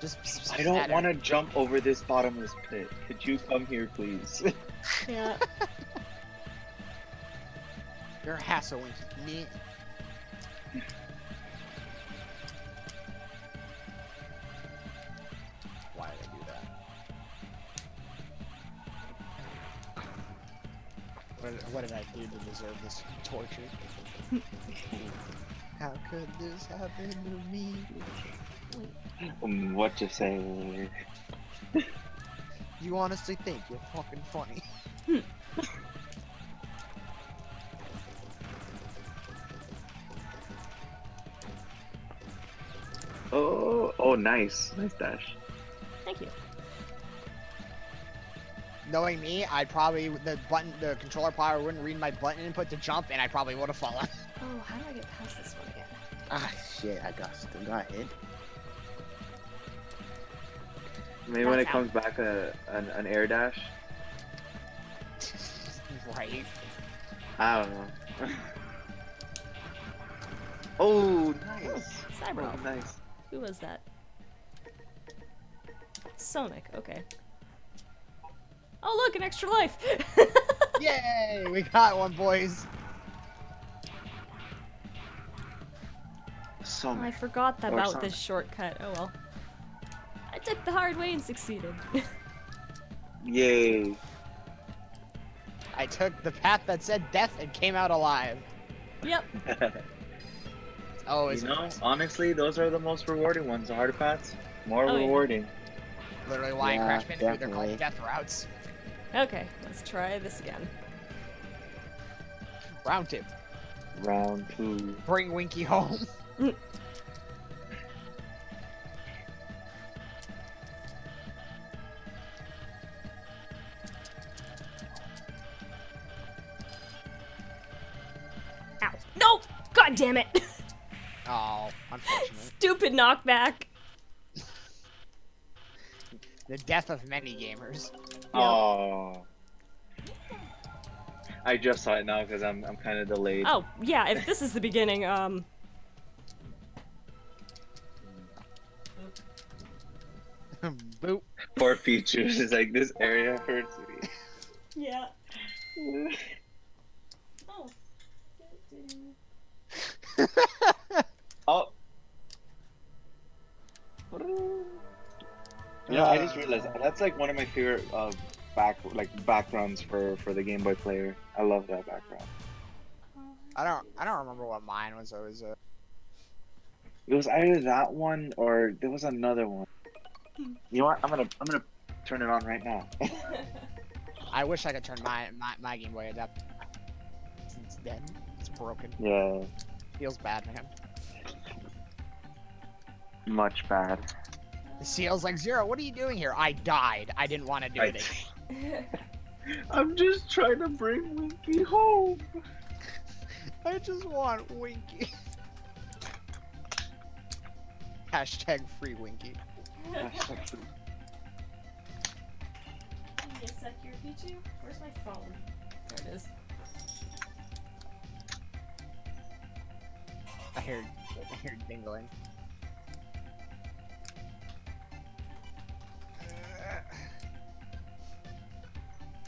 Just I don't want to jump over this bottomless pit. Could you come here, please? Yeah. You're a hassle, Winky. Why did I do that? What did I do to deserve this torture? How could this happen to me? What to say? You honestly think you're fucking funny? Oh, nice dash. Thank you. Knowing me, I'd probably the controller probably wouldn't read my button input to jump, and I probably would have fallen. Oh, how do I get past this one again? Ah, shit, I got stuck. Go ahead. Maybe when That's it comes back an air dash. Right. I don't know. Oh, nice. Cyber. Oh, nice. Who was that? Sonic, okay. Oh look, an extra life! Yay! We got one, boys. So I forgot Or about Sonic. this shortcut. Oh well. I took the hard way and succeeded. Yay. I took the path that said death and came out alive. Yep. It's always You a know, nice- honestly, those are the most rewarding ones. The harder paths, more Oh, yeah. rewarding. literally why in Yeah, Crash Bandicoot they're definitely. called death routes. Okay, let's try this again. Round 2. Round 2. Bring Winky home. Ow. No! God damn it! Oh, unfortunate. Stupid knockback. The death of many gamers. Oh. I just saw it now because I'm kind of delayed. Oh, yeah, if this is the beginning, Boop. Poor features. It's like this area hurts me. Yeah. Oh. Oh. Yeah, I just realized that's like one of my favorite backgrounds for the Game Boy Player. I love that background. I don't remember what mine was. It was It was either that one or there was another one. You know what? I'm gonna turn it on right now. I wish I could turn my Game Boy adapt. It's dead. It's broken. Yeah, Feels bad, man. much bad. The Seal's like, Zero, what are you doing here? I died. I didn't want to do it again. I'm just trying to bring Winky home. I just want Winky. Hashtag free Winky. Give me a sec here, Pichu. Where's my phone? There it is. I heard dingling.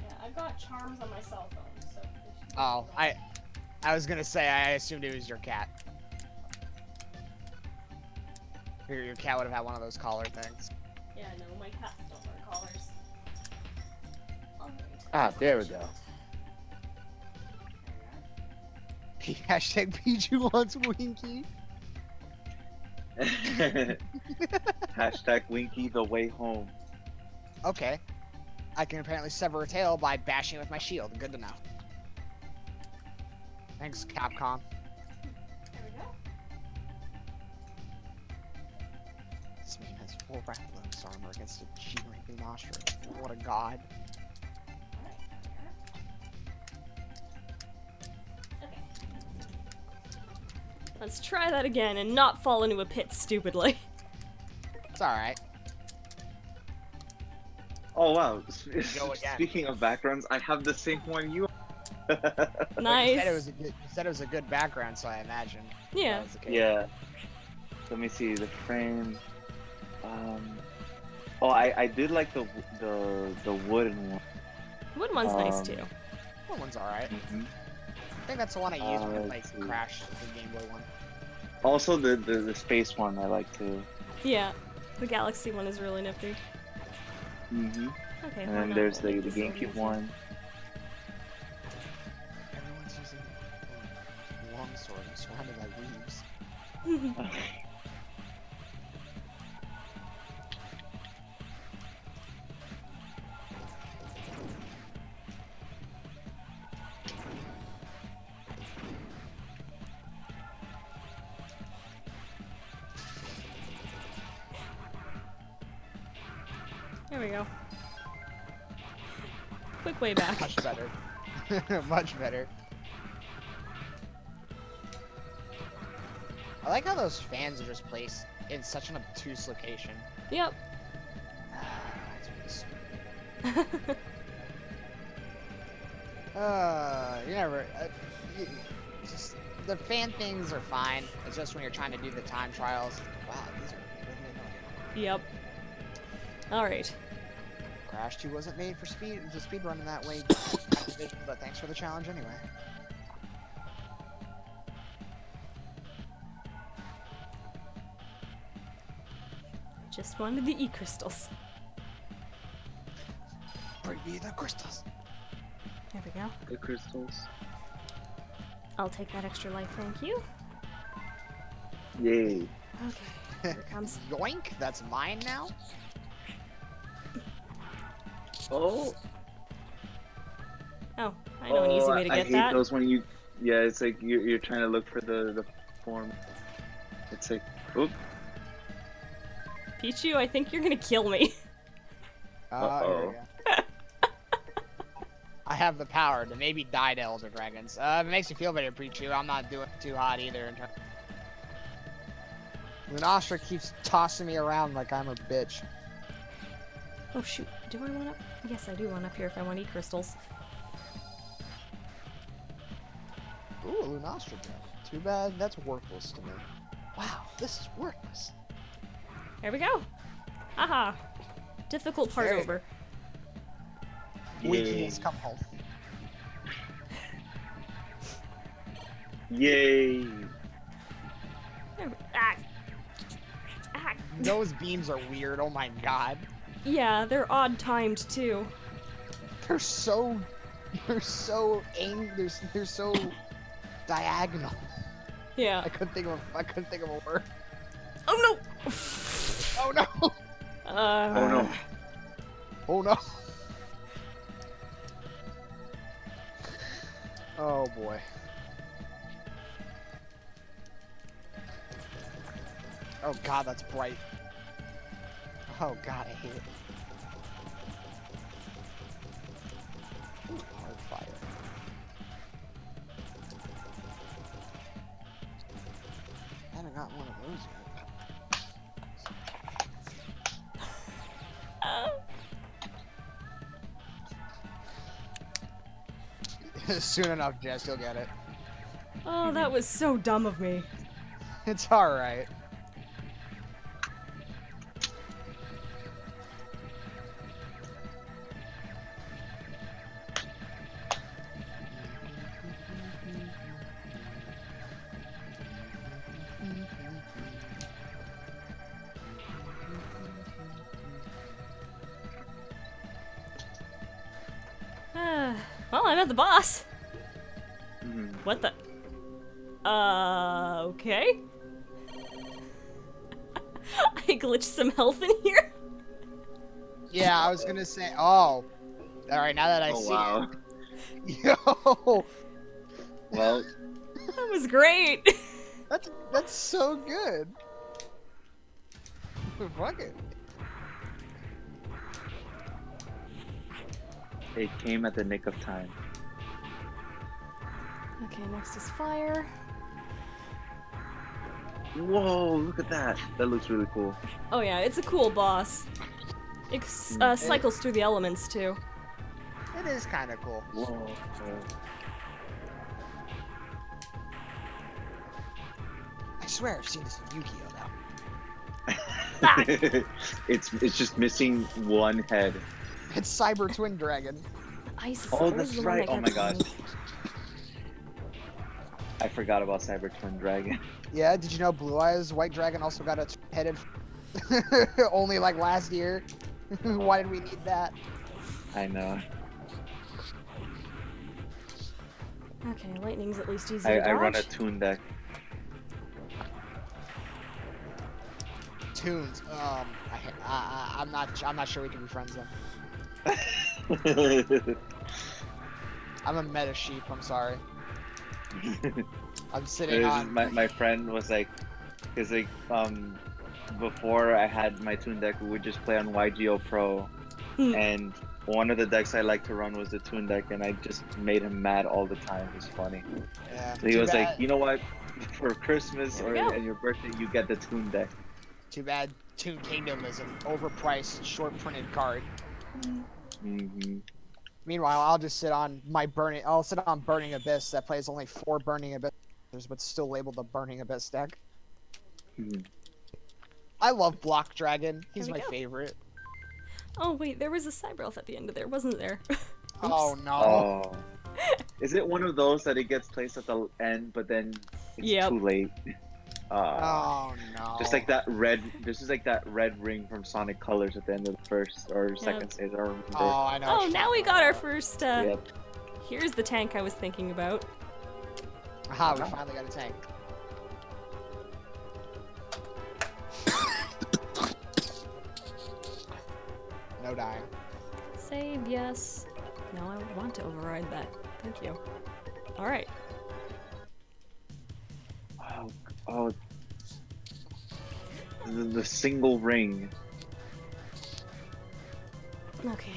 Yeah, I've got charms on my cell phone, so. they should be Oh, able to- I was gonna say I assumed it was your cat. Your cat would have had one of those collar things. Yeah, no, my cats don't wear collars. Alright. Ah, there we go. Hashtag Pichu wants Winky. Hashtag Winky the way home. Okay. I can apparently sever a tail by bashing it with my shield. Good to know. Thanks, Capcom. There we go. This man has full Rathlux armor against a G-ranking monster. What a god. Alright, there we are. Okay. Let's try that again and not fall into a pit stupidly. It's alright. Oh wow! Go again. Speaking of backgrounds, I have the same one you. Nice. You said it was a good background, so I imagine. Yeah. That was the case. Yeah. Let me see the frame. Oh, I did like the wooden one. Wood one's nice Um, too. That one's alright. Mm-hmm. I think that's the one I used when I let's see. played Crash, the Game Boy one. Also the space one I like too. Yeah. The Galaxy one is really nifty. Mm-hmm. Okay, And why then not? there's We'll the make this GameCube easy. one. Everyone's using long sword and surrounded by weaves. There we go. Quick way back. Much better. Much better. I like how those fans are just placed in such an obtuse location. Yep. You never. Just the fan things are fine. It's just when you're trying to do the time trials. Wow, these are really annoying. Yep. Alright. Crash 2 wasn't made for speed running that way, but thanks for the challenge anyway. Just wanted the E-crystals. Bring me the crystals. There we go. The crystals. I'll take that extra life, thank you. Yay. Okay, here it comes. Yoink! That's mine now. Oh. Oh, I know an easy way to I get hate that. those when you. Yeah, it's like you're trying to look for the form. It's like, oop. Pichu, I think you're gonna kill me. Here Uh-oh. we go. I have the power to maybe die to Elder Dragons. If it makes you feel better, Pichu, I'm not doing too hot either. Lunastra keeps tossing me around like I'm a bitch. Oh shoot, do I want up? Yes, I do want up here if I want E-crystals. Ooh, Lunastra gem. Too bad that's worthless to me. Wow, this is worthless. There we go. Haha. Difficult part There. over. Yay. Weekies come home. Yay. There we- Ah. Ah. Those beams are weird, oh my god. Yeah, they're odd timed too. They're so they're so diagonal. Yeah. I couldn't think of a word. Oh no! Oh no! Oh no. Oh no! Oh boy. Oh god, that's bright. Oh god, I hate it. Ooh, hard fire. I haven't got one of those yet. Soon enough, Jess, you'll get it. Oh, that was so dumb of me. It's alright. Well, I'm at the boss. Mhm. What the? Okay. I glitched some health in here. Yeah, I was gonna say. Oh, all right. Now that I Oh see wow. it, yo, Well, That was great. that's so good. Fuck it. it came at the nick of time. Okay, next is fire. Whoa, look at that. That looks really cool. Oh yeah, it's a cool boss. It cycles through the elements too. It is kind of cool. Whoa. I swear I've seen this in Yu-Gi-Oh now. It's just missing one head. It's Cyber Twin Dragon. Ice is Oh, always that's the one right. that Oh my gets gosh. me. I forgot about Cyber Twin Dragon. Yeah, did you know Blue Eyes White Dragon also got its headed only like last year? Why did we need that? I know. Okay, lightning's at least easy I to dodge. run a Toon deck. Tunes. I'm not sure we can be friends then. I'm a meta sheep. I'm sorry. I'm sitting on. My friend was like, cause like before I had my Toon deck, we would just play on YGO Pro, and one of the decks I like to run was the Toon deck, and I just made him mad all the time. It was funny. Yeah. So he was like, you know what? For Christmas There or we go. and your birthday, you get the Toon deck. Too bad. Toon Kingdom is an overpriced, short printed card. Mm-hmm. Meanwhile, I'll just sit on my Burning. I'll sit on Burning Abyss that plays only 4 Burning Abyss, but still labeled the Burning Abyss deck. Mm-hmm. I love Block Dragon. He's There we my go. favorite. Oh wait, there was a Cyberelf at the end of there, wasn't there? Oh no. Oh, is it one of those that it gets placed at the end, but then it's Yep. too late? Oh no. Just like that red. This is like that red ring from Sonic Colors at the end of the first or second stage. I don't remember. Oh, I know. Oh, now we got our first. Yep. Here's the tank I was thinking about. Aha, we finally got a tank. No dying. Save, yes. No, I want to override that. Thank you. All right. Oh, the single ring. Okay.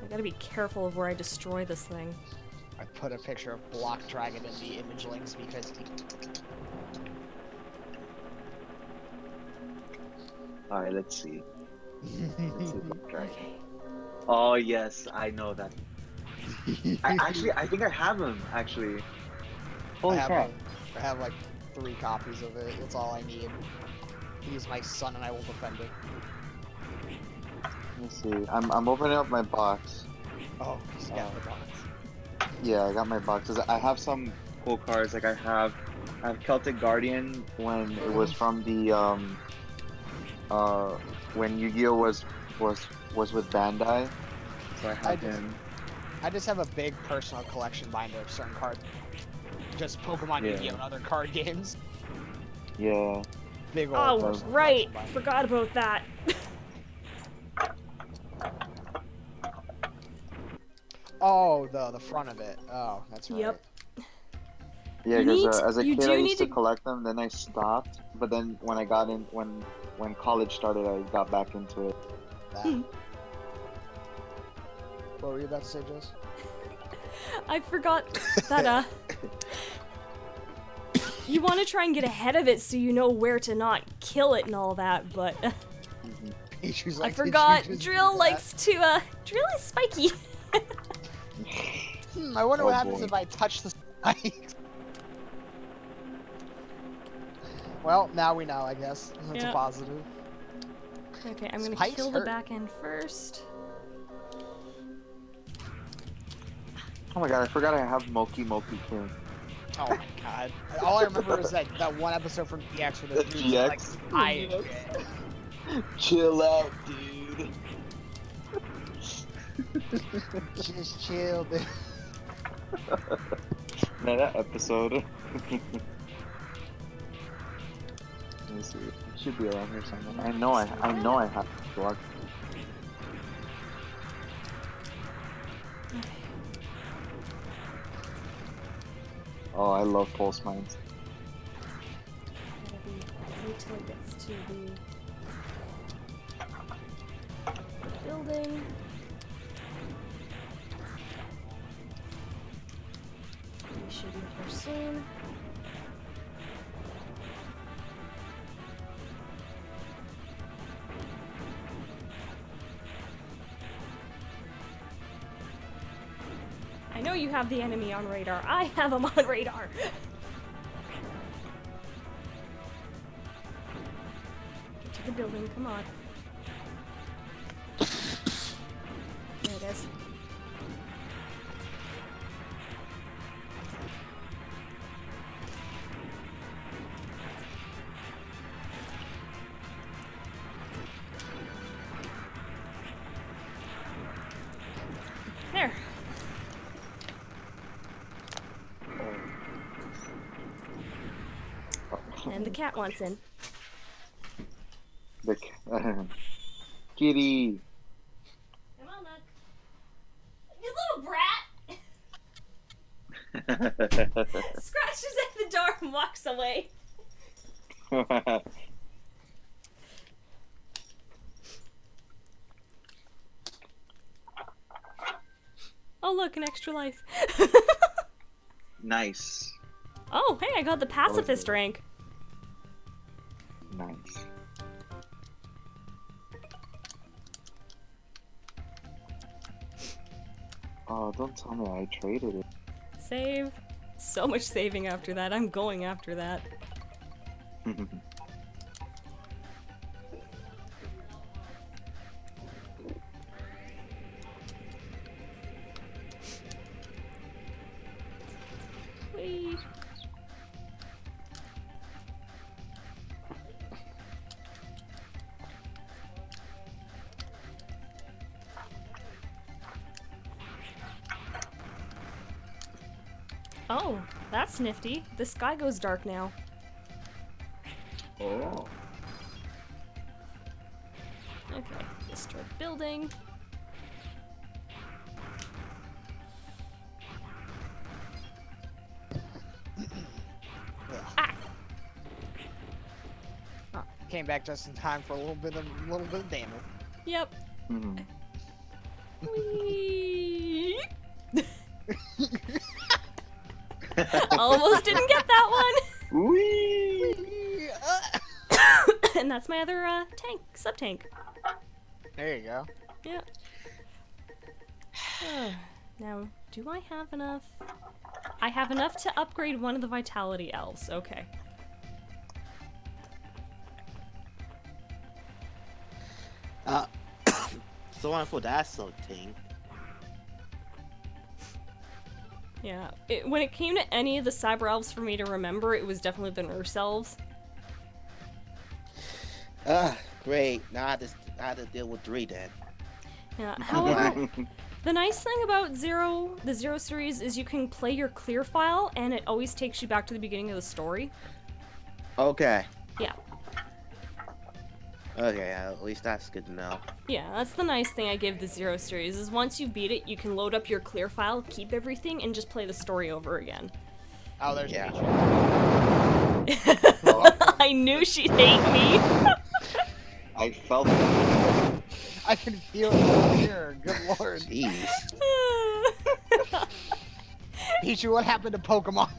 I gotta be careful of where I destroy this thing. I put a picture of Block Dragon in the image links because he... All right, let's see. Let's see Black Dragon. Okay. Oh yes, I know that. I think I have him actually. Holy crap! I have like 3 copies of it. That's all I need. He's my son, and I will defend it. Let's see. I'm opening up my box. Oh, he's got the box. Yeah, I got my boxes. I have some cool cards. Like I have Celtic Guardian when it was from the when Yu-Gi-Oh was with Bandai. So I have him. I just have a big personal collection binder of certain cards. Just Pokemon, Yeah. Yu-Gi-Oh, and other card games. Yeah. Big old Oh, personal right. collection binder. Forgot about that. Oh, the front of it. Oh, that's right. Yep. Yeah, You because need- as a you kid do I need used to to- collect them. Then I stopped. But then when I got in, when college started, I got back into it. That. What were you about to say, Jess? I forgot that, you want to try and get ahead of it so you know where to not kill it and all that, but She's I like, "Did you forgot just do Drill that?" likes to, Drill is spiky. I wonder Oh, what happens boy. if I touch the spikes. Well, now we know, I guess. That's Yeah. a positive. Okay, I'm gonna Spikes kill the hurt. back end first. Oh my god, I forgot I have Moki King. Oh my god. All I remember is that one episode from DX where the The dude's like, GX? I Chill out, dude. just chill, dude. Man, that episode. Let me see. It should be around here somewhere. I know I have to watch. Oh, I love pulse mines. Gotta be wait till it gets to the building. We should be here soon. I know you have the enemy on radar. I have him on radar. Get to the building, come on. There it is. There. And the cat wants in. The kitty. Come on, Nook. You little brat! Scratches at the door and walks away. Oh, look, an extra life. Nice. Oh, hey, I got the pacifist rank. Nice. Oh, don't tell me I traded it. Save. So much saving after that. I'm going after that. Whee. Oh, that's nifty. The sky goes dark now. Oh. Okay, destroy the building. Ah! Oh, came back just in time for a little bit of damage. Yep. Mhm. Whee! Almost didn't get that Whee! one. And that's my other tank, sub-tank. There you go. Yeah. Now, do I have enough? I have enough to upgrade one of the vitality elves. Okay. So on for that sort of thing. Yeah. When it came to any of the cyber elves for me to remember, it was definitely the nurse elves. Great. Now I have to deal with 3 then. Yeah. However, the nice thing about the Zero series is you can play your clear file, and it always takes you back to the beginning of the story. Okay. Yeah. Okay, at least that's good to know. Yeah, that's the nice thing I give the Zero series, is once you beat it, you can load up your clear file, keep everything, and just play the story over again. Oh, there's Yeah. I knew she'd hate me. I felt it. I can feel it from here. Good lord. Jeez. Pichu, what happened to Pokemon?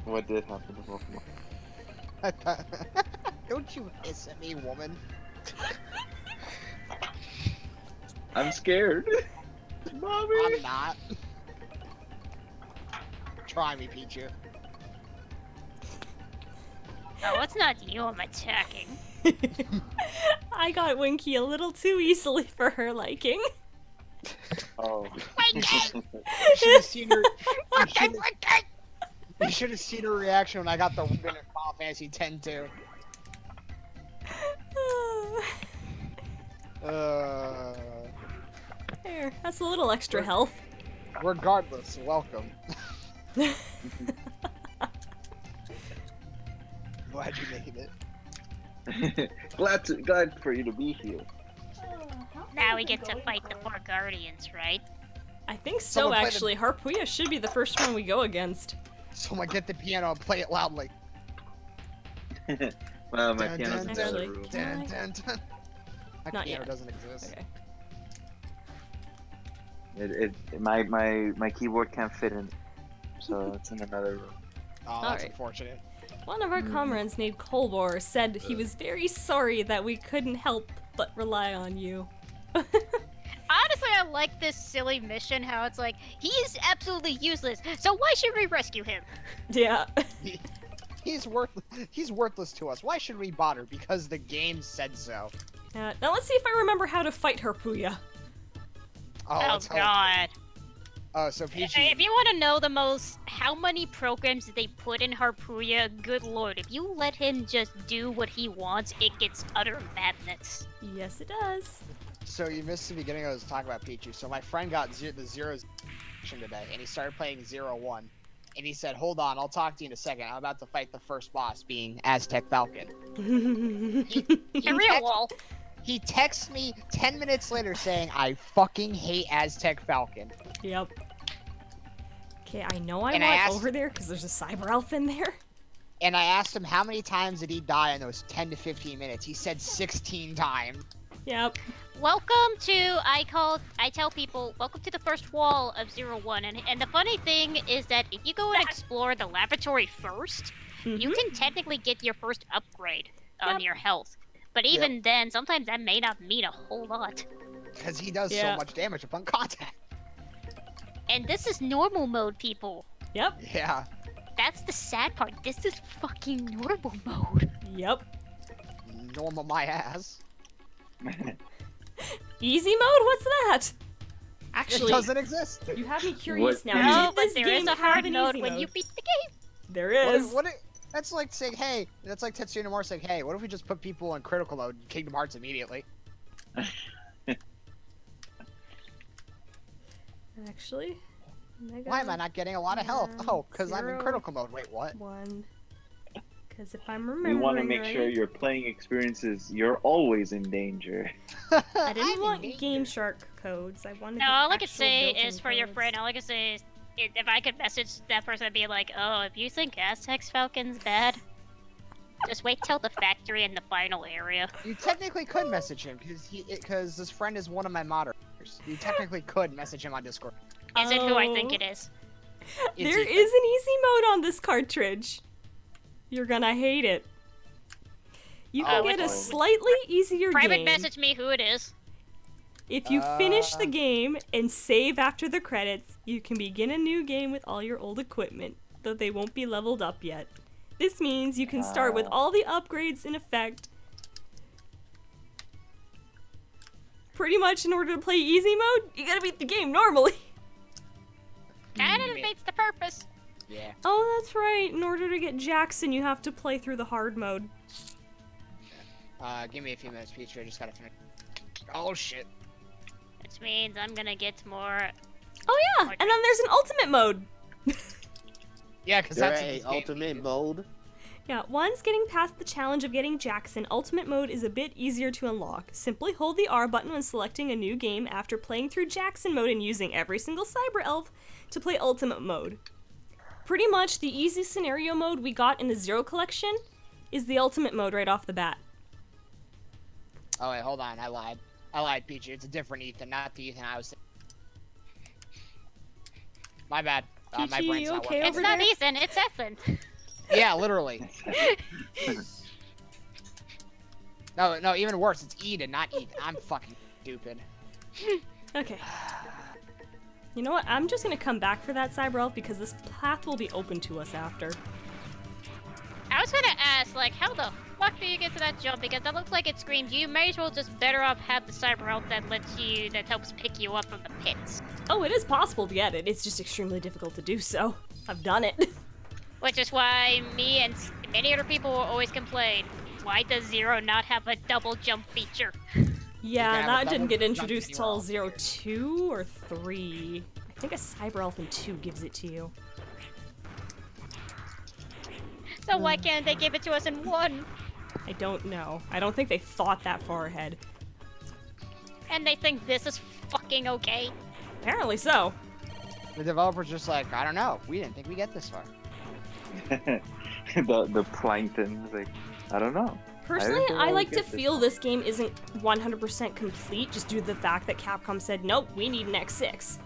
What did happen to Pokemon? Don't you hiss at me, woman. I'm scared. Mommy. I'm not. Try me, Pichu. Oh, it's not you I'm attacking. I got Winky a little too easily for her liking. Oh. You should have seen her. You should have seen her reaction when I got the win in Final Fantasy X too. There, that's a little extra health. Regardless, welcome. Glad you made it. glad for you to be here. Now we get to fight the 4 Guardians, right? I think so, Someone play the- actually. Harpuya should be the first one we go against. Someone get the piano and play it loudly. Well, my Dun, piano's in dun, the other dun. room. Dun, dun, dun. My Not piano yet. doesn't exist. Okay. My keyboard can't fit in, so it's in another room. Oh, that's Alright. unfortunate. One of our comrades named Kolbor said he was very sorry that we couldn't help but rely on you. Honestly, I like this silly mission, how it's like, he is absolutely useless, so why should we rescue him? Yeah. He's worthless to us. Why should we bother? Because the game said so. Now let's see if I remember how to fight Harpuya. Oh let's hope. god. Oh, so Peachy. If you want to know the most, how many programs did they put in Harpuya, good lord, if you let him just do what he wants, it gets utter madness. Yes, it does. So you missed the beginning. I was talking about Pichu. So my friend got the Zero mission today, and he started playing 0-1. and he said, "Hold on, I'll talk to you in a second. I'm about to fight the first boss, being Aztec Falcon." The real wall. He texts me 10 minutes later saying, "I fucking hate Aztec Falcon." Yep. Okay, I know I And I want asked- over there because there's a cyber elf in there. And I asked him how many times did he die in those 10 to 15 minutes. He said 16 times. Yep. Welcome to I tell people welcome to the first wall of 01, and the funny thing is that if you go and explore the laboratory first, you Mhm. can technically get your first upgrade on Yep. your health. But even then, sometimes that may not mean a whole lot. Because he does Yeah. so much damage upon contact. And this is normal mode, people. Yep. Yeah. That's the sad part. This is fucking normal mode. Yep. Normal my ass. Easy mode? What's that? It Actually, doesn't exist. you have me curious What- now. No, Did but this there is game a have hard an mode easy when mode? you beat the game. There What is. if, that's like saying, hey, that's like Tetsuya Nomura saying, hey, what if we just put people in critical mode in Kingdom Hearts immediately? Actually, Why am I not getting a lot of health? Oh, because I'm in Zero. critical mode. Wait, what? One. Because if I'm We remembering want to make right, sure your playing experiences, you're always in danger. I didn't want Game Shark codes. I wanted. No, the all I could actual say built-in is for your codes. friend, all I could say is if I could message that person and be like, oh, if you think Aztec's Falcon's bad, just wait till the factory in the final area. You technically could message him because this friend is one of my moderators. You technically could message him on Discord. Is it who I think Oh. it is? It's There Ethan. is an easy mode on this cartridge. You're gonna hate it. You can Oh, get a it's- slightly easier Private game message me who it is. if you finish the Uh. game and save after the credits. You can begin a new game with all your old equipment, though they won't be leveled up yet. This means you can start with all the upgrades in effect. Pretty much, in order to play easy mode, you gotta beat the game normally. Kinda defeats the purpose. Yeah. Oh, that's right. In order to get Jackson, you have to play through the hard mode. Give me a few minutes, Peter. I just gotta finish. Oh shit. Which means I'm gonna get more. Oh yeah, and then there's an ultimate mode. Yeah, because There that's a his game. ultimate mode. Yeah, once getting past the challenge of getting Jackson, ultimate mode is a bit easier to unlock. Simply hold the R button when selecting a new game after playing through Jackson mode and using every single cyber elf to play ultimate mode. Pretty much the easy scenario mode we got in the Zero collection is the ultimate mode right off the bat. Oh wait, hold on. I lied, Peachy. It's a different Ethan, not the Ethan I was thinking. My bad. My Peachy, brain's you not okay working. It's over not there? Ethan, it's Ethan. Yeah, literally. No, even worse. It's Eden, not Ethan. I'm fucking stupid. Okay. You know what? I'm just gonna come back for that cyber elf because this path will be open to us after. I was gonna ask, like, how the fuck do you get to that jump? Because that looks like it screams you may as well just better off have the cyber elf that helps pick you up from the pits. Oh, it is possible to get it. It's just extremely difficult to do so. I've done it. Which is why me and many other people will always complain, why does Zero not have a double jump feature? Yeah, have a that didn't double get jump introduced anywhere till else. 02 or 3. I think a cyber elf in 2 gives it to you. So why can't they give it to us in 1? I don't know. I don't think they thought that far ahead. And they think this is fucking okay? Apparently so. The developer's just like, I don't know. We didn't think we get this far. the plankton is like, I don't know. Personally, think I we'll like to get this feel this game isn't 100% complete just due to the fact that Capcom said, nope, we need an X6.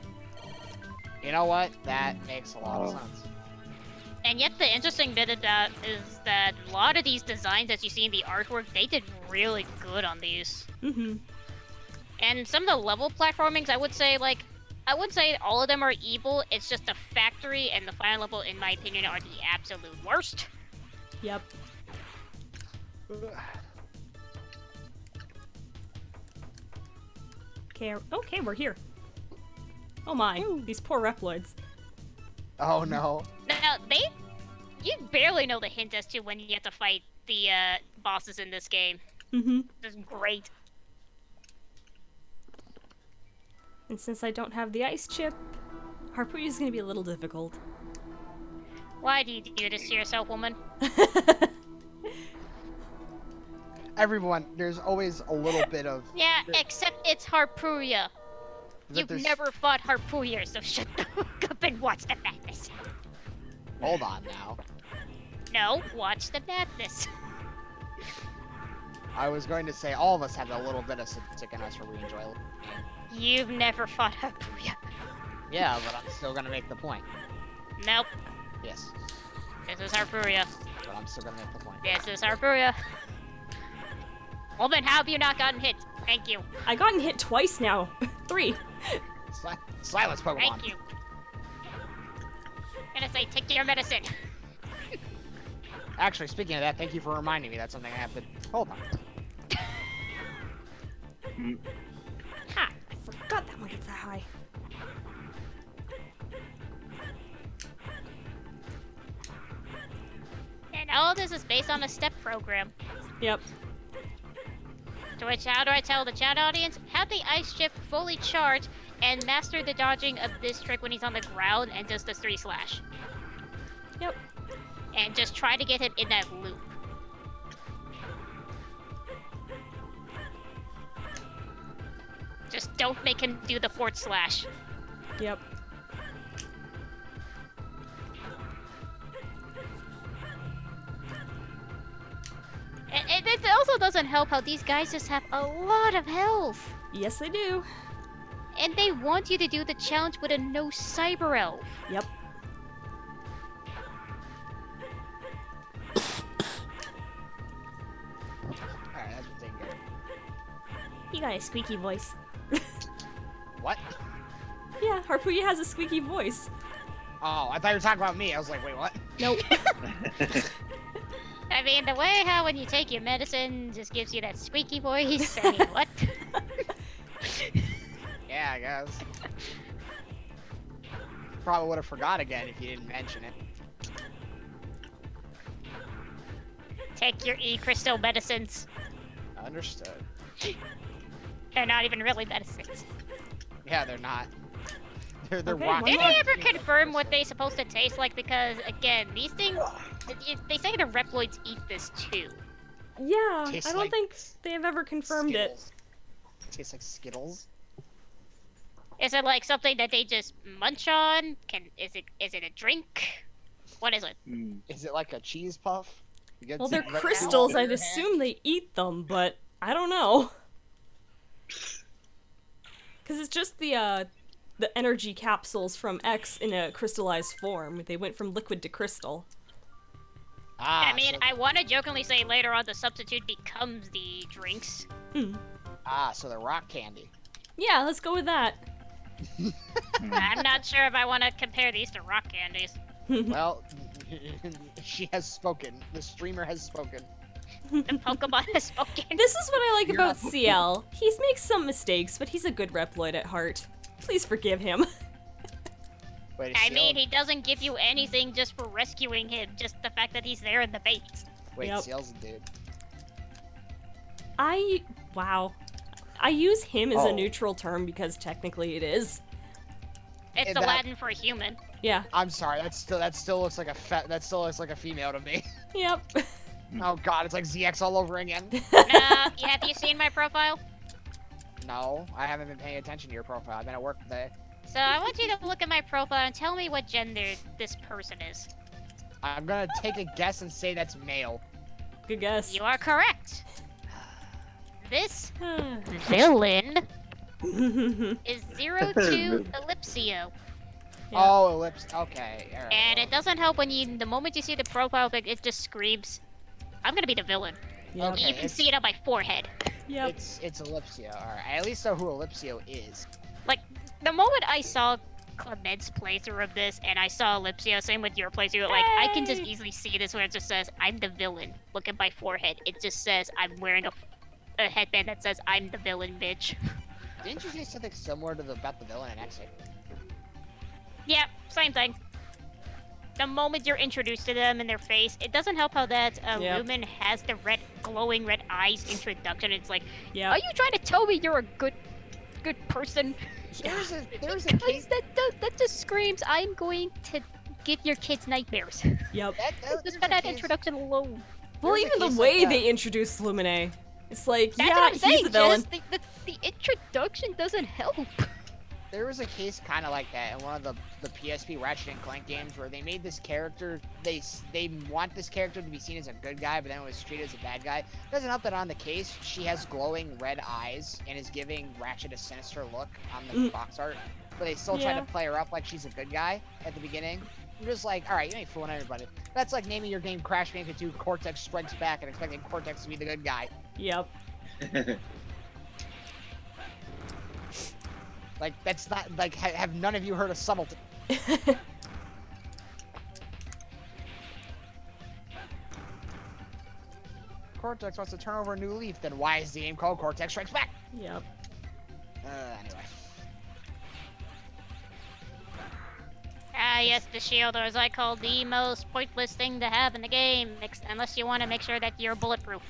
You know what? That makes a lot of Oh. sense. And yet the interesting bit of that is that a lot of these designs, as you see in the artwork, they did really good on these. Mm-hmm. And some of the level platformings, I would say all of them are evil. It's just the factory and the final level, in my opinion, are the absolute worst. Yep. Okay, we're here. Oh my, these poor Reploids. Oh no. Now, you barely know the hint as to when you have to fight the bosses in this game. Mm-hmm. It's great. And since I don't have the ice chip, Harpooey is gonna be a little difficult. Why do you do this to yourself, woman? Everyone, there's always a little bit of. Yeah, except it's Harpuria. You've there's- never fought Harpuria, so shut the fuck up and watch the madness. Hold on now. No, watch the madness. I was going to say all of us have a little bit of sick in us where we enjoy it. You've never fought Harpuria. Yeah, but I'm still gonna make the point. Nope, Yes, this is Harpuria. but I'm still gonna make the point. This is Harpuria. Woman, how have you not gotten hit? Thank you. I gotten hit twice now. 3. Silence, Pokemon. Thank you. I'm gonna say, take your medicine. Actually, speaking of that, thank you for reminding me. That's something I have to. Hold on. Ha! I forgot that one gets that high. And all this is based on a step program. Yep. To which, how do I tell the chat audience? Have the ice chip fully charged and master the dodging of this trick when he's on the ground and does the 3 slash. Yep. And just try to get him in that loop. Just don't make him do the 4th slash. Yep. And it also doesn't help how these guys just have a lot of health. Yes, they do. And they want you to do the challenge with a no cyber elf. Yep. Alright, that's been taken care of. You got a squeaky voice. What? Yeah, Harpuya has a squeaky voice. Oh, I thought you were talking about me. I was like, wait, what? Nope. I mean, the way how when you take your medicine just gives you that squeaky voice. I mean, what? Yeah, I guess. Probably would have forgot again if you didn't mention it. Take your E-crystal medicines. Understood. They're not even really medicines. Yeah, they're not. They're Okay, rock. one Did more. they ever confirm what they're supposed to taste like? Because, again, these things... They say the Reploids eat this, too. Yeah, Tastes I don't like think they have ever confirmed Skittles. Tastes like Skittles. Is it like something that they just munch on? Is it a drink? What is it? Mm. Is it like a cheese puff? You get it. Well, they're right now crystals. in I'd your hand? assume they eat them, but I don't know. Because it's just the energy capsules from X in a crystallized form. They went from liquid to crystal. Ah, I mean, so, I want to jokingly say later on the substitute becomes the drinks. so the rock candy. Yeah, let's go with that. I'm not sure if I want to compare these to rock candies. Well, she has spoken. The streamer has spoken. The Pokemon has spoken. This is what I like You're about not- CL. He makes some mistakes, but he's a good Reploid at heart. Please forgive him. Wait, I mean, he doesn't give you anything just for rescuing him, just the fact that he's there in the base. Wait, Yep. Ciel's a dude. Wow. I use him as a Oh. neutral term because technically it is. It's And the that- Latin for human. Yeah. I'm sorry. That still looks like that still looks like a female to me. Yep. Oh god, it's like ZX all over again. Have you seen my profile? No, I haven't been paying attention to your profile. I've been at work today. So I want you to look at my profile and tell me what gender this person is. I'm gonna take a guess and say that's male. Good guess. You are correct. This villain is 02 Ellipsio. Yeah. Oh, ellipse. Okay. All right. And it doesn't help when the moment you see the profile pic, it just screams, I'm gonna be the villain. Yep. Okay. You can it's- see it on my forehead. Yep. It's Ellipsio. All right. I at least know who Ellipsio is. Like, the moment I saw Clement's playthrough of this and I saw Ellipsio, same with your playthrough, like, I can just Hey! easily see this where it just says, I'm the villain. Look at my forehead. It just says, I'm wearing a headband that says, I'm the villain, bitch. Didn't you say something similar to about the villain in Exit? Yeah, same thing. The moment you're introduced to them in their face, it doesn't help how that Yep. Lumen has the glowing red eyes introduction. It's like, Yep. are you trying to tell me you're a good person? There's a Because case. that just screams, I'm going to give your kids nightmares. Yep. Just for that introduction alone. Well, There's a even the case way like that. they introduced Lumine, it's like, That's yeah, what I'm he's saying, the villain. Jess. The introduction doesn't help. There was a case kind of like that in one of the PSP Ratchet and Clank games where they made this character. They want this character to be seen as a good guy, but then it was treated as a bad guy. It doesn't help that on the case she has glowing red eyes and is giving Ratchet a sinister look on the box art. But they still try Yeah. to play her up like she's a good guy at the beginning. I'm just like, all right, you ain't fooling everybody. That's like naming your game Crash Bandicoot 2 Cortex Strikes Back and expecting Cortex to be the good guy. Yep. Like, that's not, like, have none of you heard of Subtlety? Cortex wants to turn over a new leaf, then why is the game called Cortex Strikes Back? Yep. Anyway. Ah, yes, the shield, or as I call the most pointless thing to have in the game, unless you want to make sure that you're bulletproof.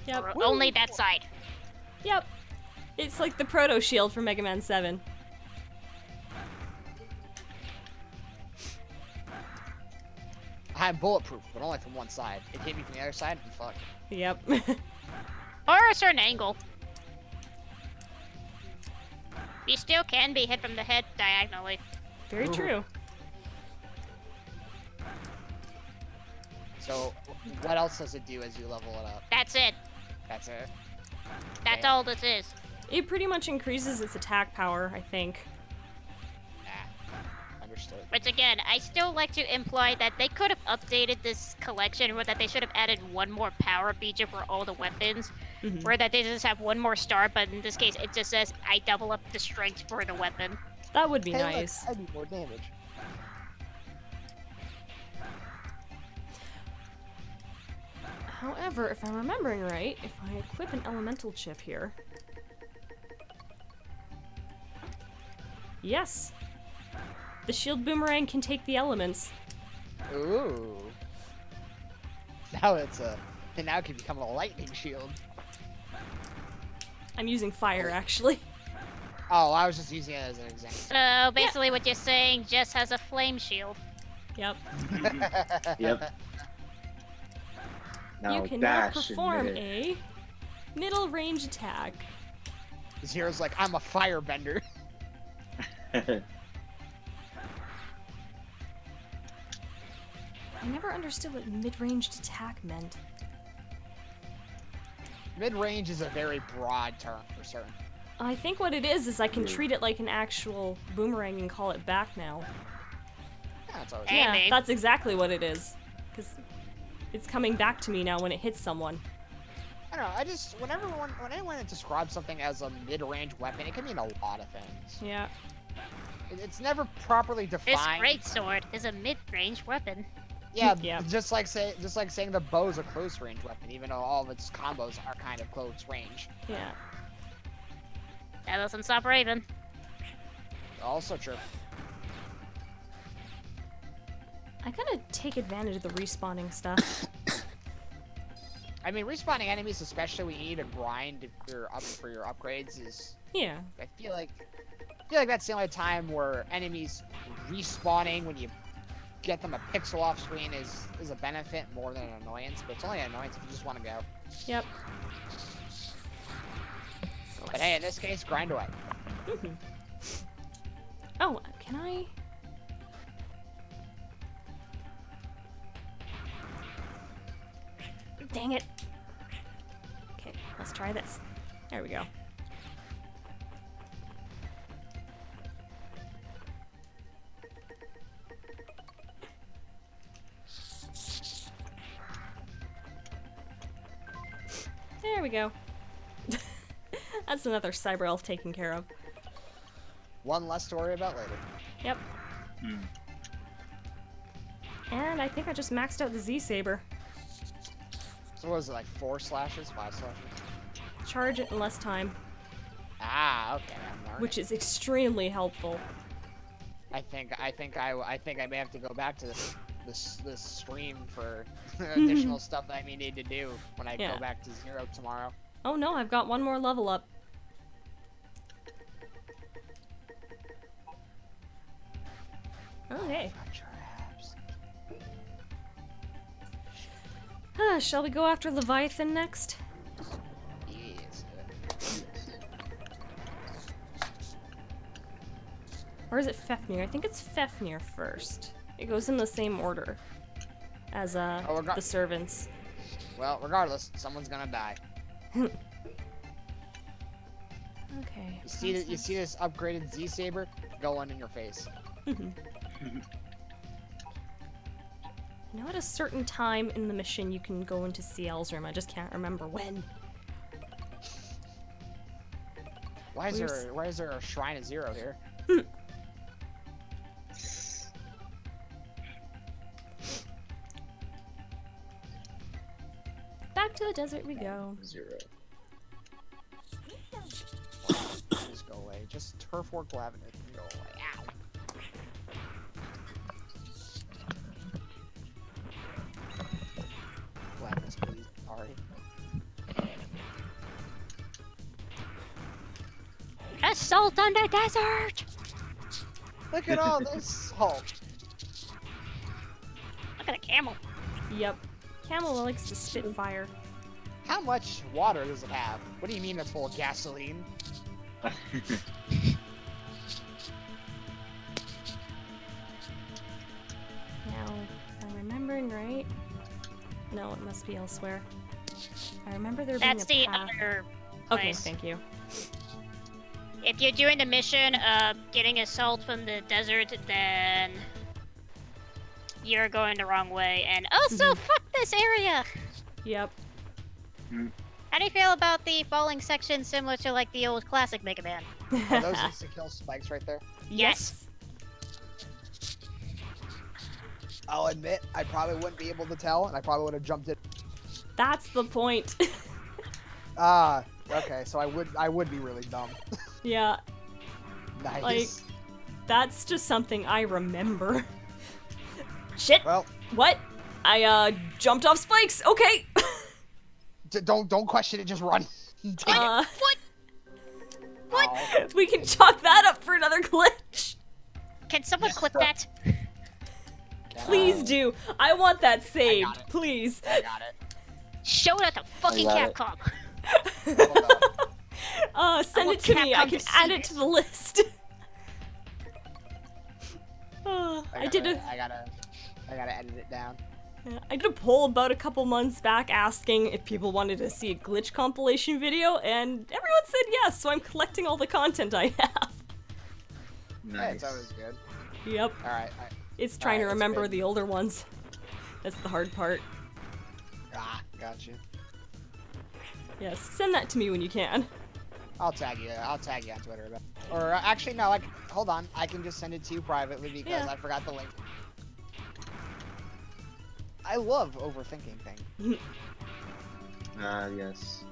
Yep. Or only that side. Yep. It's like the proto shield from Mega Man 7. I'm bulletproof, but only from one side. It hit me from the other side, and fuck. Yep. Or a certain angle. You still can be hit from the head diagonally. Very true. So, what else does it do as you level it up? That's it. That's it. That's Okay. all this is. It pretty much increases its attack power, I think. Understood. But again, I still like to imply that they could have updated this collection, or that they should have added one more power feature for all the weapons, Mhm. or that they just have one more star, but in this case, it just says, I double up the strength for the weapon. That would be Hey, look, nice. I do more damage. However, if I'm remembering right, if I equip an elemental chip here... Yes! The shield boomerang can take the elements. Ooh. Now it's a... And now it can become a lightning shield. I'm using fire, actually. Oh, I was just using it as an example. So basically what you're saying, Jess has a flame shield. Yep. Yep. Now You cannot dash and perform mid. a middle range attack. Zero's like, I'm a firebender. I never understood what mid-ranged attack meant. Mid-range is a very broad term for certain. I think what it is I can treat it like an actual boomerang and call it back now. Yeah, that's always Hey, Yeah, babe. that's exactly what it is. Because it's coming back to me now when it hits someone. I don't know, I just, when anyone describes something as a mid-range weapon, it can mean a lot of things. Yeah. It's never properly This defined. greatsword is a mid-range weapon. Yeah, Yeah. just like saying the bow's a close range weapon, even though all of its combos are kind of close range. Yeah. That doesn't stop Raven. Also true. I gotta take advantage of the respawning stuff. I mean, respawning enemies, especially when you need to grind for your upgrades, is. Yeah. I feel like that's the only time where enemies respawning when you get them a pixel off screen is a benefit more than an annoyance. But it's only an annoyance if you just want to go. Yep. But hey, in this case, grind away. Oh, can I? Dang it. Okay, let's try this. There we go. There we go. That's another cyber elf taken care of. One less to worry about later. Yep. Hmm. And I think I just maxed out the Z-Saber. So what was it, like 4 slashes, 5 slashes? Charge it in less time, Ah, okay. I'm learning. which is extremely helpful. I think I may have to go back to this stream for additional stuff that I may need to do when I Yeah. go back to Zero tomorrow. Oh no, I've got one more level up. Okay. Fracture Shall we go after Leviathan next? Yes. Or is it Fafnir? I think it's Fafnir first. It goes in the same order as the servants. Well, regardless, someone's gonna die. Okay. You see this upgraded Z Saber? Go on in your face. You know, at a certain time in the mission, you can go into CL's room. I just can't remember when. Why is there a Shrine of Zero here? Back to the desert we go. 0. Just go away. Just turf work lavender. Go away. Ow. Gladness, please. Alright. Assault on the desert! Look at all this salt. Look at a camel. Yep. Camel likes to spit fire. How much water does it have? What do you mean that's full of gasoline? Now, if I'm remembering right. No, it must be elsewhere. I remember there That's being the a path. other Okay, place. thank you. If you're doing the mission of getting a salt from the desert, then you're going the wrong way. And also, fuck this area! Yep. How do you feel about the falling section similar to like the old classic Mega Man? Are those instant kill spikes right there? Yes. I'll admit, I probably wouldn't be able to tell, and I probably would have jumped it. That's the point. Ah, okay, so I would be really dumb. Yeah, Nice. like, that's just something I remember. Shit! Well, What? I, jumped off spikes! Okay! don't question it, just run. Take it. What? What? Oh. We can chalk that up for another glitch! Can someone clip that? Please do! I want that saved, got it. please! I got it. Show it at the fucking I got Capcom. Hold on. Send want it to me, I Capcom can to add see it to this. the list. I did I gotta edit it down. I did a poll about a couple months back asking if people wanted to see a glitch compilation video, and everyone said yes, so I'm collecting all the content I have. Yeah, Nice. it's always good. Yep, Alright, it's trying to Alright, it's remember good. the older ones. That's the hard part. Gotcha. Yes, send that to me when you can. I'll tag you on Twitter. Or actually, no, hold on. I can just send it to you privately because Yeah. I forgot the link. I love overthinking things. Yes.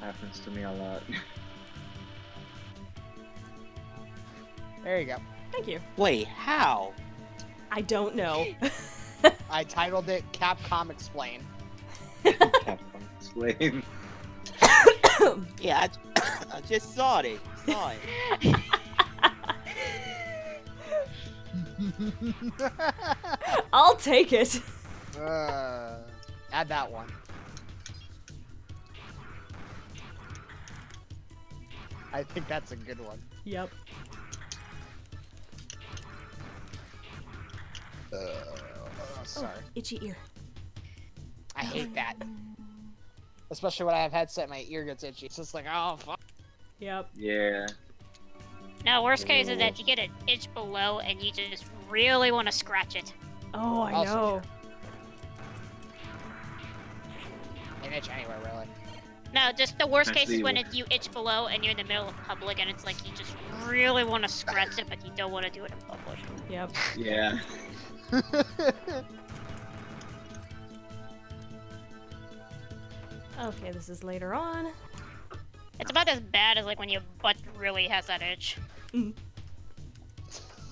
Happens to me a lot. There you go. Thank you. Wait, how? I don't know. I titled it Capcom Explain. Capcom explain. Yeah, I just saw it. I'll take it. Add that one. I think that's a good one. Yep. Sorry. Itchy ear. I hate that. Especially when I have headset, my ear gets itchy. It's just like, oh, fuck. Yep. Yeah. No, worst case is that you get an itch below and you just really want to scratch it. Oh, I Also know. An itch anywhere, really. No, just the worst case is Actually, when you itch below and you're in the middle of public and it's like you just really want to scratch it, but you don't want to do it in public. Yep. Yeah. Okay, this is later on. It's about as bad as like when your butt really has that itch. And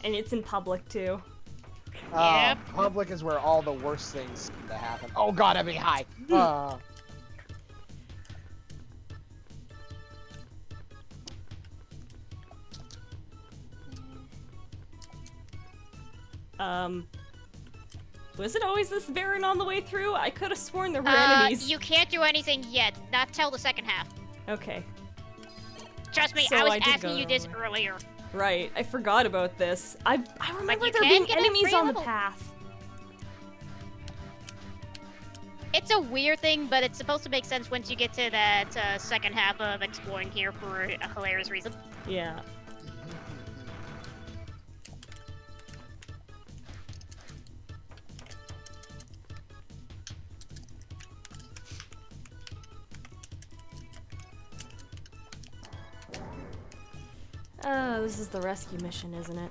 it's in public too. Yep. Public is where all the worst things seem to happen. Oh god, I'm being high. Was it always this barren on the way through? I could have sworn there were enemies. You can't do anything yet. Not till the second half. Okay. Trust me, So I was I did asking go you the this wrong way. earlier. Right, I forgot about this. I remember you there can being get a enemies free on the level. path. It's a weird thing, but it's supposed to make sense once you get to that second half of exploring here for a hilarious reason. Yeah. Oh, this is the rescue mission, isn't it?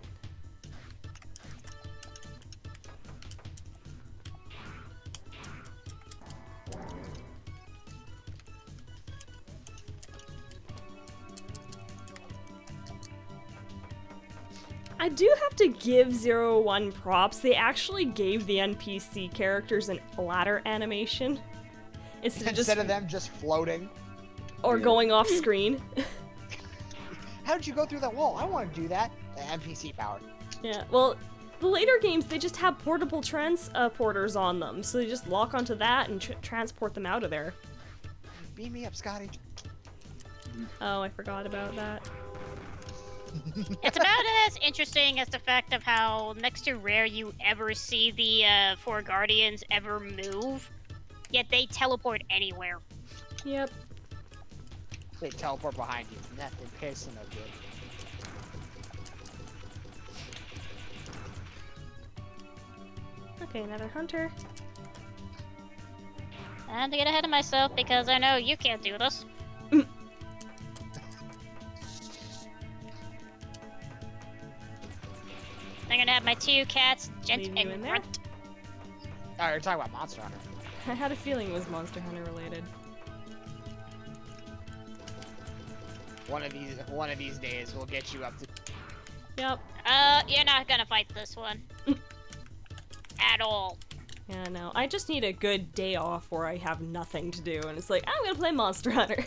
I do have to give 01 props. They actually gave the NPC characters an ladder animation Instead of them just floating. or Yeah. going off screen. How did you go through that wall? I want to do that. The NPC power. Yeah, well, the later games, they just have portable transporters on them, so they just lock onto that and transport them out of there. Beam me up, Scotty. Oh, I forgot about that. It's about as interesting as the fact of how next to rare you ever see the four guardians ever move, yet they teleport anywhere. Yep. They teleport behind you. Nothing personal, good. Okay, another hunter. I had to get ahead of myself because I know you can't do this. I'm gonna have my two cats, Gent Leave you in and there? Grunt. Oh, you're talking about Monster Hunter. I had a feeling it was Monster Hunter related. One of these days, we'll get you up to. Yep. You're not gonna fight this one. At all. Yeah, no. I just need a good day off where I have nothing to do, and it's like, I'm gonna play Monster Hunter.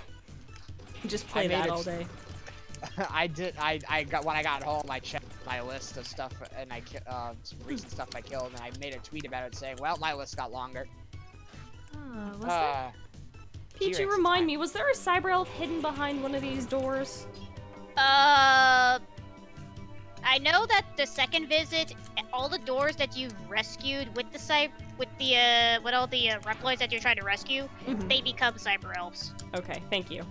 Just play I made that it- all day. I did. I got when I got home. I checked my list of stuff and some recent stuff I killed, and I made a tweet about it saying, "Well, my list got longer." Was there? Peachy, T-Rex remind attack. me, was there a cyber elf hidden behind one of these doors? I know that the second visit, all the doors that you rescued with the with all the Reploids that you're trying to rescue, Mhm. they become cyber elves. Okay, thank you.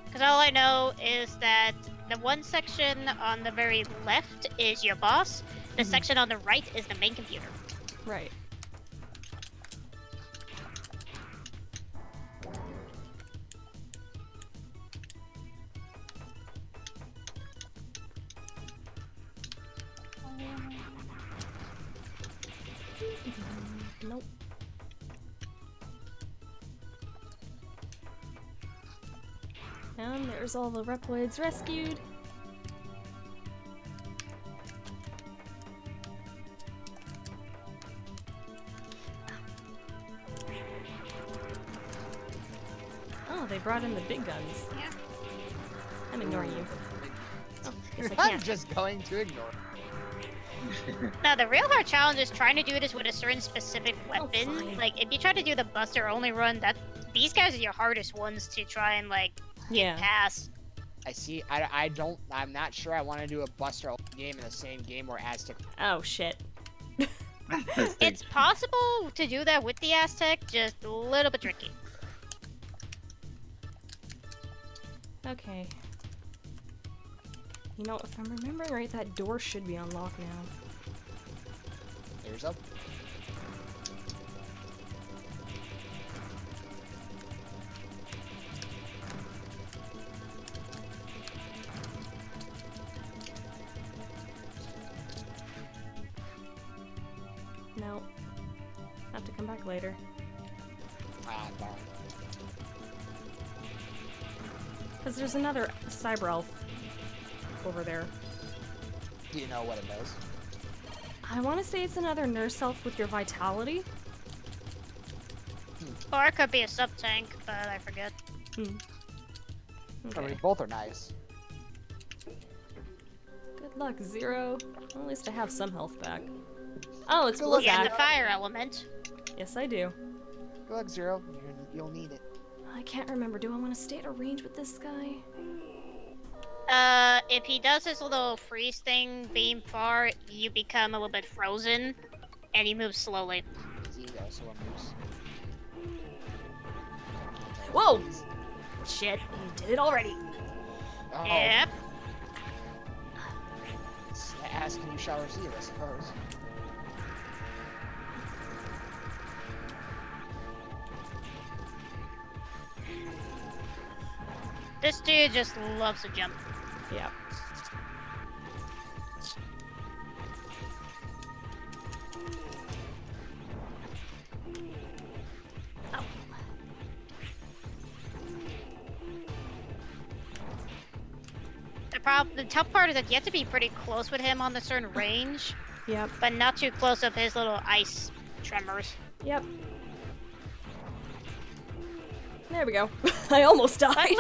Because all I know is that the one section on the very left is your boss. The section on the right is the main computer. Right. Nope. And there's all the Reploids rescued. Oh, they brought in the big guns. Yeah. I'm ignoring you. Oh, guess I I'm can't. just going to ignore. Now, the real hard challenge is trying to do this with a certain specific weapon. fine. Like, if you try to do the Buster only run, these guys are your hardest ones to try and, like, Yeah. pass. I see. I'm not sure I want to do a Buster game in the same game where Aztec. Oh, shit. It's possible to do that with the Aztec, just a little bit tricky. Okay. You know, if I'm remembering right, that door should be unlocked now. There's up. No. Have to come back later. Ah, darn. Because there's another cyber elf over there. Do you know what it does? I want to say it's another nurse elf with your vitality. Or it could be a sub-tank, but I forget. I Okay. mean, both are nice. Good Luck 0. Well, at least I have some health back. Oh, it's Good luck, Yeah, the Blizzak. fire element. Yes, I do. Good luck, Zero. You'll need it. I can't remember. Do I want to stay at a range with this guy? If he does his little freeze thing beam far, you become a little bit frozen, and he moves slowly. He also moves. Whoa! Shit, you did it already. Oh, Yep. Ask can you shall receive, I suppose. This dude just loves to jump. Yep. The tough part is that you have to be pretty close with him on a certain range, Yep. but not too close of his little ice tremors. Yep. There we go. I almost died.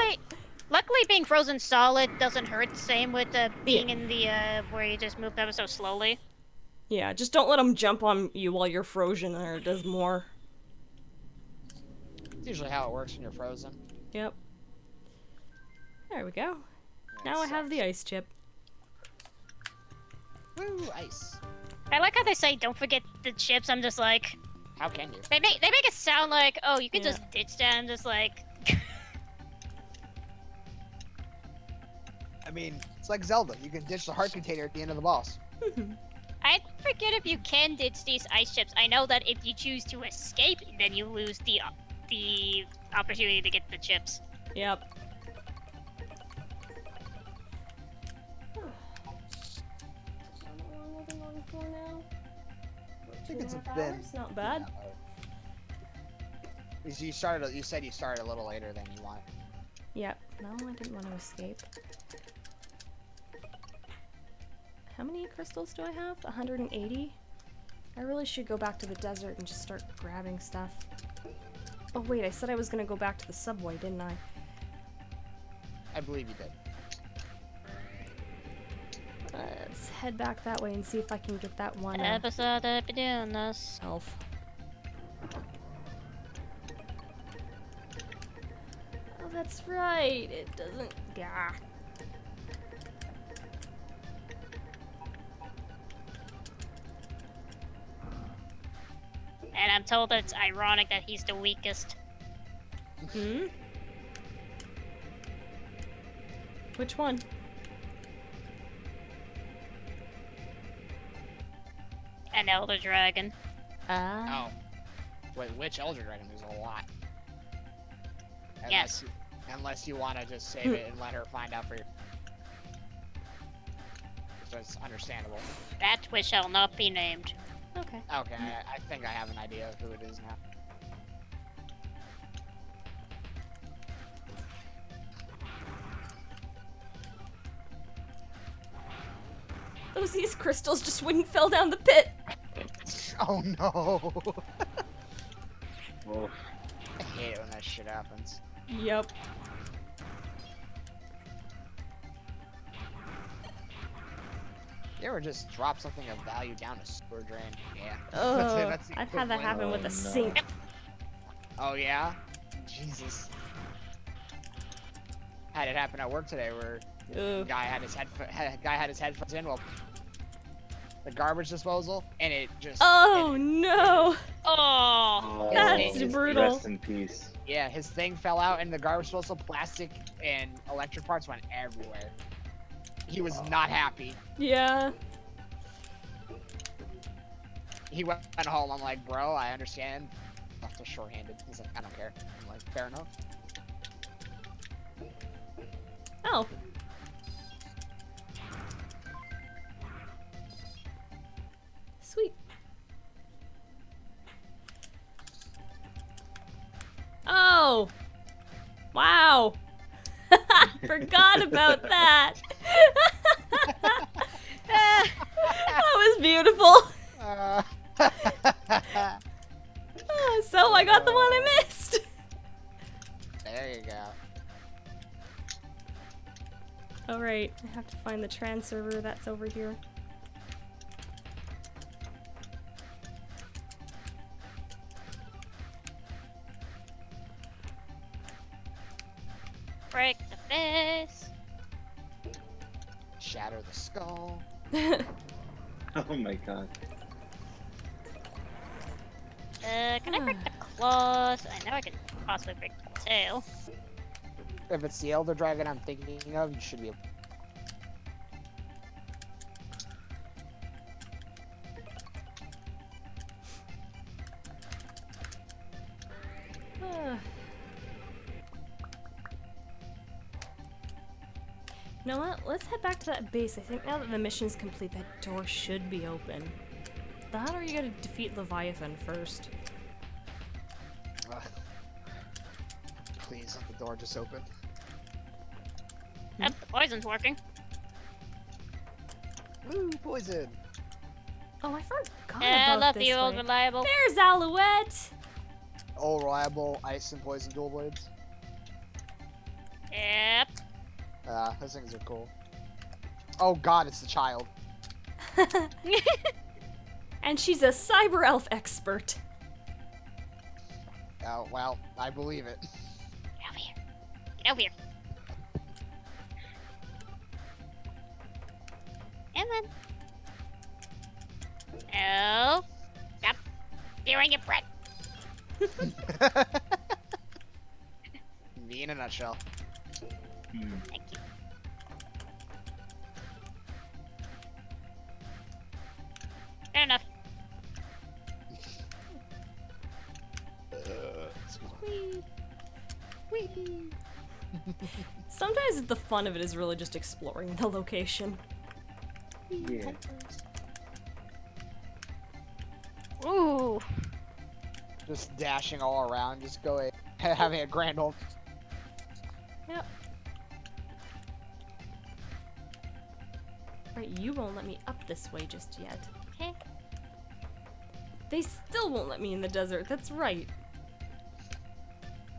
Luckily, being frozen solid doesn't hurt. Same with being in the where you just moved ever so slowly. Yeah, just don't let him jump on you while you're frozen, or it does more. It's usually how it works when you're frozen. Yep. There we go. Now I have the ice chip. Woo, ice. I like how they say, "Don't forget the chips." I'm just like, How can you? they make it sound like, oh, you can Yeah. just ditch that. I'm just like, I mean, it's like Zelda. You can ditch the heart container at the end of the boss. I forget if you can ditch these ice chips. I know that if you choose to escape, then you lose the opportunity to get the chips. Yep. I think it's been. Not bad. You started. You said you started a little later than you want. Yep. No, I didn't want to escape. How many crystals do I have? 180? I really should go back to the desert and just start grabbing stuff. Oh wait, I said I was gonna go back to the subway, didn't I? I believe you did. Let's head back that way and see if I can get that one Episode of doing this. elf. Oh, that's right. It doesn't. Gah. And I'm told it's ironic that he's the weakest. Hmm? Which one? An elder dragon. Ah. Oh. Wait, which Elder Dragon? There's a lot. Yes. Unless you want to just save it and let her find out for you. That's understandable. That which shall not be named. Okay. Okay, I think I have an idea of who it is now. These crystals just wouldn't fell down the pit. Oh no! Oh, I hate it when that shit happens. Yep. You ever just drop something of value down a sewer drain? Yeah. Oh, That's the I've had that equivalent. happen with a no. sink. Oh yeah? Jesus. Had it happen at work today where Ugh. the guy had his headphones in while the garbage disposal, and it just Oh no! Oh, That's Just brutal. Rest in peace. yeah, his thing fell out, and the garbage disposal plastic and electric parts went everywhere. He was not happy. Yeah. He went home. I'm like, bro, I understand. Left us short-handed. He's like, I don't care. I'm like, fair enough. Oh. Sweet. Oh. Wow. Forgot about that. That was beautiful. So I got the one I missed. There you go. Alright, I have to find the trans server that's over here. Break the face. Shatter the skull. Oh my god. Can I break the claws? I know I could possibly break the tail. If it's the Elder Dragon I'm thinking of, you should be able. You know what? Let's head back to that base. I think now that the mission's complete, that door should be open. That or you gotta defeat Leviathan first. Please let the door just open. Yep, the poison's working. Ooh, poison! Oh, I forgot I about love this the old way. reliable. There's Alouette! All reliable ice and poison dual blades. Yep. Those things are cool. Oh god, it's the child. And she's a cyber elf expert. Oh, well, I believe it. Get over here. Get over here. And then. Oh. Stop steering your bread. Me in a nutshell. Thank you. Fair enough. Sometimes the fun of it is really just exploring the location. Yeah. Ooh. Just dashing all around, just going, having a grand old. Yep. Right, you won't let me up this way just yet. Okay. They still won't let me in the desert, that's right.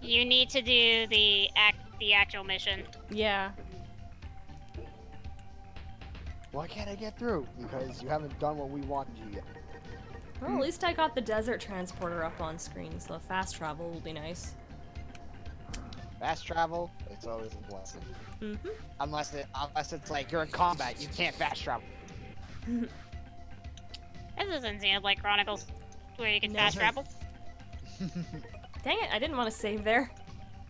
You need to do the actual mission. Yeah. Why can't I get through? Because you haven't done what we wanted you yet. Well, at least I got the desert transporter up on screen, so fast travel will be nice. Fast travel, it's always a blessing. Mm-hmm. Unless it's like you're in combat, you can't fast travel. This isn't Xenoblade Chronicles, where you can No. fast travel. Dang it, I didn't want to save there.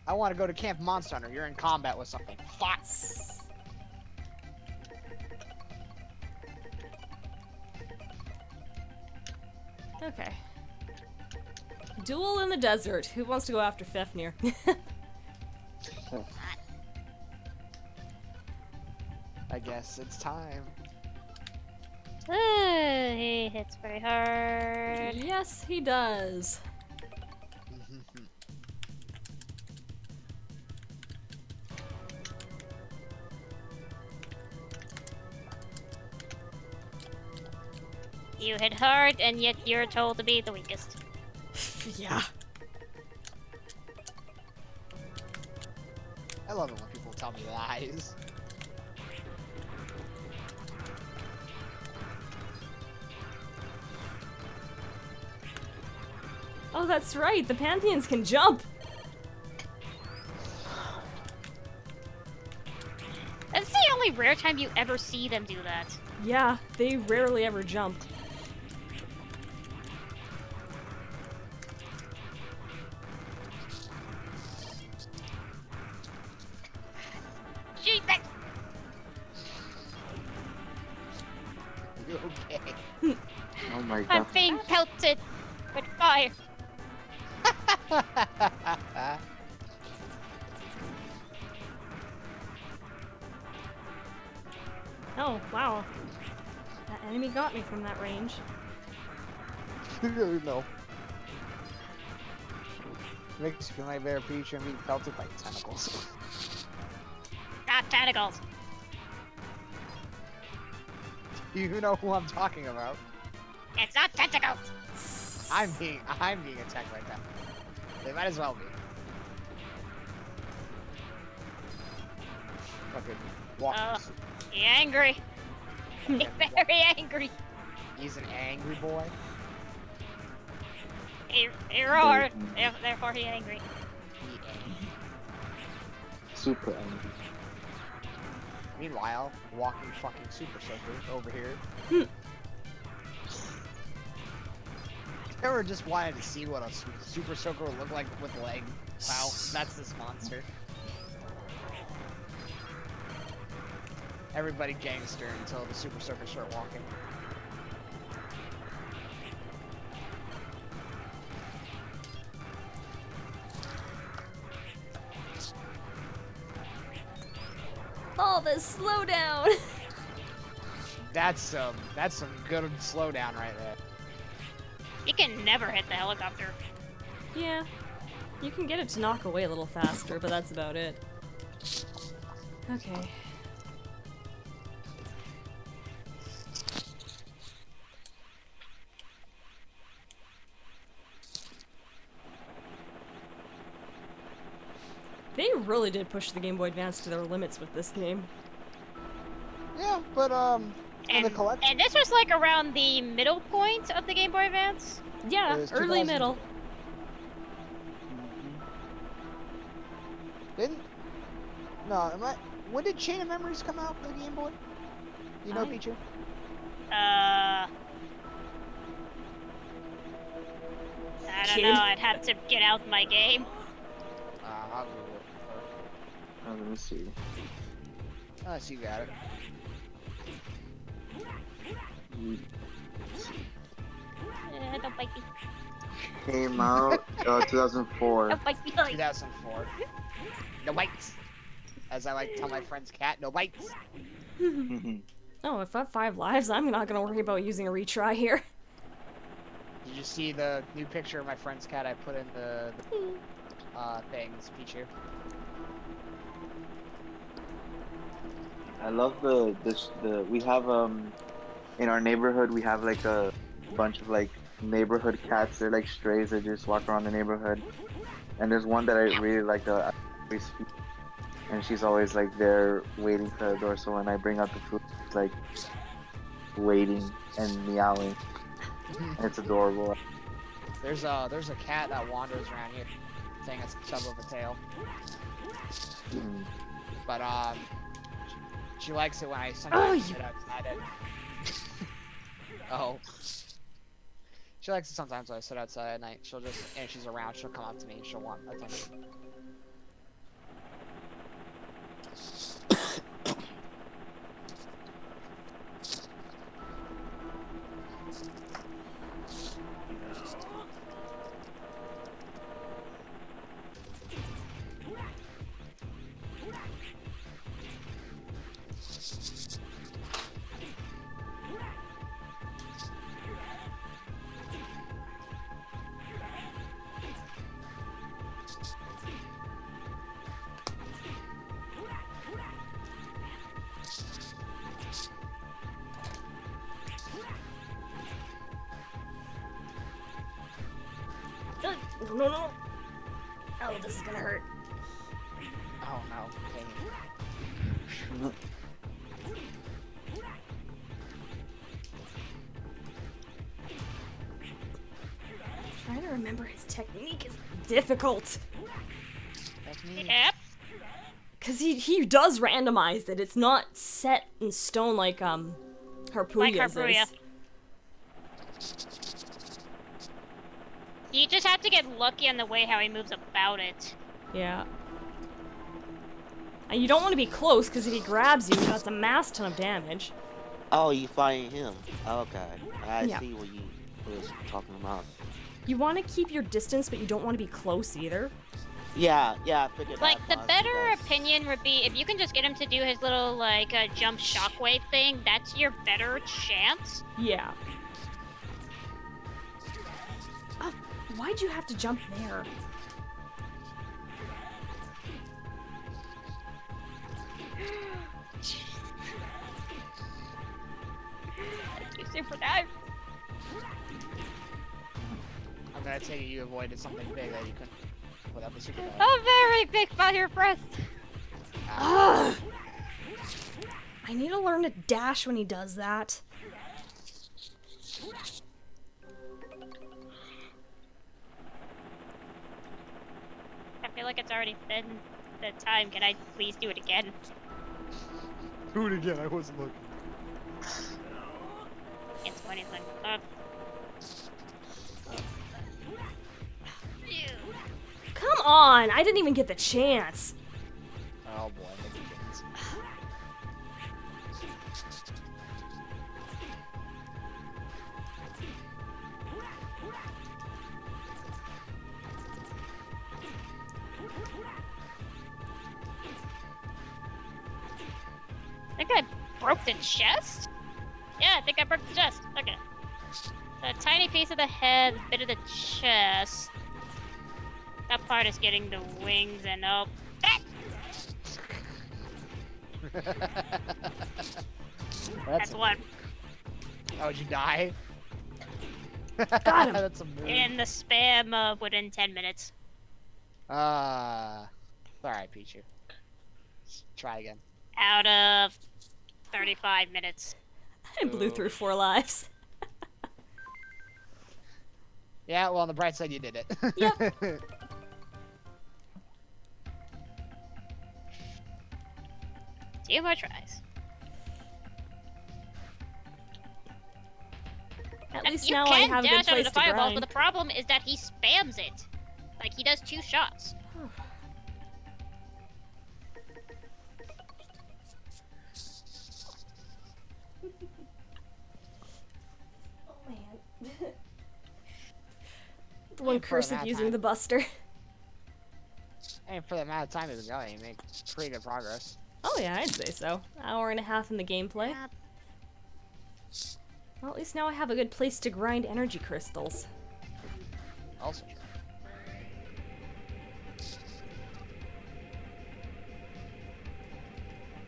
I want to go to Camp Monster Hunter. You're in combat with something. Fuck. Okay. Duel in the desert. Who wants to go after Fafnir? I guess it's time. He hits very hard. Yes, he does. You hit hard, and yet you're told to be the weakest. Yeah. I love it when people tell me lies. Oh, that's right. The Pantheons can jump. That's the only rare time you ever see them do that. Yeah, they rarely ever jump. Gee, that You okay? Oh my I'm god. being pelted with fire. Oh, wow. That enemy got me from that range. No. Makes you feel like Bear Peach and being pelted by tentacles. Not tentacles. You know who I'm talking about. It's not tentacles. I'm being attacked by that. They might as well be. Fucking Walking. He angry. He's very angry. He's an angry boy. He roared. Therefore, he angry. He angry. Super angry. Meanwhile, walking fucking super soaker over here. I ever just wanted to see what a super soaker would look like with legs. Wow, that's this monster. Everybody gangster until the super soakers start walking. Oh, the slowdown! That's some good slowdown right there. You can never hit the helicopter. Yeah. You can get it to knock away a little faster, but that's about it. Okay. They really did push the Game Boy Advance to their limits with this game. Yeah, but in the collection. And this was like around the middle point of the Game Boy Advance. Yeah, It was early 2000. middle. Didn't? No, when did Chain of Memories come out for the Game Boy? You know, Pichu? I don't Kid. know. I'd have to get out my game. I'll Google it. Let me see. Oh, so you got it. Don't bite me. Came out 2004. Don't bite me. 2004. No bites. As I like to tell my friend's cat, no bites. Oh, if I have 5 lives, I'm not gonna worry about using a retry here. Did you see the new picture of my friend's cat I put in the things, Pichu? I love the we have in our neighborhood we have like a bunch of like neighborhood cats. They're like strays that just walk around the neighborhood. And there's one that I really like and she's always like there waiting for the door. So when I bring out the food, it's like waiting and meowing. And it's adorable. There's a cat that wanders around here, thing that's sub of a tail. Mm. But she likes it when I sometimes sit outside it. Oh. She likes it sometimes when I sit outside at night. She'll just, and if she's around, she'll come up to me and she'll want attention. No. Oh, this is gonna hurt. Oh no. Dang it. Trying to remember his technique is difficult. Yep. Cause he does randomize it. It's not set in stone like Harpooia's Like Harpooia. is. You just have to get lucky on the way how he moves about it. Yeah. And you don't want to be close, because if he grabs you, that's a mass ton of damage. Oh, you fighting him? Okay, I Yeah. see what you was talking about. You want to keep your distance, but you don't want to be close either. Yeah, I figured Like, that the was better because- opinion would be if you can just get him to do his little, like, jump shockwave thing, that's your better chance. Yeah. Oh, why'd you have to jump there? You super dive. I'm gonna take it you avoided something big that you couldn't put up a super dive. A very big fire breath. Ugh. I need to learn to dash when he does that. I feel like it's already been the time. Can I please do it again? Do it again. I wasn't looking. Can't do anything. Come on! I didn't even get the chance. Oh boy, Mickey kittens. I think I broke the chest? Yeah, I think I broke the chest. Okay. A tiny piece of the head, a bit of the chest. That part is getting the wings and oh. That's one. Oh, did you die? Got him. That's a move. In the spam of within 10 minutes. Alright, Pichu. Let's try again. Out of 35 minutes. I blew through 4 lives. Yeah, well, on the bright side, you did it. Yep. Two more tries. At least You now I can have a good dash out of place the to fireball, grind. but the problem is that he spams it. Like, he does 2 shots. Oh man. The one Yeah, for curse that of using time. the buster. And for the amount of time it was going, you make pretty good progress. Oh yeah, I'd say so. Hour and a half in the gameplay. Well, at least now I have a good place to grind energy crystals. Also true.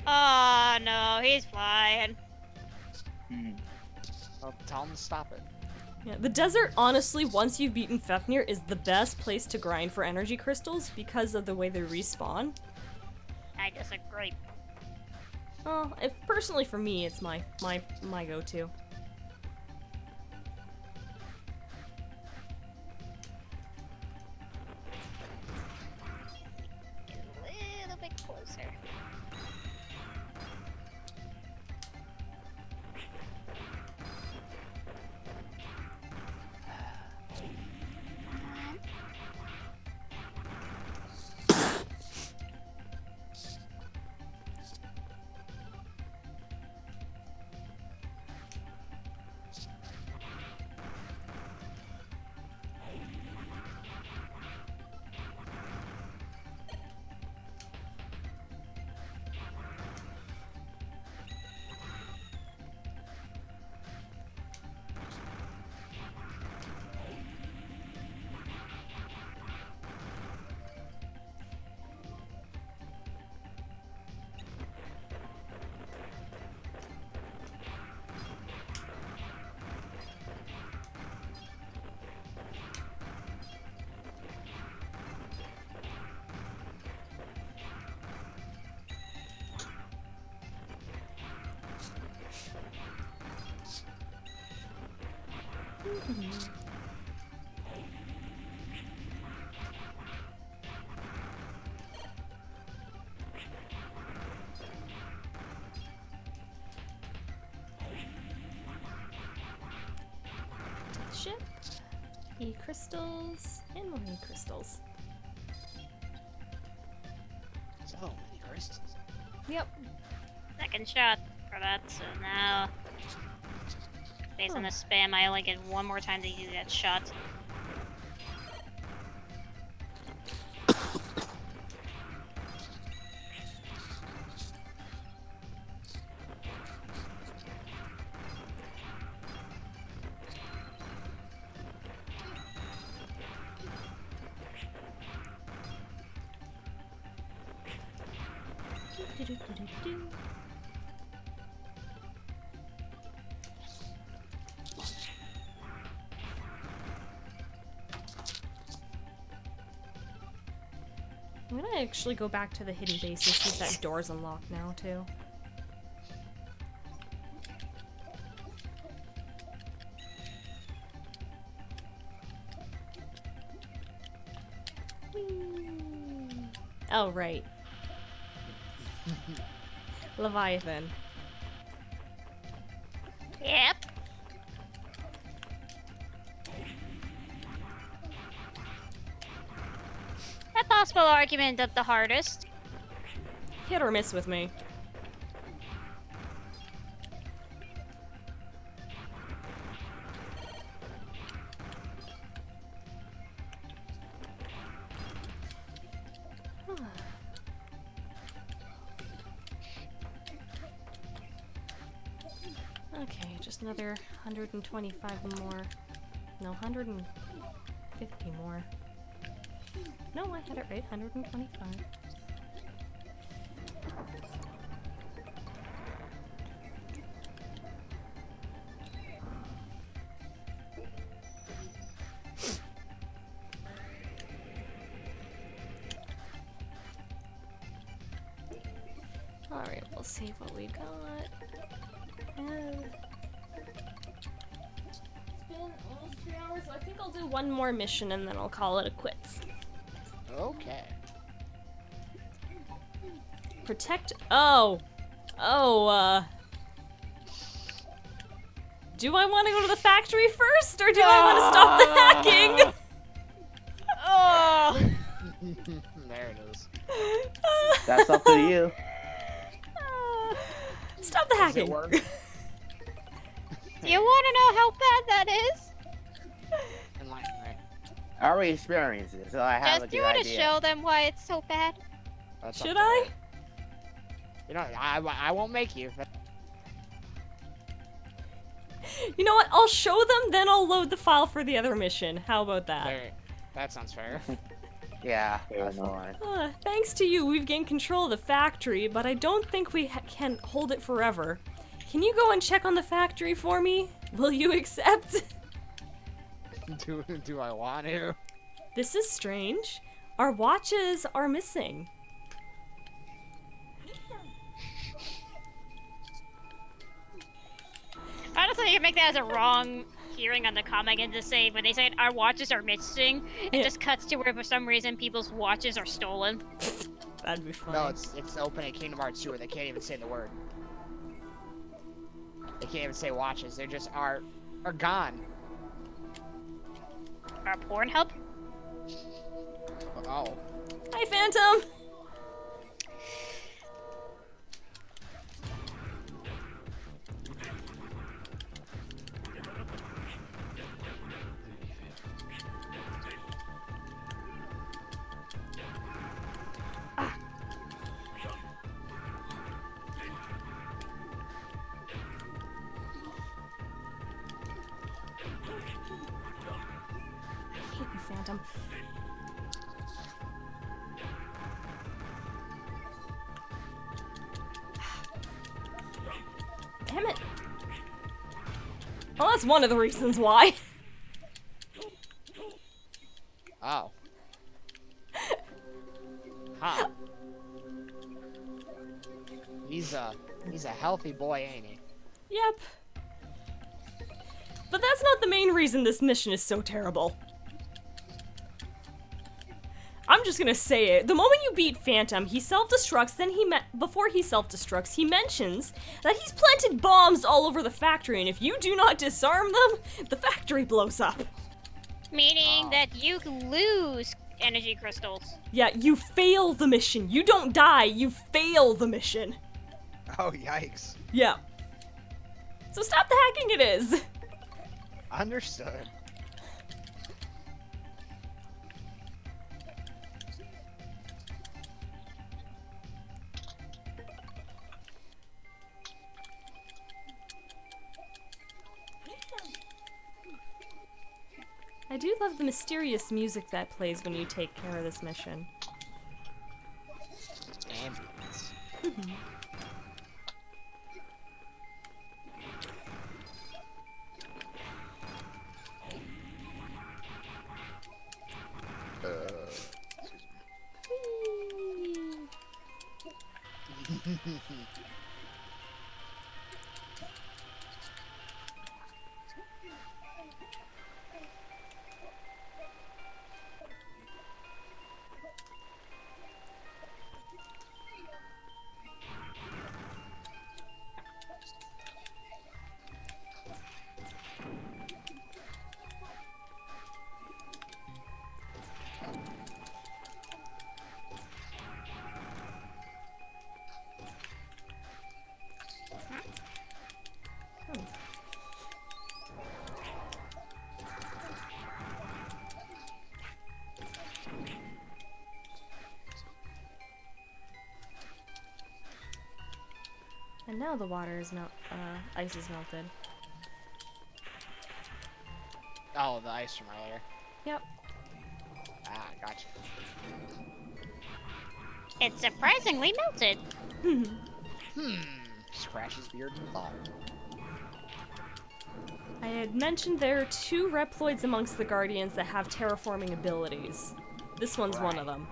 Oh no, he's flying. Well, tell him to stop it. Yeah, the desert, honestly, once you've beaten Fafnir, is the best place to grind for energy crystals because of the way they respawn. I disagree. Well, personally for me, it's my go-to. Get a little bit closer. To the ship. E-crystals. And more E-crystals. So many crystals. Yep. Second shot for that, so now... Based on the spam, I only get one more time to use that shot. Do-do-do-do-do. I'm gonna actually go back to the hidden base and see if that door's unlocked now, too. Oh, right. Leviathan. Yep. A possible argument of the hardest. Hit or miss with me. Okay, just another 125 more. No, 150 more. No, I had it right. 125. Alright, we'll see what we got. It's been almost 3 hours, so I think I'll do one more mission and then I'll call it a quits. Okay. Protect. Oh! Oh, do I want to go to the factory first, or do I want to stop the hacking? Oh! There it is. That's up to you. Stop the Does it hacking. work? Do you want to know how bad that is? Enlighten me. I already experienced it, so I have Just, a do you good want to idea. show them why it's so bad? That's Should up to I? you. You know, I won't make you. You know what? I'll show them, then I'll load the file for the other mission. How about that? There, that sounds fair. Yeah, Fair that's enough. fine. Thanks to you, we've gained control of the factory, but I don't think we can hold it forever. Can you go and check on the factory for me? Will you accept? Do I want to? This is strange. Our watches are missing. Honestly, you can make that as a wrong hearing on the comic and just say, when they say our watches are missing, it Yeah. just cuts to where for some reason people's watches are stolen. That'd be fun. No, it's open at Kingdom Hearts 2 where they can't even say the word. They can't even say watches. They just are gone. Our Pornhub? Oh. Hi, Phantom! I hate you, Phantom. Damn it. Well, that's one of the reasons why. Oh. Huh. He's a healthy boy, ain't he? Yep. But that's not the main reason this mission is so terrible. I'm just gonna say it. The moment you beat Phantom, he self-destructs, then before he self-destructs, he mentions that he's planted bombs all over the factory, and if you do not disarm them, the factory blows up. Meaning that you lose energy crystals. Yeah, you fail the mission. You don't die, you fail the mission. Oh, yikes. Yeah. So stop the hacking, it is. Understood. I do love the mysterious music that plays when you take care of this mission. Ambience. now the water is ice is melted. Oh, the ice from earlier. Yep. Ah, gotcha. It's surprisingly melted. Scratches beard and thought. I had mentioned there are 2 Reploids amongst the Guardians that have terraforming abilities. This one's one of them.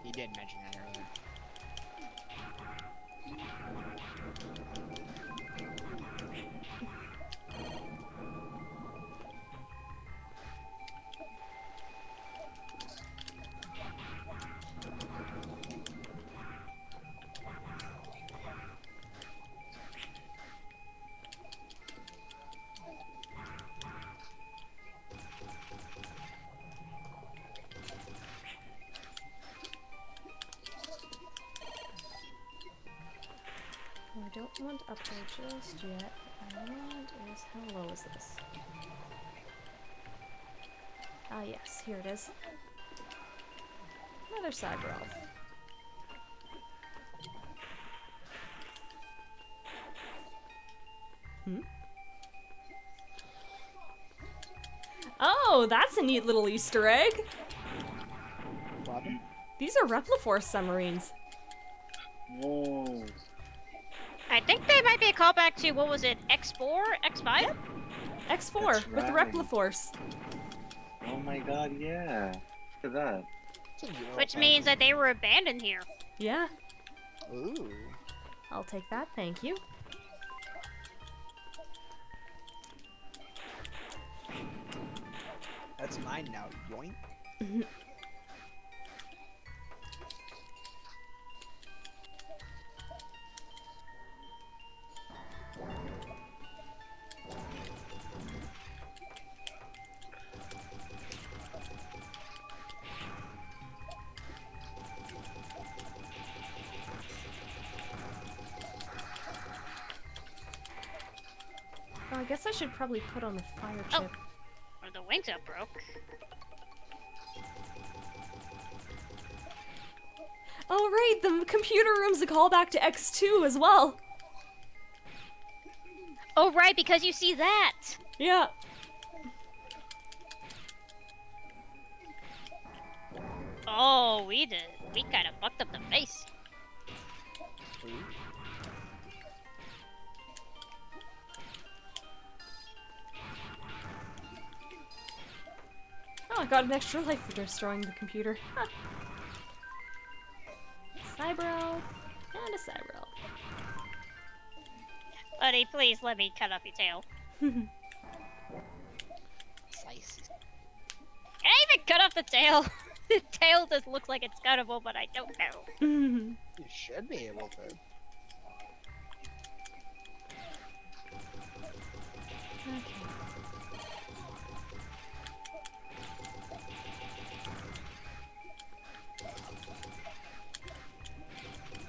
You did mention that earlier. I don't want up there just yet. What I want is, how low is this? Ah yes, here it is. Another cyber elf. Oh, that's a neat little Easter egg! Robin? These are Repliforce submarines. Whoa. I think they might be a callback to, what was it, X4? X5? X4 That's with the right. Repliforce. Oh my god, yeah. Look at that. Which means that they were abandoned here. Yeah, Ooh. I'll take that, thank you. That's mine now, yoink. Oh, I guess I should probably put on the fire chip. Or the wings up broke. Oh right, the computer room's a callback to X2 as well. Oh, right, because you see that! Yeah. Oh, we kind of fucked up the face. Oh, I got an extra life for destroying the computer. Huh. Cyber elf and a cyber elf. Buddy, please let me cut off your tail. Slice. Can I even cut off the tail? The tail just looks like it's cuttable, but I don't know. You should be able to. Okay.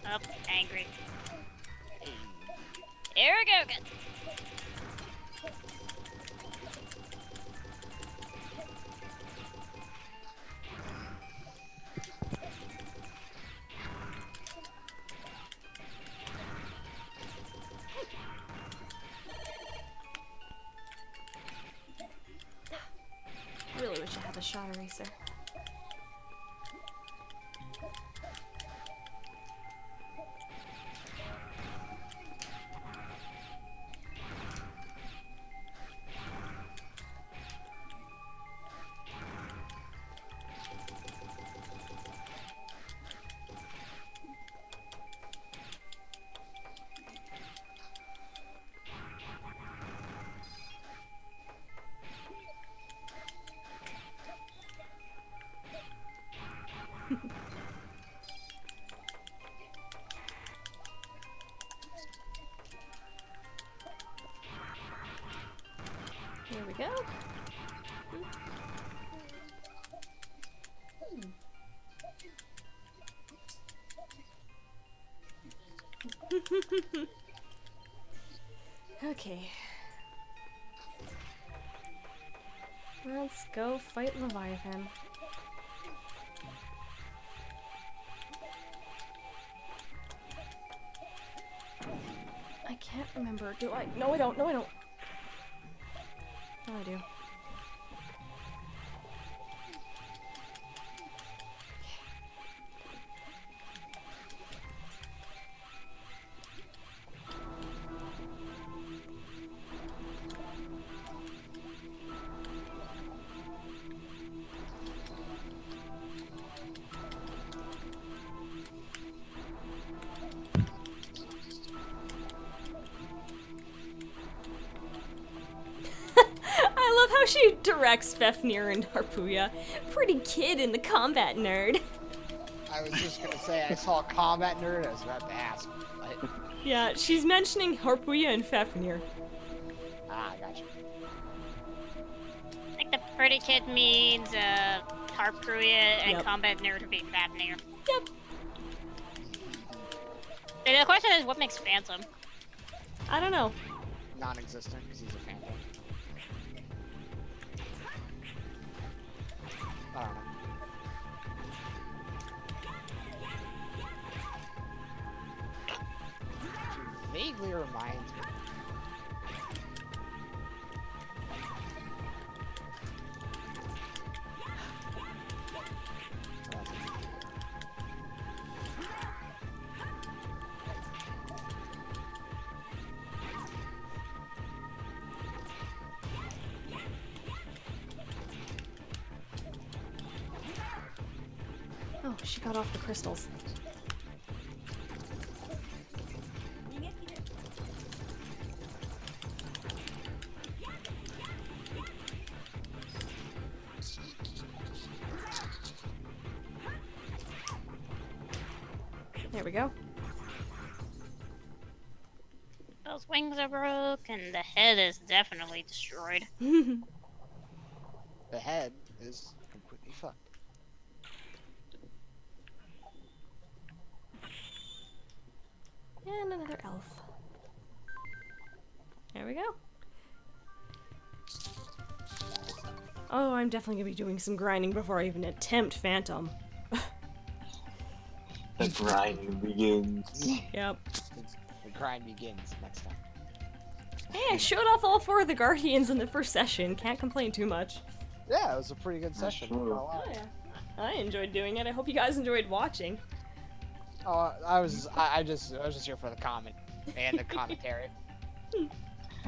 Oh, angry. Here we go again. Really wish I had a shot eraser. Here we go. Okay. Let's go fight Leviathan. remember. Do I? No, I don't. No, I don't. No, I do. I love how she directs Fafnir and Harpuya. Pretty kid in the combat nerd. I was just gonna say I saw a combat nerd. I was about to ask. But... Yeah, she's mentioning Harpuya and Fafnir. I gotcha. I think the pretty kid means Harpruia and Yep. combat nerd would be Fafnir. Yep. And the question is, what makes Phantom? I don't know. Non-existent because he's a phantom. I don't know. She vaguely reminds me. Oh, she got off the crystals. There we go. Those wings are broke, and the head is definitely destroyed. The head is completely fucked. And another elf. There we go. Oh, I'm definitely gonna be doing some grinding before I even attempt Phantom. The grind begins. Yep. The grind begins next time. Hey, I showed off all 4 of the Guardians in the first session. Can't complain too much. Yeah, it was a pretty good session. true. Not gonna lie. Oh, yeah. I enjoyed doing it. I hope you guys enjoyed watching. Oh, I was just here for the comment and the commentary.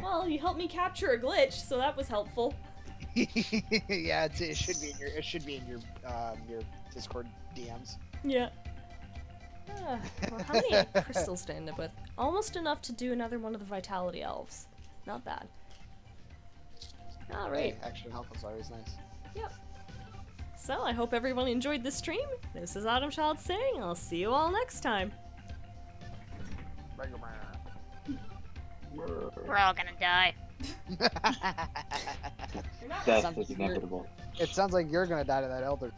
Well, you helped me capture a glitch, so that was helpful. Yeah, it should be in your Discord DMs. Yeah. Well, how many crystals did I end up with? Almost enough to do another one of the Vitality Elves. Not bad. Alright. Hey, extra health is always nice. Yep. So, I hope everyone enjoyed the stream. This is Autumn Child saying I'll see you all next time. We're all gonna die. Death Sounds is like you're- inevitable. It sounds like you're gonna die to that elder.